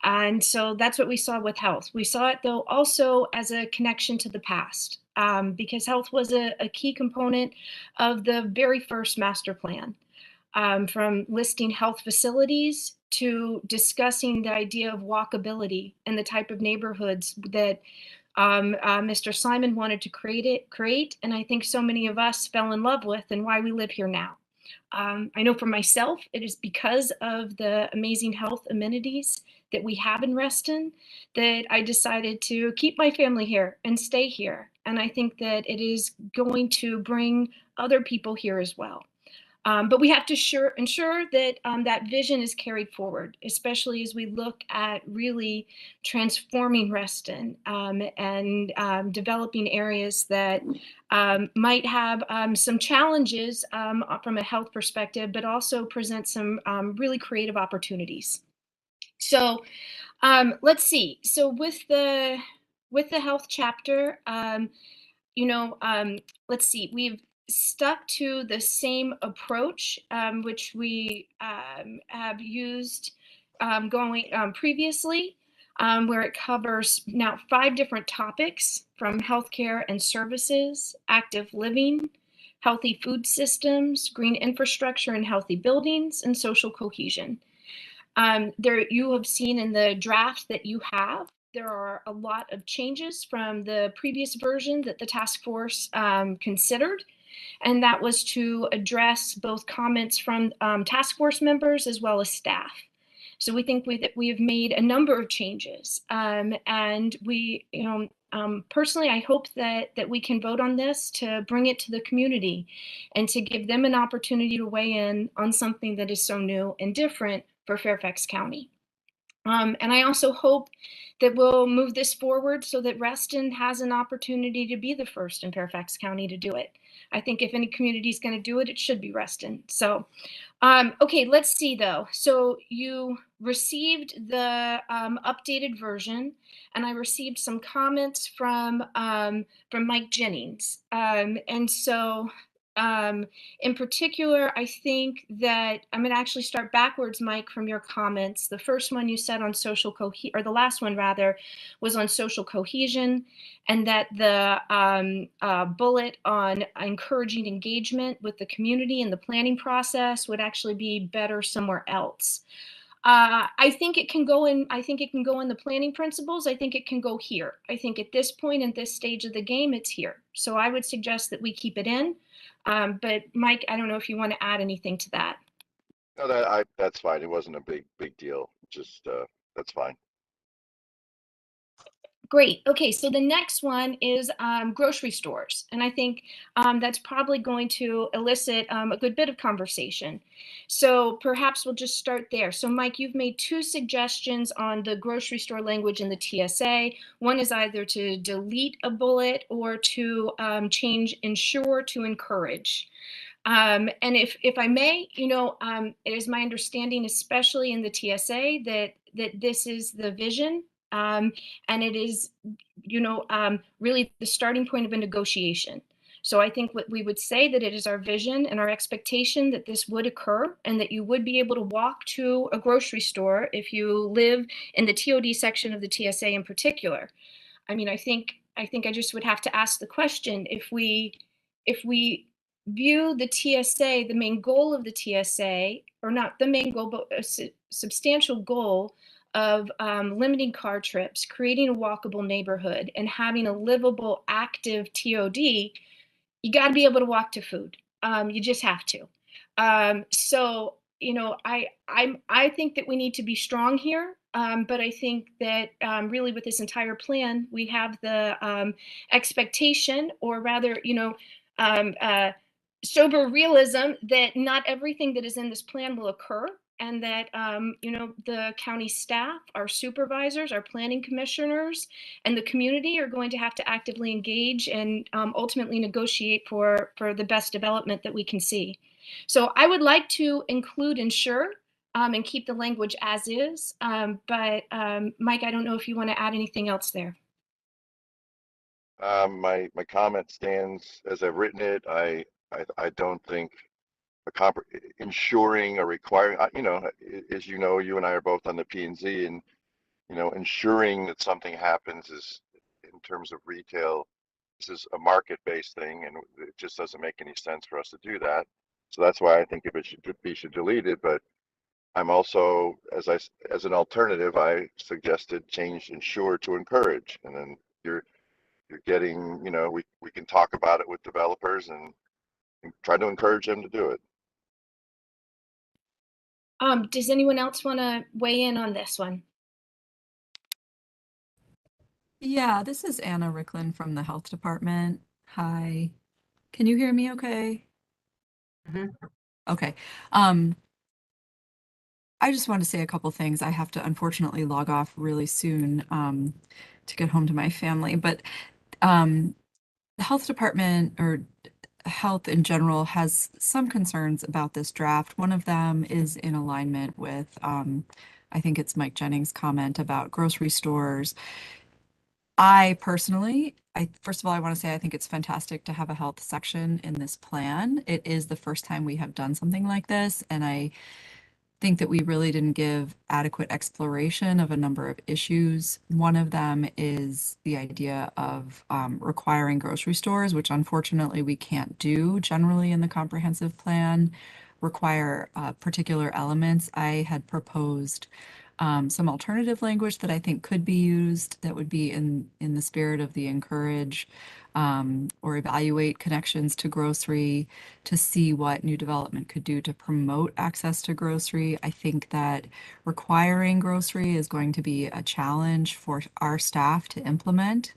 And so that's what we saw with health. We saw it, though, also as a connection to the past, because health was a key component of the very first master plan, from listing health facilities to discussing the idea of walkability and the type of neighborhoods that Mr. Simon wanted to create, and I think so many of us fell in love with, and why we live here now. I know for myself, it is because of the amazing health amenities that we have in Reston that I decided to keep my family here and stay here. And I think that it is going to bring other people here as well. But we have to ensure that that vision is carried forward, especially as we look at really transforming Reston and developing areas that might have some challenges from a health perspective, but also present some really creative opportunities. So let's see. So with the health chapter, you know, let's see, we've stuck to the same approach, which we have used going previously, where it covers now 5 different topics from healthcare and services, active living, healthy food systems, green infrastructure and healthy buildings, and social cohesion. There, you have seen in the draft that you have, there are a lot of changes from the previous version that the task force considered, and that was to address both comments from task force members as well as staff. So we think we have made a number of changes, and we, you know, personally, I hope that we can vote on this to bring it to the community and to give them an opportunity to weigh in on something that is so new and different for Fairfax County. And I also hope that we'll move this forward so that Reston has an opportunity to be the first in Fairfax County to do it. I think if any community is going to do it, it should be Reston. So, okay, let's see though. So you received the updated version, and I received some comments from Mike Jennings. And so in particular, I think that I'm going to actually start backwards, Mike, from your comments. The first one you said on social cohesion, or the last one rather, was on social cohesion, and that the bullet on encouraging engagement with the community and the planning process would actually be better somewhere else. I think it can go in. I think it can go in the planning principles. I think it can go here. I think at this point, in this stage of the game, it's here. So I would suggest that we keep it in. But Mike, I don't know if you want to add anything to that. No, that's fine. It wasn't a big deal. Just that's fine. Great. Okay, so the next one is grocery stores. And I think that's probably going to elicit a good bit of conversation. So perhaps we'll just start there. So Mike, you've made two suggestions on the grocery store language in the TSA. One is either to delete a bullet or to change ensure to encourage. And if I may, it is my understanding, especially in the TSA, that this is the vision, and it is, really the starting point of a negotiation. So I think what we would say that it is our vision and our expectation that this would occur, and that you would be able to walk to a grocery store if you live in the TOD section of the TSA in particular. I mean, I think I just would have to ask the question, if we view the TSA, the main goal of the TSA, or not the main goal, but a substantial goal of limiting car trips, creating a walkable neighborhood, and having a livable, active TOD, you got to be able to walk to food. You just have to. So, I think that we need to be strong here. But I think that really with this entire plan, we have the expectation, or rather, sober realism, that not everything that is in this plan will occur, and that the county staff, our supervisors, our planning commissioners, and the community are going to have to actively engage and ultimately negotiate for the best development that we can see. So I would like to include ensure and keep the language as is. But Mike, I don't know if you want to add anything else there. My comment stands as I've written it. I don't think ensuring or requiring, as you know, you and I are both on the P&Z, and ensuring that something happens is, in terms of retail, this is a market-based thing, and it just doesn't make any sense for us to do that. So that's why I think if it should delete it. But I'm also, as an alternative, I suggested change ensure to encourage, and then you're getting, we can talk about it with developers and try to encourage them to do it. Does anyone else want to weigh in on this one? Yeah, this is Anna Ricklin from the Health Department. Hi. Can you hear me okay? Okay. I just want to say a couple things. I have to unfortunately log off really soon to get home to my family. But the Health Department, or health in general, has some concerns about this draft. One of them is in alignment with, I think it's Mike Jennings' comment about grocery stores. I personally, first of all, I want to say I think it's fantastic to have a health section in this plan. It is the first time we have done something like this, and I think that we really didn't give adequate exploration of a number of issues. One of them is the idea of requiring grocery stores, which unfortunately we can't do generally in the comprehensive plan, require particular elements. I had proposed some alternative language that I think could be used that would be in the spirit of the encourage or evaluate connections to grocery to see what new development could do to promote access to grocery. I think that requiring grocery is going to be a challenge for our staff to implement.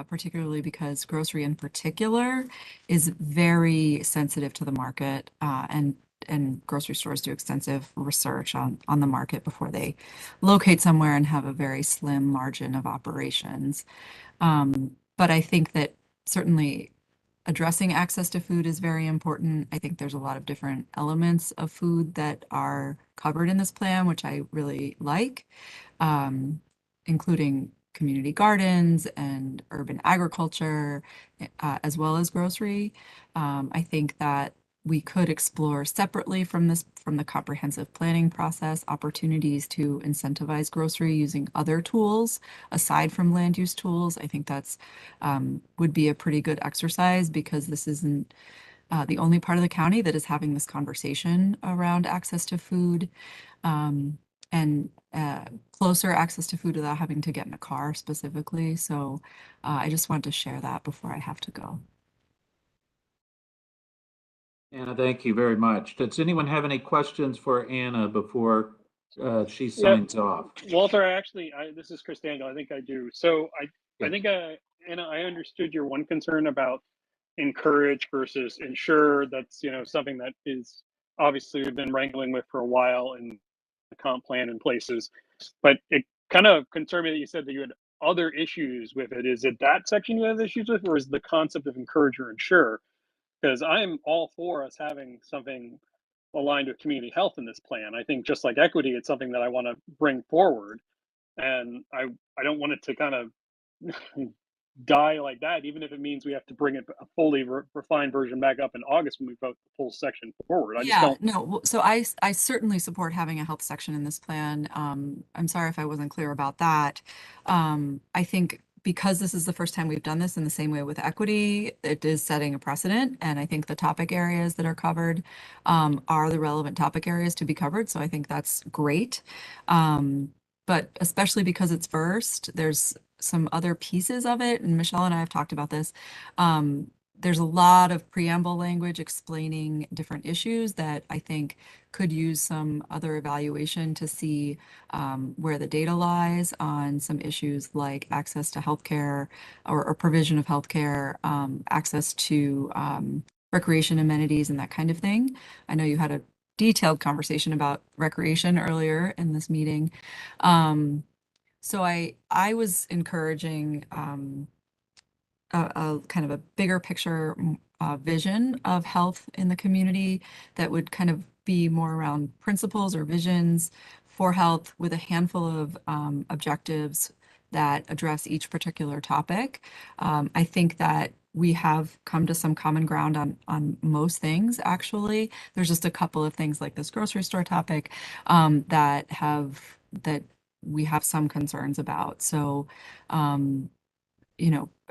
Particularly because grocery in particular is very sensitive to the market and and grocery stores do extensive research on the market before they locate somewhere and have a very slim margin of operations. But I think that certainly addressing access to food is very important. I think there's a lot of different elements of food that are covered in this plan, which I really like, including community gardens and urban agriculture, as well as grocery. I think that we could explore separately from the comprehensive planning process, opportunities to incentivize grocery using other tools aside from land use tools. I think that's would be a pretty good exercise because this isn't the only part of the county that is having this conversation around access to food, and closer access to food without having to get in a car specifically. So I just wanted to share that before I have to go. Anna, thank you very much. Does anyone have any questions for Anna before she Yeah. signs off? Walter, this is Chris Daniel. I think I do. So I think, Anna, I understood your one concern about encourage versus ensure. That's, something that is obviously we've been wrangling with for a while in the comp plan in places, but it kind of concerned me that you said that you had other issues with it. Is it that section you have issues with, or is the concept of encourage or ensure? Because I'm all for us having something aligned with community health in this plan. I think just like equity, it's something that I want to bring forward, and I don't want it to kind of die like that, even if it means we have to bring it a fully refined version back up in August when we vote the full section forward. I just Yeah, don't. no, so I certainly support having a health section in this plan. I'm sorry if I wasn't clear about that. I think because this is the first time we've done this in the same way with equity, it is setting a precedent. And I think the topic areas that are covered are the relevant topic areas to be covered. So I think that's great. But especially because it's first, there's some other pieces of it, and Michelle and I have talked about this. There's a lot of preamble language explaining different issues that I think could use some other evaluation to see where the data lies on some issues like access to healthcare or provision of healthcare, access to recreation amenities and that kind of thing. I know you had a detailed conversation about recreation earlier in this meeting. So I was encouraging a kind of a bigger picture vision of health in the community that would kind of be more around principles or visions for health with a handful of objectives that address each particular topic. I think that we have come to some common ground on most things, actually. There's just a couple of things like this grocery store topic that we have some concerns about. So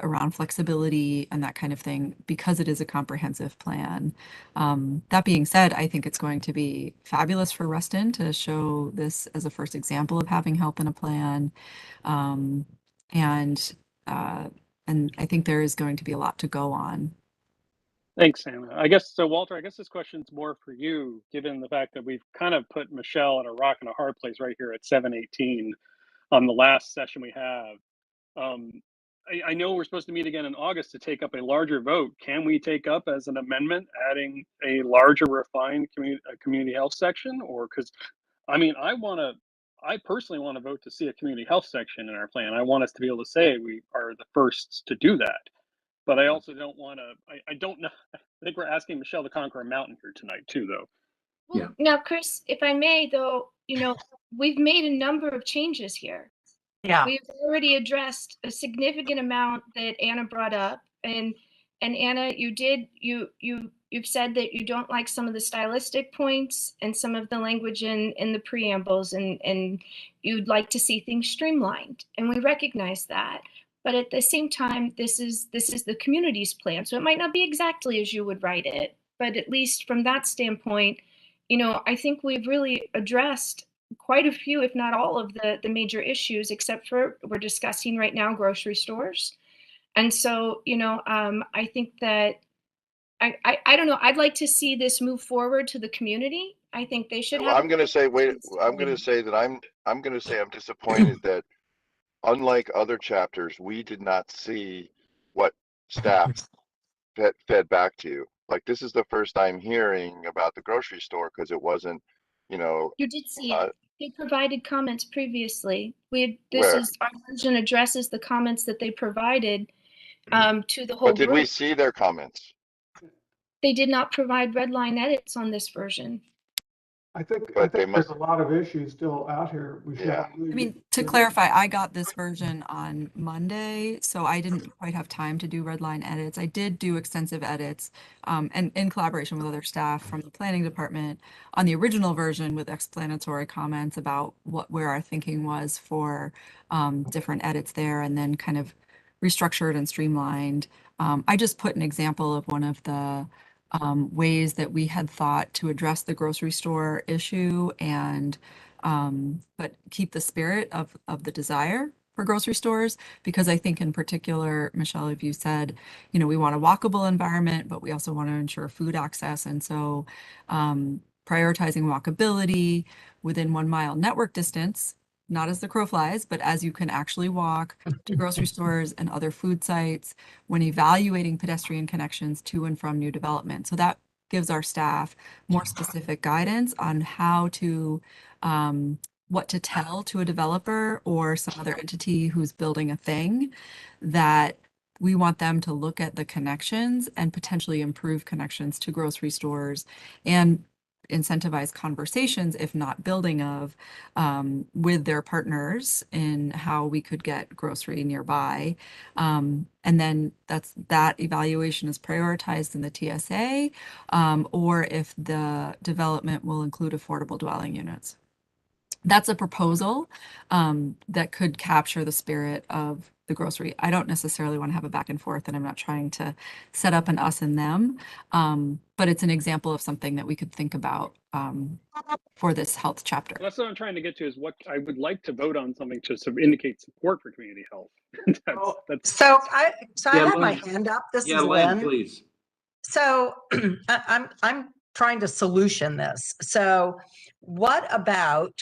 around flexibility and that kind of thing, because it is a comprehensive plan. That being said, I think it's going to be fabulous for Reston to show this as a first example of having help in a plan. And I think there is going to be a lot to go on. Thanks, Anna. I guess so, Walter. I guess this question's more for you, given the fact that we've kind of put Michelle at a rock and a hard place right here at 7:18 on the last session we have. I know we're supposed to meet again in August to take up a larger vote. Can we take up as an amendment adding a larger refined community health section? Or because, I personally want to vote to see a community health section in our plan. I want us to be able to say we are the first to do that. But I also don't want to, I don't know. I think we're asking Michelle to conquer a mountain here tonight too, though. Well, now, Chris, if I may, though, we've made a number of changes here. Yeah. We've already addressed a significant amount that Anna brought up, and Anna, you've said that you don't like some of the stylistic points and some of the language in the preambles, and you'd like to see things streamlined, and we recognize that. But at the same time, this is the community's plan, so it might not be exactly as you would write it, but at least from that standpoint, I think we've really addressed quite a few, if not all of the major issues, except for we're discussing right now grocery stores. And so, I think that I don't know, I'd like to see this move forward to the community. I think they should Well, have. I'm going to say, I'm disappointed that unlike other chapters, we did not see what staff fed back to you. Like, this is the first time hearing about the grocery store because it wasn't, you know, You did see uh, it. They provided comments previously. This where? is, our version addresses the comments that they provided to the whole But did we group. see their comments? They did not provide red line edits on this version. I think But they there's must, a lot of issues still out here, Michelle. yeah. I mean, to clarify, I got this version on Monday, so I didn't quite have time to do red line edits. I did do extensive edits, and in collaboration with other staff from the planning department on the original version with explanatory comments about where our thinking was for different edits there, and then kind of restructured and streamlined. I just put an example of one of the ways that we had thought to address the grocery store issue and but keep the spirit of the desire for grocery stores, because I think in particular, Michelle, if you said, we want a walkable environment, but we also want to ensure food access. And so prioritizing walkability within 1 mile network distance, not as the crow flies, but as you can actually walk to grocery stores and other food sites when evaluating pedestrian connections to and from new development. So that gives our staff more specific guidance on how to what to tell to a developer or some other entity who's building a thing, that we want them to look at the connections and potentially improve connections to grocery stores and incentivize conversations, if not building of, with their partners in how we could get grocery nearby. And then that evaluation is prioritized in the TSA, or if the development will include affordable dwelling units. That's a proposal that could capture the spirit of the grocery. I don't necessarily want to have a back and forth, and I'm not trying to set up an us and them, but it's an example of something that we could think about for this health chapter. That's what I'm trying to get to, is what I would like to vote on something to sort of indicate support for community health. So I Yeah, had my Lynn. hand up. This Yeah, is Lynn, Lynn. please. So I'm trying to solution this. So what about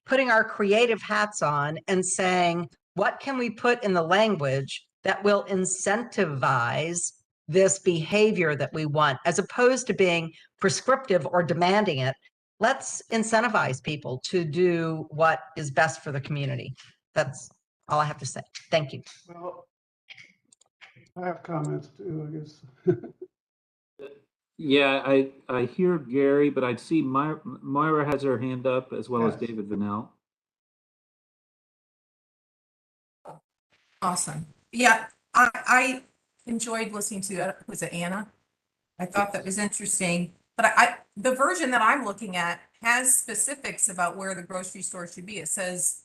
putting our creative hats on and saying, what can we put in the language that will incentivize this behavior that we want, as opposed to being prescriptive or demanding it? Let's incentivize people to do what is best for the community. That's all I have to say. Thank you. Well, I have comments too, I guess. Yeah, I hear Gary, but I'd see Moira has her hand up, as well as Yes. David Vanel. Awesome. Yeah, I enjoyed listening to, was it Anna? I thought that was interesting, but the version that I'm looking at has specifics about where the grocery store should be. It says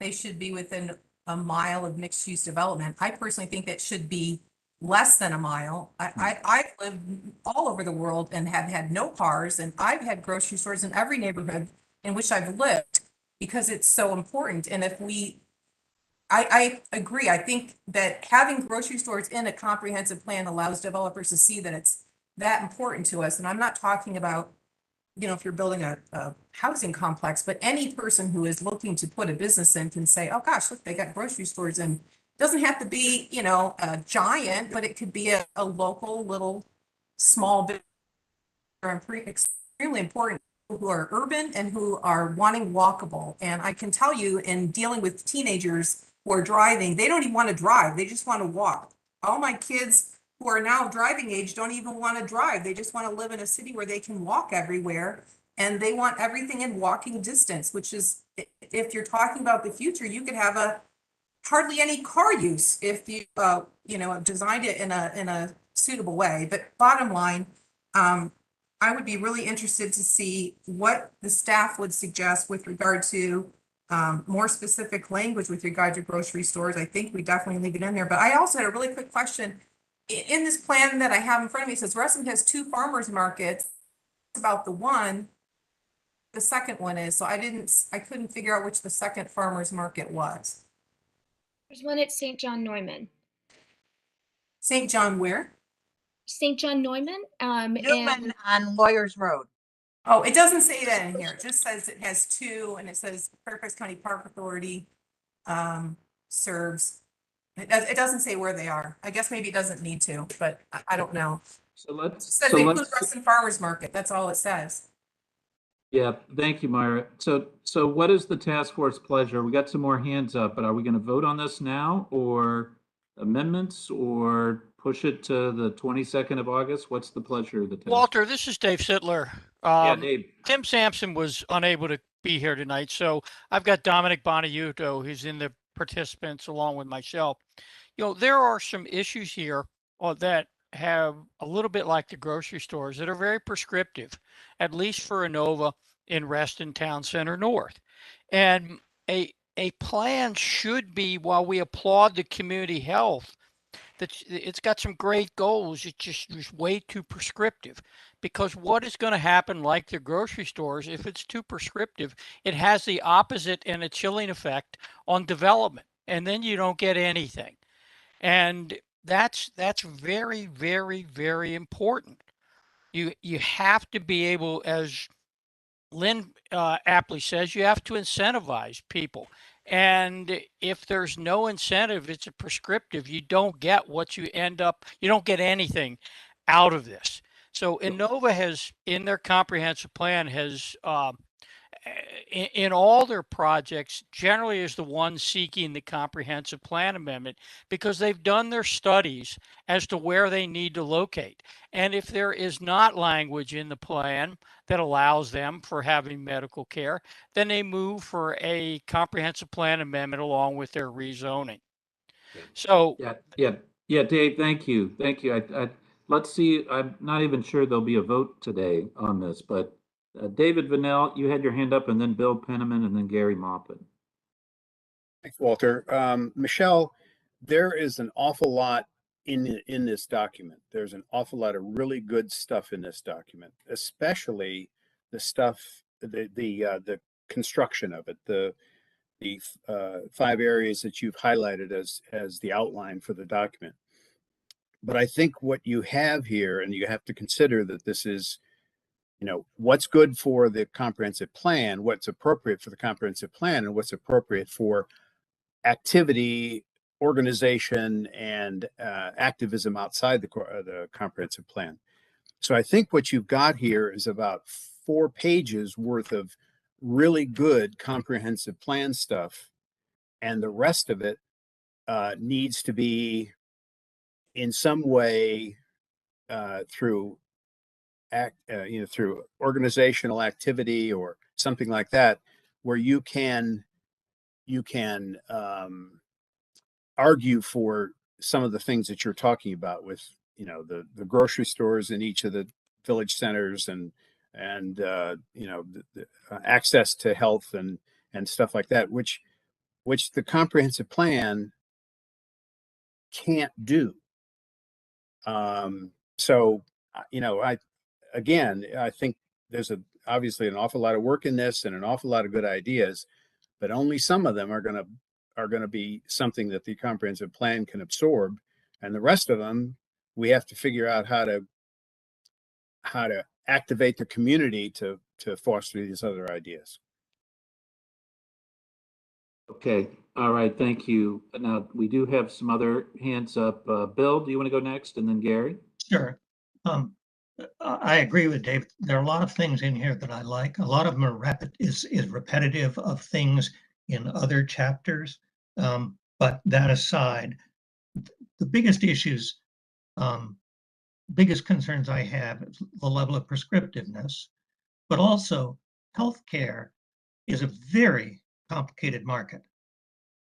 they should be within a mile of mixed use development. I personally think that should be less than a mile. I've lived all over the world and have had no cars, and I've had grocery stores in every neighborhood in which I've lived because it's so important. And if I agree. I think that having grocery stores in a comprehensive plan allows developers to see that it's that important to us. And I'm not talking about, if you're building a housing complex, but any person who is looking to put a business in can say, oh gosh, look, they got grocery stores in. Doesn't have to be, a giant, but it could be a local little small business. Extremely important who are urban and who are wanting walkable. And I can tell you, in dealing with teenagers who are driving, they don't even want to drive. They just want to walk. All my kids who are now driving age don't even want to drive. They just want to live in a city where they can walk everywhere. And they want everything in walking distance, which is, if you're talking about the future, you could have hardly any car use if you, designed it in a suitable way. But bottom line, I would be really interested to see what the staff would suggest with regard to more specific language with regard to grocery stores. I think we definitely leave it in there. But I also had a really quick question. In this plan that I have in front of me, it says Reston has 2 farmers markets. About the second one is. So I couldn't figure out which the second farmers market was. There's one at St. John Neumann. St. John where? St. John Neumann. Newman on Lawyers Road. Oh, it doesn't say that in here. It just says it has 2, and it says Fairfax County Park Authority serves. It doesn't say where they are. I guess maybe it doesn't need to, but I don't know. It just says include Reston Farmers Market. That's all it says. Yeah, thank you, Myra. So what is the task force pleasure? We got some more hands up, but are we going to vote on this now, or amendments, or push it to the 22nd of August? What's the pleasure of the task? Walter, this is Dave Sittler. Yeah, Dave. Tim Sampson was unable to be here tonight, so I've got Dominic Boniuto, who's in the participants along with myself. There are some issues here that have a little bit like the grocery stores that are very prescriptive, at least for Inova in Reston Town Center North. And a plan should be, while we applaud the community health, that it's got some great goals, it's just way too prescriptive. Because what is going to happen, like the grocery stores, if it's too prescriptive, it has the opposite and a chilling effect on development, and then you don't get anything. And that's very, very, very important. You have to be able, as Lynn aptly says, you have to incentivize people. And if there's no incentive, it's a prescriptive. You don't get what you end up, you don't get anything out of this. So Inova has, in their comprehensive plan, has in all their projects, generally is the one seeking the comprehensive plan amendment, because they've done their studies as to where they need to locate. And if there is not language in the plan that allows them for having medical care, then they move for a comprehensive plan amendment along with their rezoning. So Yeah, Dave, thank you. Let's see, I'm not even sure there'll be a vote today on this, but David Vanel, you had your hand up, and then Bill Penniman, and then Gary Maupin. Thanks, Walter. Michelle, there is an awful lot in this document. There's an awful lot of really good stuff in this document, especially the stuff, the construction of it, the 5 areas that you've highlighted as the outline for the document. But I think what you have here, and you have to consider that this is, what's good for the comprehensive plan, what's appropriate for the comprehensive plan, and what's appropriate for activity, organization, and activism outside the comprehensive plan. So I think what you've got here is about 4 pages worth of really good comprehensive plan stuff, and the rest of it needs to be in some way through through organizational activity or something like that, where you can argue for some of the things that you're talking about with the grocery stores in each of the village centers, and the access to health and stuff like that, which the comprehensive plan can't do. So I think there's obviously an awful lot of work in this and an awful lot of good ideas, but only some of them are going to be something that the comprehensive plan can absorb, and the rest of them we have to figure out how to activate the community to foster these other ideas. Okay, all right, thank you. Now we do have some other hands up. Bill, do you want to go next, and then Gary? Sure. I agree with Dave. There are a lot of things in here that I like. A lot of them are is repetitive of things in other chapters. But that aside, the biggest issues, biggest concerns I have is the level of prescriptiveness, but also healthcare is a very complicated market.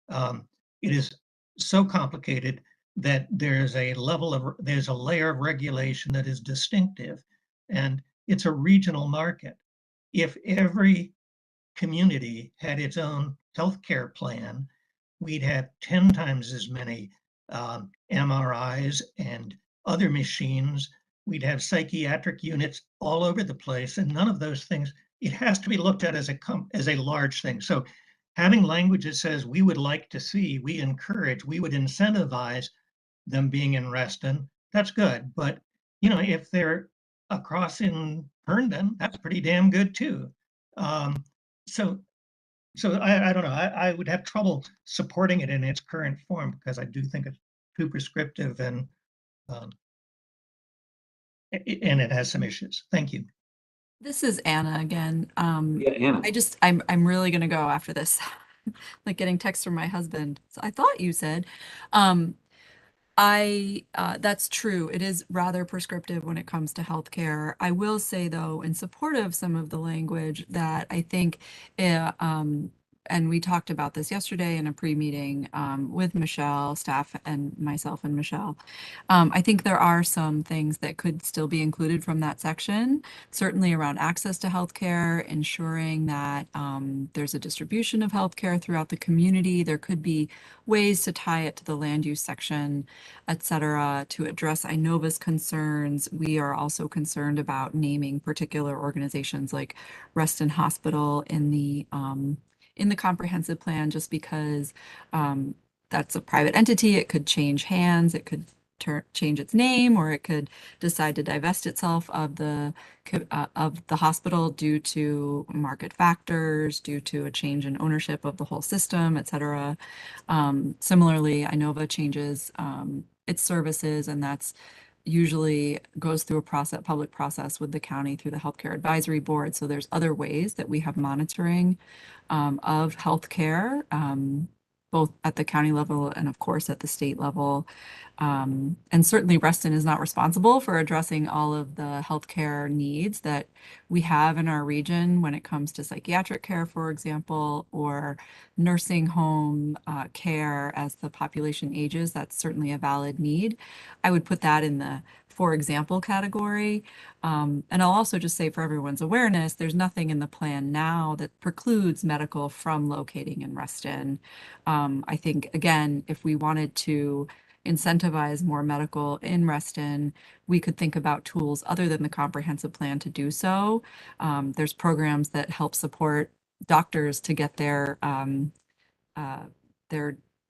It is so complicated that there's a layer of regulation that is distinctive, and it's a regional market. If every community had its own healthcare plan, we'd have 10 times as many MRIs and other machines. We'd have psychiatric units all over the place, and none of those things. It has to be looked at as a large thing. So having language that says we would like to see, we encourage, we would incentivize them being in Reston, that's good. But if they're across in Herndon, that's pretty damn good too. So I don't know. I would have trouble supporting it in its current form because I do think it's too prescriptive, and and it has some issues. Thank you. This is Anna again. Yeah, Anna. I'm really gonna go after this. Like getting texts from my husband. So I thought you said, that's true. It is rather prescriptive when it comes to healthcare. I will say though, in support of some of the language that I think, and we talked about this yesterday in a pre-meeting with Michelle, staff, and myself and Michelle. I think there are some things that could still be included from that section, certainly around access to healthcare, ensuring that there's a distribution of healthcare throughout the community. There could be ways to tie it to the land use section, et cetera, to address Inova's concerns. We are also concerned about naming particular organizations like Reston Hospital in the comprehensive plan, just because that's a private entity. It could change hands. It could change its name, or it could decide to divest itself of the hospital due to market factors, due to a change in ownership of the whole system, et cetera. Similarly, Inova changes its services, and that's usually goes through a public process with the county through the Healthcare Advisory Board. So there's other ways that we have monitoring of healthcare, both at the county level and of course at the state level. And certainly Reston is not responsible for addressing all of the healthcare needs that we have in our region when it comes to psychiatric care, for example, or nursing home care as the population ages. That's certainly a valid need. I would put that in the for example category. And I'll also just say for everyone's awareness, there's nothing in the plan now that precludes medical from locating in Reston. I think, again, if we wanted to incentivize more medical in Reston, we could think about tools other than the comprehensive plan to do so. There's programs that help support doctors to get their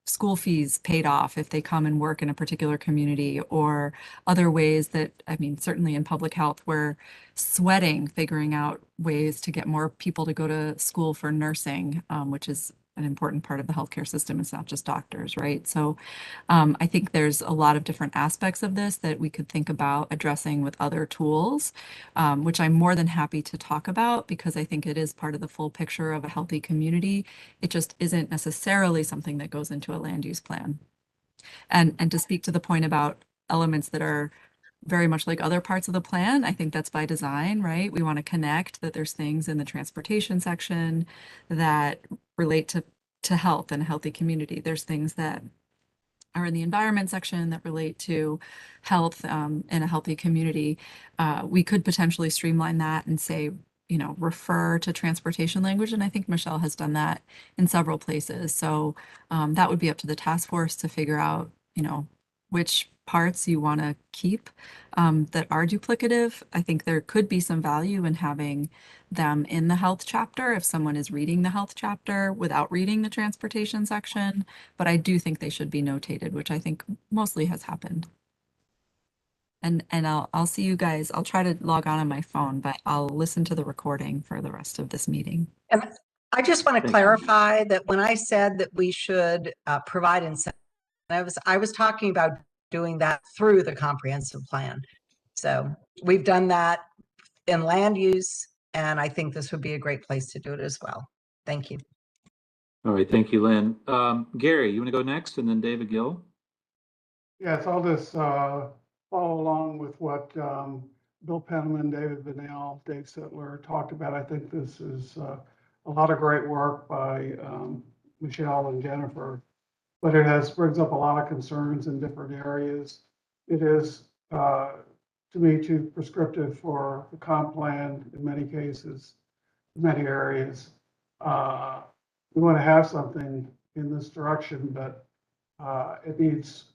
school fees paid off if they come and work in a particular community, or other ways that, I mean, certainly in public health, we're sweating, figuring out ways to get more people to go to school for nursing, which is an important part of the healthcare system. It's not just doctors, right? So I think there's a lot of different aspects of this that we could think about addressing with other tools, which I'm more than happy to talk about because I think it is part of the full picture of a healthy community. It just isn't necessarily something that goes into a land use plan. And to speak to the point about elements that are very much like other parts of the plan, I think that's by design, right? We want to connect that there's things in the transportation section that relate to health and a healthy community. There's things that are in the environment section that relate to health in a healthy community. We could potentially streamline that and say, you know, refer to transportation language. And I think Michelle has done that in several places. So that would be up to the task force to figure out, you know, which parts you want to keep that are duplicative. I think there could be some value in having them in the health chapter if someone is reading the health chapter without reading the transportation section. But I do think they should be notated, which I think mostly has happened. And I'll see you guys. I'll try to log on my phone, but I'll listen to the recording for the rest of this meeting. And I just want to clarify that when I said that we should provide incentives, I was talking about doing that through the comprehensive plan. So we've done that in land use, and I think this would be a great place to do it as well. Thank you. All right, thank you, Lynn. Gary, you want to go next, and then David Gill? Yes, I'll just follow along with what Bill Penniman, David Vanel, Dave Sittler talked about. I think this is a lot of great work by Michelle and Jennifer, but it brings up a lot of concerns in different areas. It is, to me, too prescriptive for the comp plan in many cases, in many areas. We want to have something in this direction, but it needs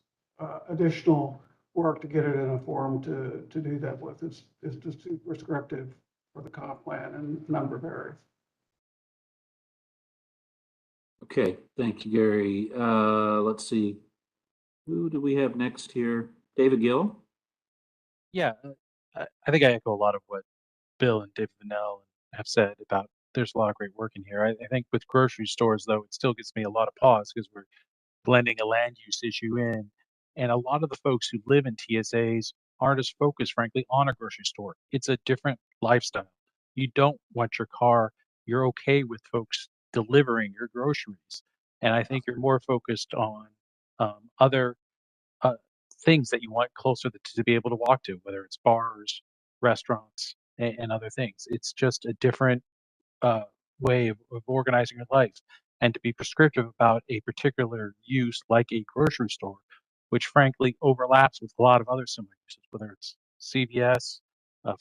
additional work to get it in a form to do that with. It's just too prescriptive for the comp plan in a number of areas. Okay, thank you, Gary. Let's see. Who do we have next here? David Gill? Yeah, I think I echo a lot of what Bill and David Vanel have said about there's a lot of great work in here. I think with grocery stores, though, it still gives me a lot of pause because we're blending a land use issue in. And a lot of the folks who live in TSAs aren't as focused, frankly, on a grocery store. It's a different lifestyle. You don't want your car. You're okay with folks delivering your groceries. And I think you're more focused on other uh, things that you want closer to be able to walk to, whether it's bars, restaurants, and other things. It's just a different uh, way of organizing your life. And to be prescriptive about a particular use like a grocery store, which frankly overlaps with a lot of other similar uses, whether it's CVS,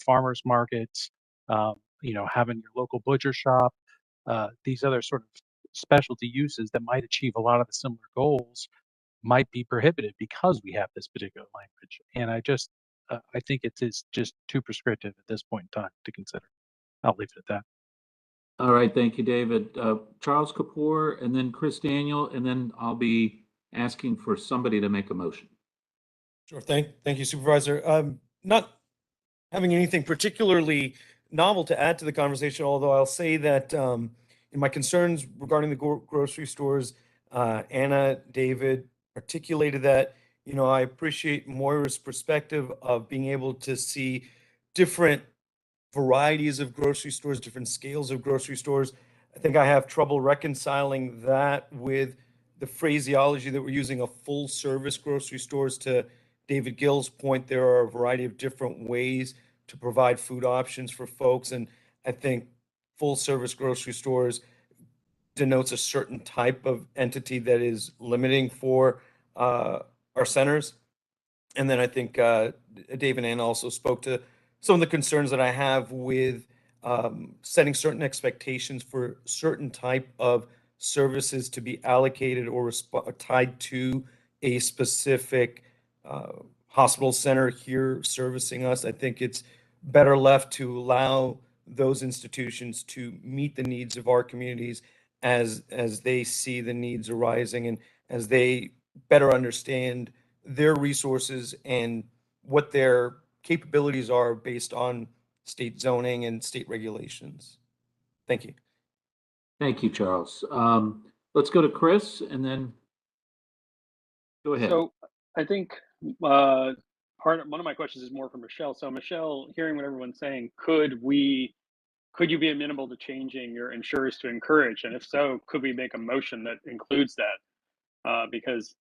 farmers markets, having your local butcher shop, these other sort of specialty uses that might achieve a lot of the similar goals might be prohibited because we have this particular language. And I think it is just too prescriptive at this point in time to consider. I'll leave it at that. All right, thank you, David. Charles Kapoor, and then Chris Daniel, and then I'll be asking for somebody to make a motion. Sure. Thank you, Supervisor. Not having anything particularly novel to add to the conversation, although I'll say that in my concerns regarding the grocery stores, Anna, David articulated that, I appreciate Moira's perspective of being able to see different varieties of grocery stores, different scales of grocery stores. I think I have trouble reconciling that with the phraseology that we're using of full service grocery stores. To David Gill's point, there are a variety of different ways to provide food options for folks. And I think full service grocery stores denotes a certain type of entity that is limiting for our centers. And then I think Dave and Ann also spoke to some of the concerns that I have with setting certain expectations for certain type of services to be allocated or tied to a specific hospital center here servicing us. I think it's better left to allow those institutions to meet the needs of our communities as they see the needs arising and as they better understand their resources and what their capabilities are based on state zoning and state regulations. Thank you. Thank you, Charles. Let's go to Chris, and then go ahead. So I think one of my questions is more for Michelle. So Michelle, hearing what everyone's saying, could you be amenable to changing your insurers to encourage? And if so, could we make a motion that includes that? Because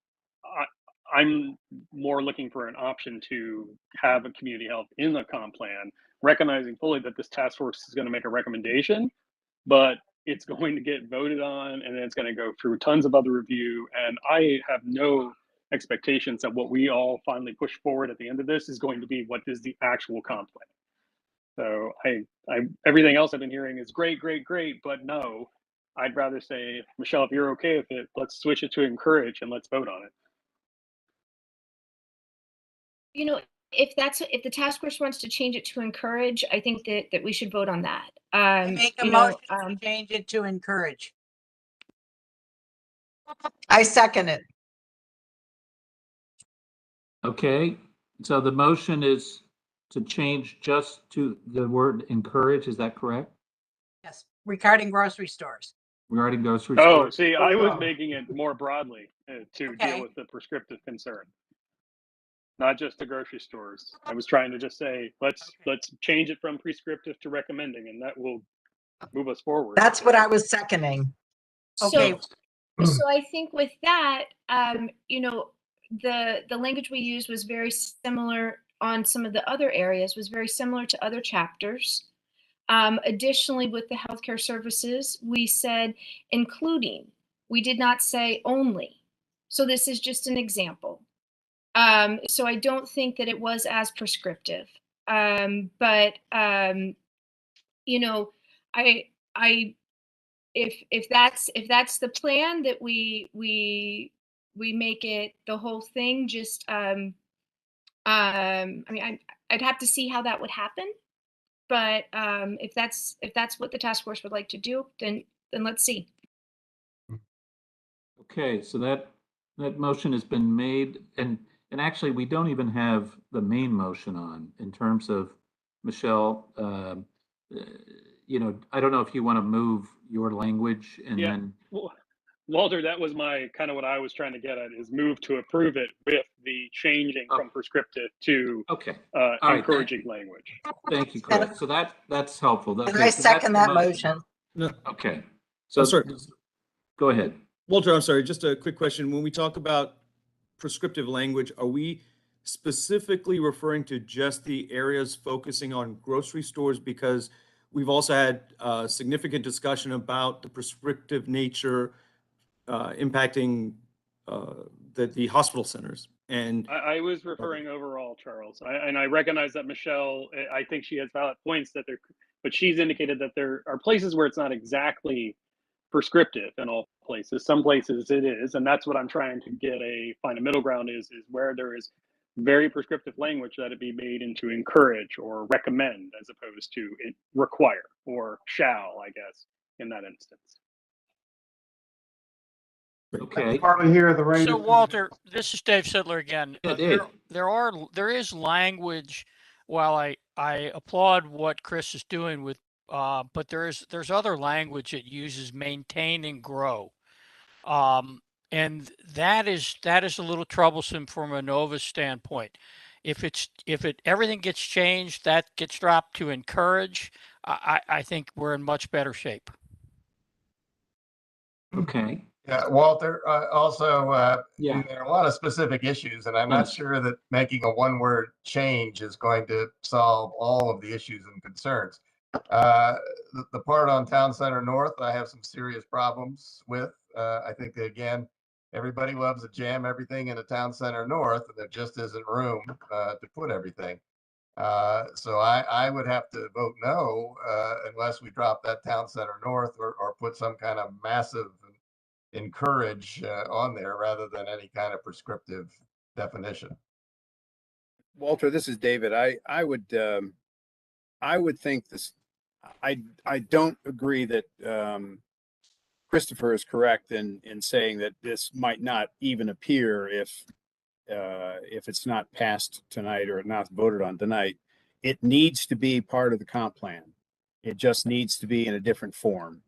I'm more looking for an option to have a community health in the comp plan, recognizing fully that this task force is going to make a recommendation, but it's going to get voted on and then it's going to go through tons of other review. And I have no expectations that what we all finally push forward at the end of this is going to be what is the actual comp plan. So everything else I've been hearing is great, but no, I'd rather say, Michelle, if you're okay with it, let's switch it to encourage and let's vote on it. If the task force wants to change it to encourage, I think that we should vote on that. Make a motion to change it to encourage. I second it. Okay, so the motion is to change just to the word encourage, is that correct? Yes, regarding grocery stores. Regarding grocery Oh, stores? see, I was making it more broadly to deal with the prescriptive concern, not just the grocery stores. I was trying to just say, let's change it from prescriptive to recommending, and that will move us forward. That's what I was seconding. Okay. So I think with that, the language we used was very similar on some of the other areas, was very similar to other chapters. Additionally, with the healthcare services, we said including. We did not say only. So this is just an example. So I don't think that it was as prescriptive. But if that's the plan, that we make it the whole thing, just I mean, I'd have to see how that would happen. But if that's what the task force would like to do, then let's see. Okay, so that motion has been made, and actually we don't even have the main motion on in terms of Michelle. I don't know if you want to move your language and then. Well, Walter, that was my kind of what I was trying to get at, is move to approve it with the changing from prescriptive to Okay. All right. encouraging language. Thank you, Chris. So that's helpful. And Okay, I so that's second the that motion. No, Okay. I'm So sorry. go ahead. Walter, I'm sorry, just a quick question. When we talk about prescriptive language, are we specifically referring to just the areas focusing on grocery stores? Because we've also had significant discussion about the prescriptive nature impacting the hospital centers. And I was referring overall, Charles, and I recognize that Michelle, I think she has valid points that there, but she's indicated that there are places where it's not exactly prescriptive in all places. Some places it is, and that's what I'm trying to find a middle ground is where there is very prescriptive language that it be made into encourage or recommend as opposed to require or shall, I guess, in that instance. Okay. Partly here, the range. So Walter, this is Dave Sidler again. Yeah, Dave. There is language. While I applaud what Chris is doing with, but there's other language it uses: maintain and grow, and that is a little troublesome from a Nova standpoint. If everything gets changed, that gets dropped to encourage. I think we're in much better shape. Okay. Yeah, Walter, also, Yeah. there are a lot of specific issues, and I'm not sure that making a one-word change is going to solve all of the issues and concerns. The part on Town Center North, I have some serious problems with. I think that, again, everybody loves to jam everything in the Town Center North, and there just isn't room to put everything. So I would have to vote no unless we drop that Town Center North or put some kind of massive encourage on there rather than any kind of prescriptive definition. Walter, this is David. I would think this. I don't agree that Christopher is correct in saying that this might not even appear if it's not passed tonight or not voted on tonight. It needs to be part of the comp plan. It just needs to be in a different form.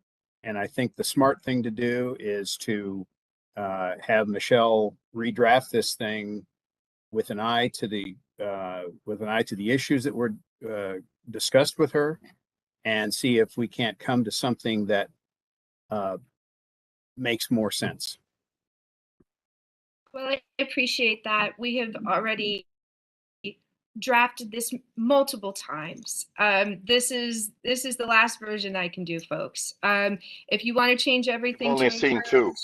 And I think the smart thing to do is to have Michelle redraft this thing with an eye to the issues that were discussed with her, and see if we can't come to something that makes more sense. Well, I appreciate that. We have already drafted this multiple times. This is the last version I can do, folks. If you want to change everything, only seen two.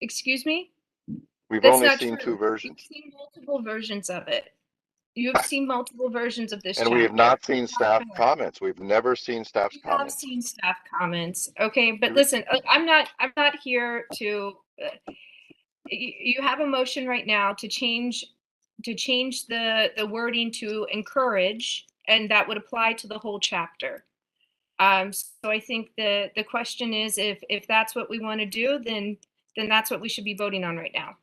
Excuse me? We've That's only not seen true. two versions. You've seen multiple versions of it. You have seen multiple versions of this And chapter. we have not seen staff comments. We've never seen staff's We have comments. seen staff comments. Okay, but listen, I'm not here to. You have a motion right now to change the wording to encourage, and that would apply to the whole chapter. So I think the question is, if that's what we want to do, then that's what we should be voting on right now.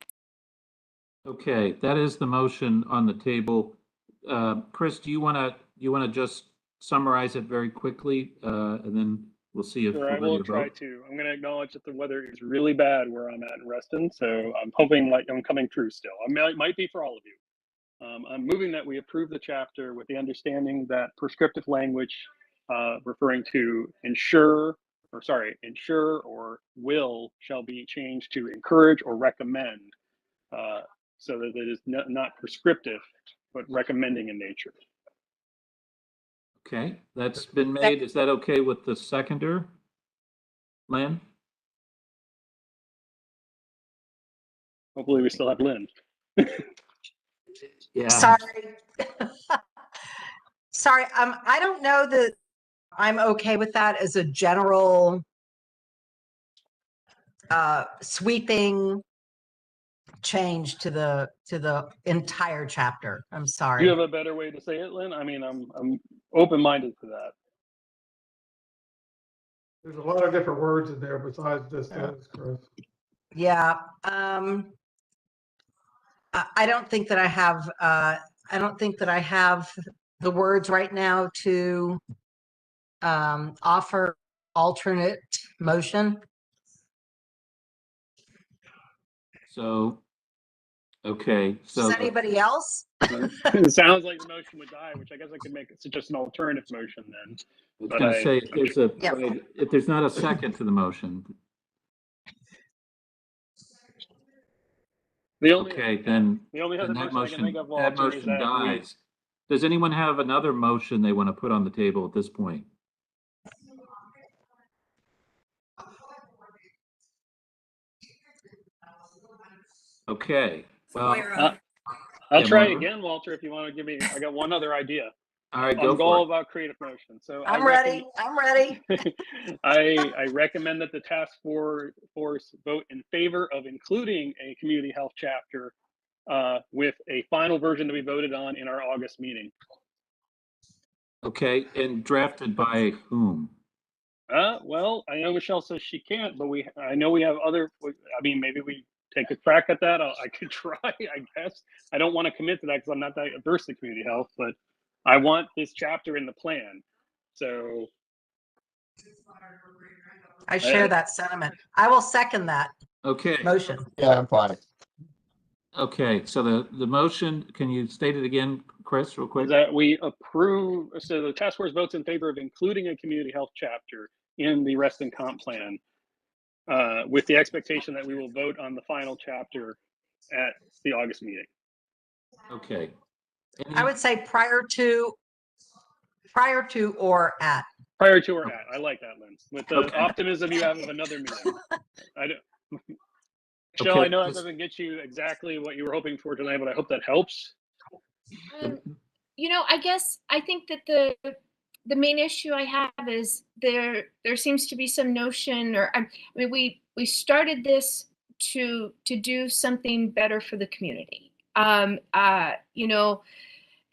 Okay, that is the motion on the table. Chris, do you want to just summarize it very quickly, and then we'll see if Sure, we're I ready will to try vote? to. I'm going to acknowledge that the weather is really bad where I'm at in Reston, so I'm hoping like I'm coming through still. It might be for all of you. I'm moving that we approve the chapter with the understanding that prescriptive language referring to ensure or will shall be changed to encourage or recommend, so that it is not prescriptive, but recommending in nature. Okay, that's been made. Is that okay with the seconder, Lynn? Hopefully we still have Lynn. Yeah. Sorry. Sorry, I don't know that I'm okay with that as a general sweeping change to the entire chapter. I'm Do sorry. you have a better way to say it, Lynn? I mean, I'm open-minded to that. There's a lot of different words in there besides just those, Chris. Yeah. I don't think that I have the words right now to offer alternate motion. So, okay, Does so anybody else? It sounds like the motion would die, which I guess I could make just an alternative motion then. I was But going to say, if there's a, Yeah. if there's not a second to the motion, the only okay, then other that motion I can think motion, of, that Walter, is motion that we dies. Does anyone have another motion they want to put on the table at this point? Okay, well, Moira, I'll yeah, try Moira? again, Walter, if you want to give me. I got one other idea. All right, go I'm for all it. about creative motion. So I'm ready. I'm ready. I recommend that the task force vote in favor of including a community health chapter with a final version to be voted on in our August meeting. Okay, and drafted by whom? Well, I know Michelle says she can't, but I know we have other. I mean, maybe we take a crack at that. I could try, I guess. I don't want to commit to that because I'm not that averse to community health, but I want this chapter in the plan. So I share that sentiment. I will second that Okay, motion. Yeah, I'm fine. okay, so the motion, can you state it again, Chris, real quick? that we approve, so the task force votes in favor of including a community health chapter in the Reston comp plan with the expectation that we will vote on the final chapter at the August meeting. Okay. I would say prior to or at. Prior to or at. I like that, Lynn. With the Okay. optimism you have of another meeting. I don't. Michelle, Okay, I know that just- doesn't get you exactly what you were hoping for tonight, but I hope that helps. You know, I guess I think that the main issue I have is there seems to be some notion, or I mean, we started this to do something better for the community. You know,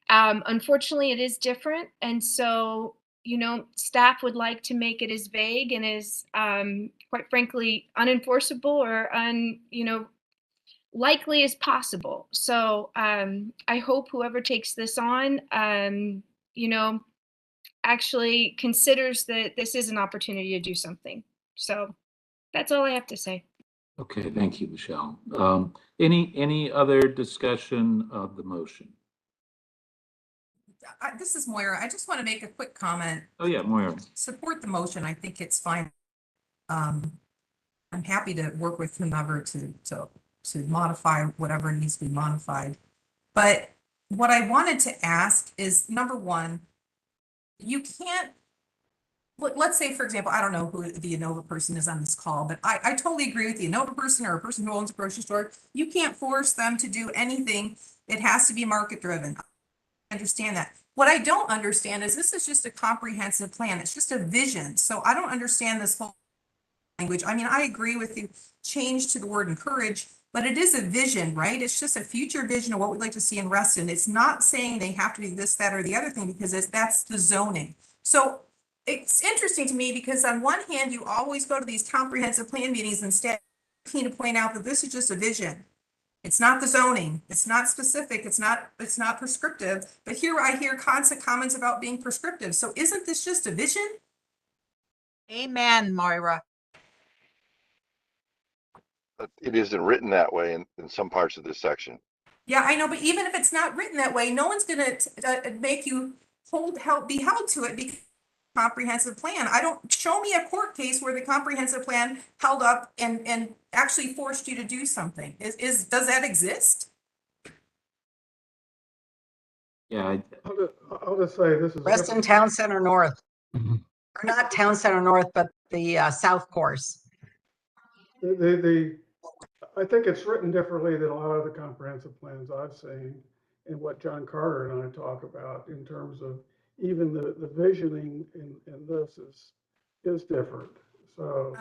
unfortunately, it is different, and so you know, staff would like to make it as vague and as quite frankly unenforceable or likely as possible. So I hope whoever takes this on, you know, actually considers that this is an opportunity to do something. So that's all I have to say. Okay, thank you, Michelle. Any other discussion of the motion? this is Moira. I just want to make a quick comment. Oh, yeah, Moira. Support the motion. I think it's fine. I'm happy to work with whomever to modify whatever needs to be modified. But what I wanted to ask is, number one, you can't, let's say, for example, I don't know who the Innova person is on this call, but I totally agree with the Innova person or a person who owns a grocery store. You can't force them to do anything. It has to be market driven. I understand that. What I don't understand is this is just a comprehensive plan. It's just a vision. So I don't understand this whole language. I mean, I agree with you, change to the word encourage, but it is a vision, right? It's just a future vision of what we'd like to see in Reston. It's not saying they have to do this, that, or the other thing, because that's the zoning. So it's interesting to me because on one hand, you always go to these comprehensive plan meetings instead to point out that this is just a vision. It's not the zoning. It's not specific. It's not prescriptive. But here I hear constant comments about being prescriptive. So isn't this just a vision? Amen, Moira. It isn't written that way in some parts of this section. Yeah, I know, but even if it's not written that way, no one's going to make you be held to it because comprehensive plan. Show me a court case where the comprehensive plan held up and actually forced you to do something. Does that exist? Yeah. I'll just say this is. Reston Town Center North. Or not Town Center North, but the South Course. I think it's written differently than a lot of the comprehensive plans I've seen and what John Carter and I talk about in terms of even the visioning in this is different. So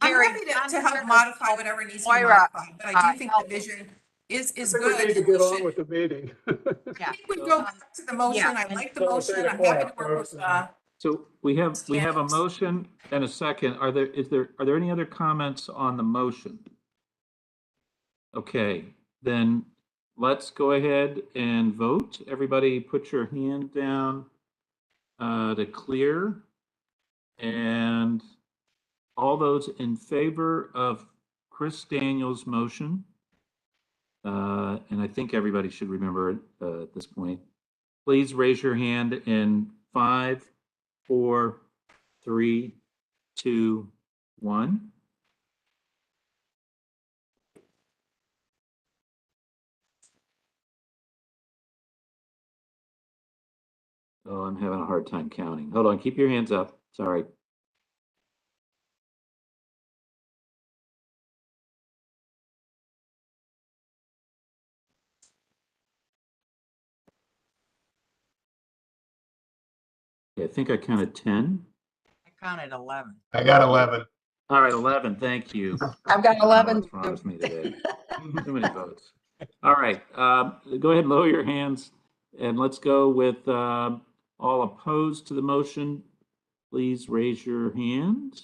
I'm happy to help modify whatever needs to be modified, but I do think the vision is good. We need to get on with the meeting. I think we go back to the motion. I like the motion. I'm happy to work with So we have a motion and a second. Are there any other comments on the motion? Okay, then let's go ahead and vote. Everybody put your hand down to clear. And all those in favor of Chris Daniels' motion, and I think everybody should remember it at this point. Please raise your hand in 5, 4, 3, 2, 1. Oh, I'm having a hard time counting. Hold on, keep your hands up. Sorry. Okay, I think I counted 10. I counted 11. I got 11. All right, 11. Thank you. I've got 11. What's wrong with me today? Too many votes. All right, go ahead and lower your hands, and let's go with all opposed to the motion. Please raise your hand.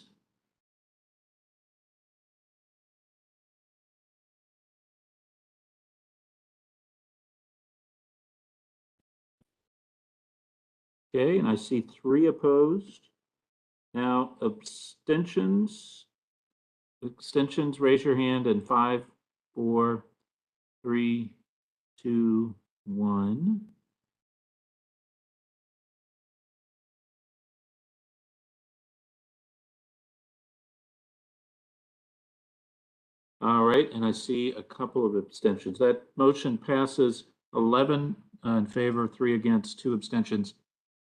Okay, and I see 3 opposed. Now, abstentions. Abstentions, raise your hand in 5, 4, 3, 2, 1. All right, and I see a couple of abstentions. That motion passes 11 in favor, 3 against, 2 abstentions.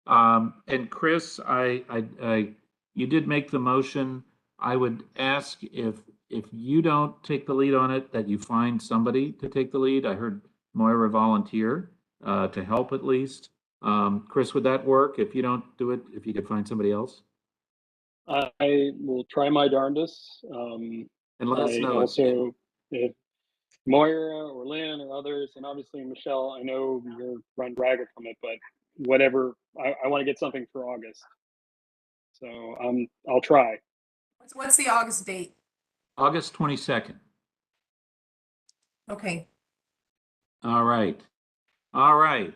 And Chris, you did make the motion. I would ask if you don't take the lead on it, that you find somebody to take the lead. I heard Moira volunteer to help at least. Chris, would that work if you don't do it? If you could find somebody else? I will try my darndest. And let us I know. also, if Moira or Lynn or others, and obviously Michelle, I know you're run ragged from it, but whatever, I want to get something for August. So I'll try. What's the August date? August 22nd. Okay. All right. All right.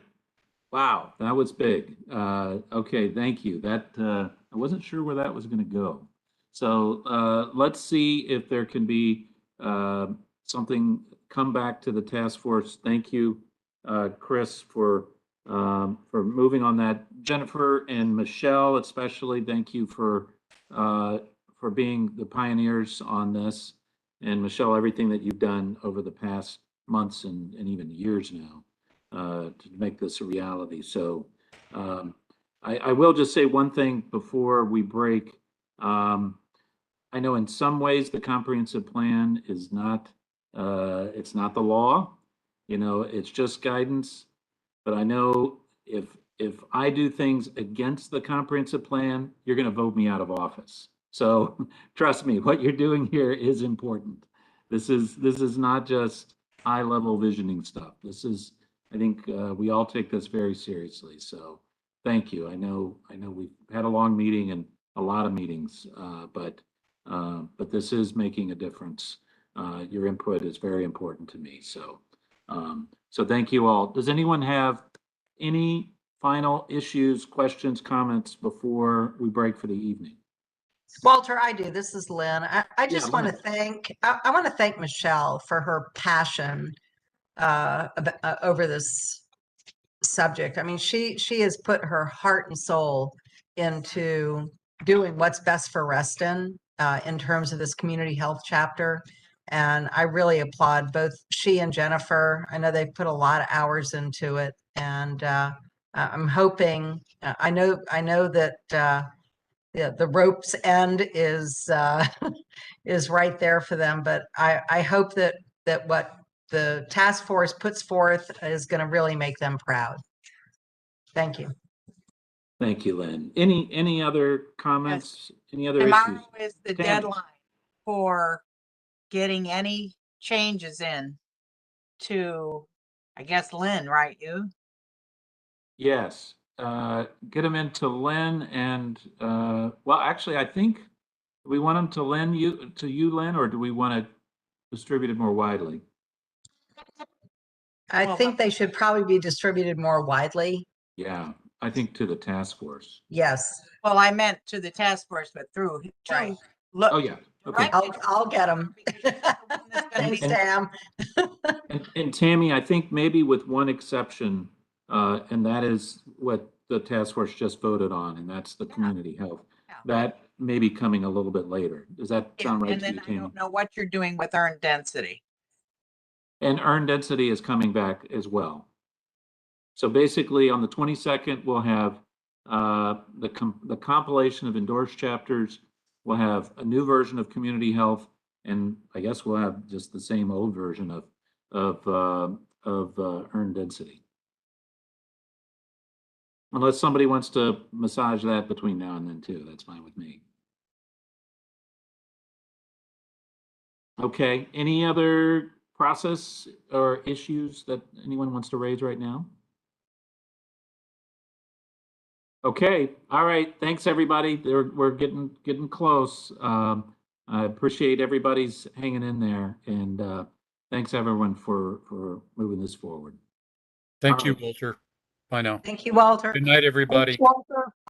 Wow, that was big. Okay, thank you. That I wasn't sure where that was going to go. So let's see if there can be something come back to the task force. Thank you, Chris, for moving on that. Jennifer and Michelle, especially, thank you for being the pioneers on this. And Michelle, everything that you've done over the past months and even years now to make this a reality. So I will just say one thing before we break. I know in some ways the comprehensive plan is not, it's not the law, you know, it's just guidance. But I know if I do things against the comprehensive plan, you're going to vote me out of office. So trust me, what you're doing here is important. This is not just high level visioning stuff. This is, I think we all take this very seriously. So thank you. I know we've had a long meeting and a lot of meetings, but this is making a difference. Your input is very important to me. So so thank you all. Does anyone have any final issues, questions, comments before we break for the evening? Walter, I do. This is Lynn. I just Yeah, want to Lynn. thank, I want to thank Michelle for her passion over this subject. I mean, she has put her heart and soul into doing what's best for Reston in terms of this community health chapter. And I really applaud both she and Jennifer. I know they've put a lot of hours into it, and I'm hoping. I know that the rope's end is is right there for them, but I hope that what the task force puts forth is going to really make them proud. Thank you. Thank you, Lynn. Any other comments? Any other Tomorrow issues? is the Tammy. deadline for getting any changes in to, I guess, Lynn, right? You? Yes. Get them into Lynn and well, actually, I think we want them to you, Lynn, or do we want to distribute it more widely? I think they should probably be distributed more widely. Yeah, I think to the task force. Yes. Well, I meant to the task force, but through. Right. Look. Oh yeah. Okay. I'll get them. This Thanks, and- Tam. And Tammy, I think maybe with one exception, and that is what the task force just voted on, and that's the community health. Yeah. That may be coming a little bit later. Does that sound right And to then you, I Tammy? don't know what you're doing with earned density. And earned density is coming back as well. So basically, on the 22nd, we'll have the compilation of endorsed chapters. We'll have a new version of community health, and I guess we'll have just the same old version of earned density. Unless somebody wants to massage that between now and then too, that's fine with me. Okay, any other process or issues that anyone wants to raise right now? Okay, all right, thanks, everybody. We're getting close. I appreciate everybody's hanging in there, and thanks everyone for moving this forward. Thank All you, right. Walter. Bye now. Thank you, Walter. Good night, everybody. Walter.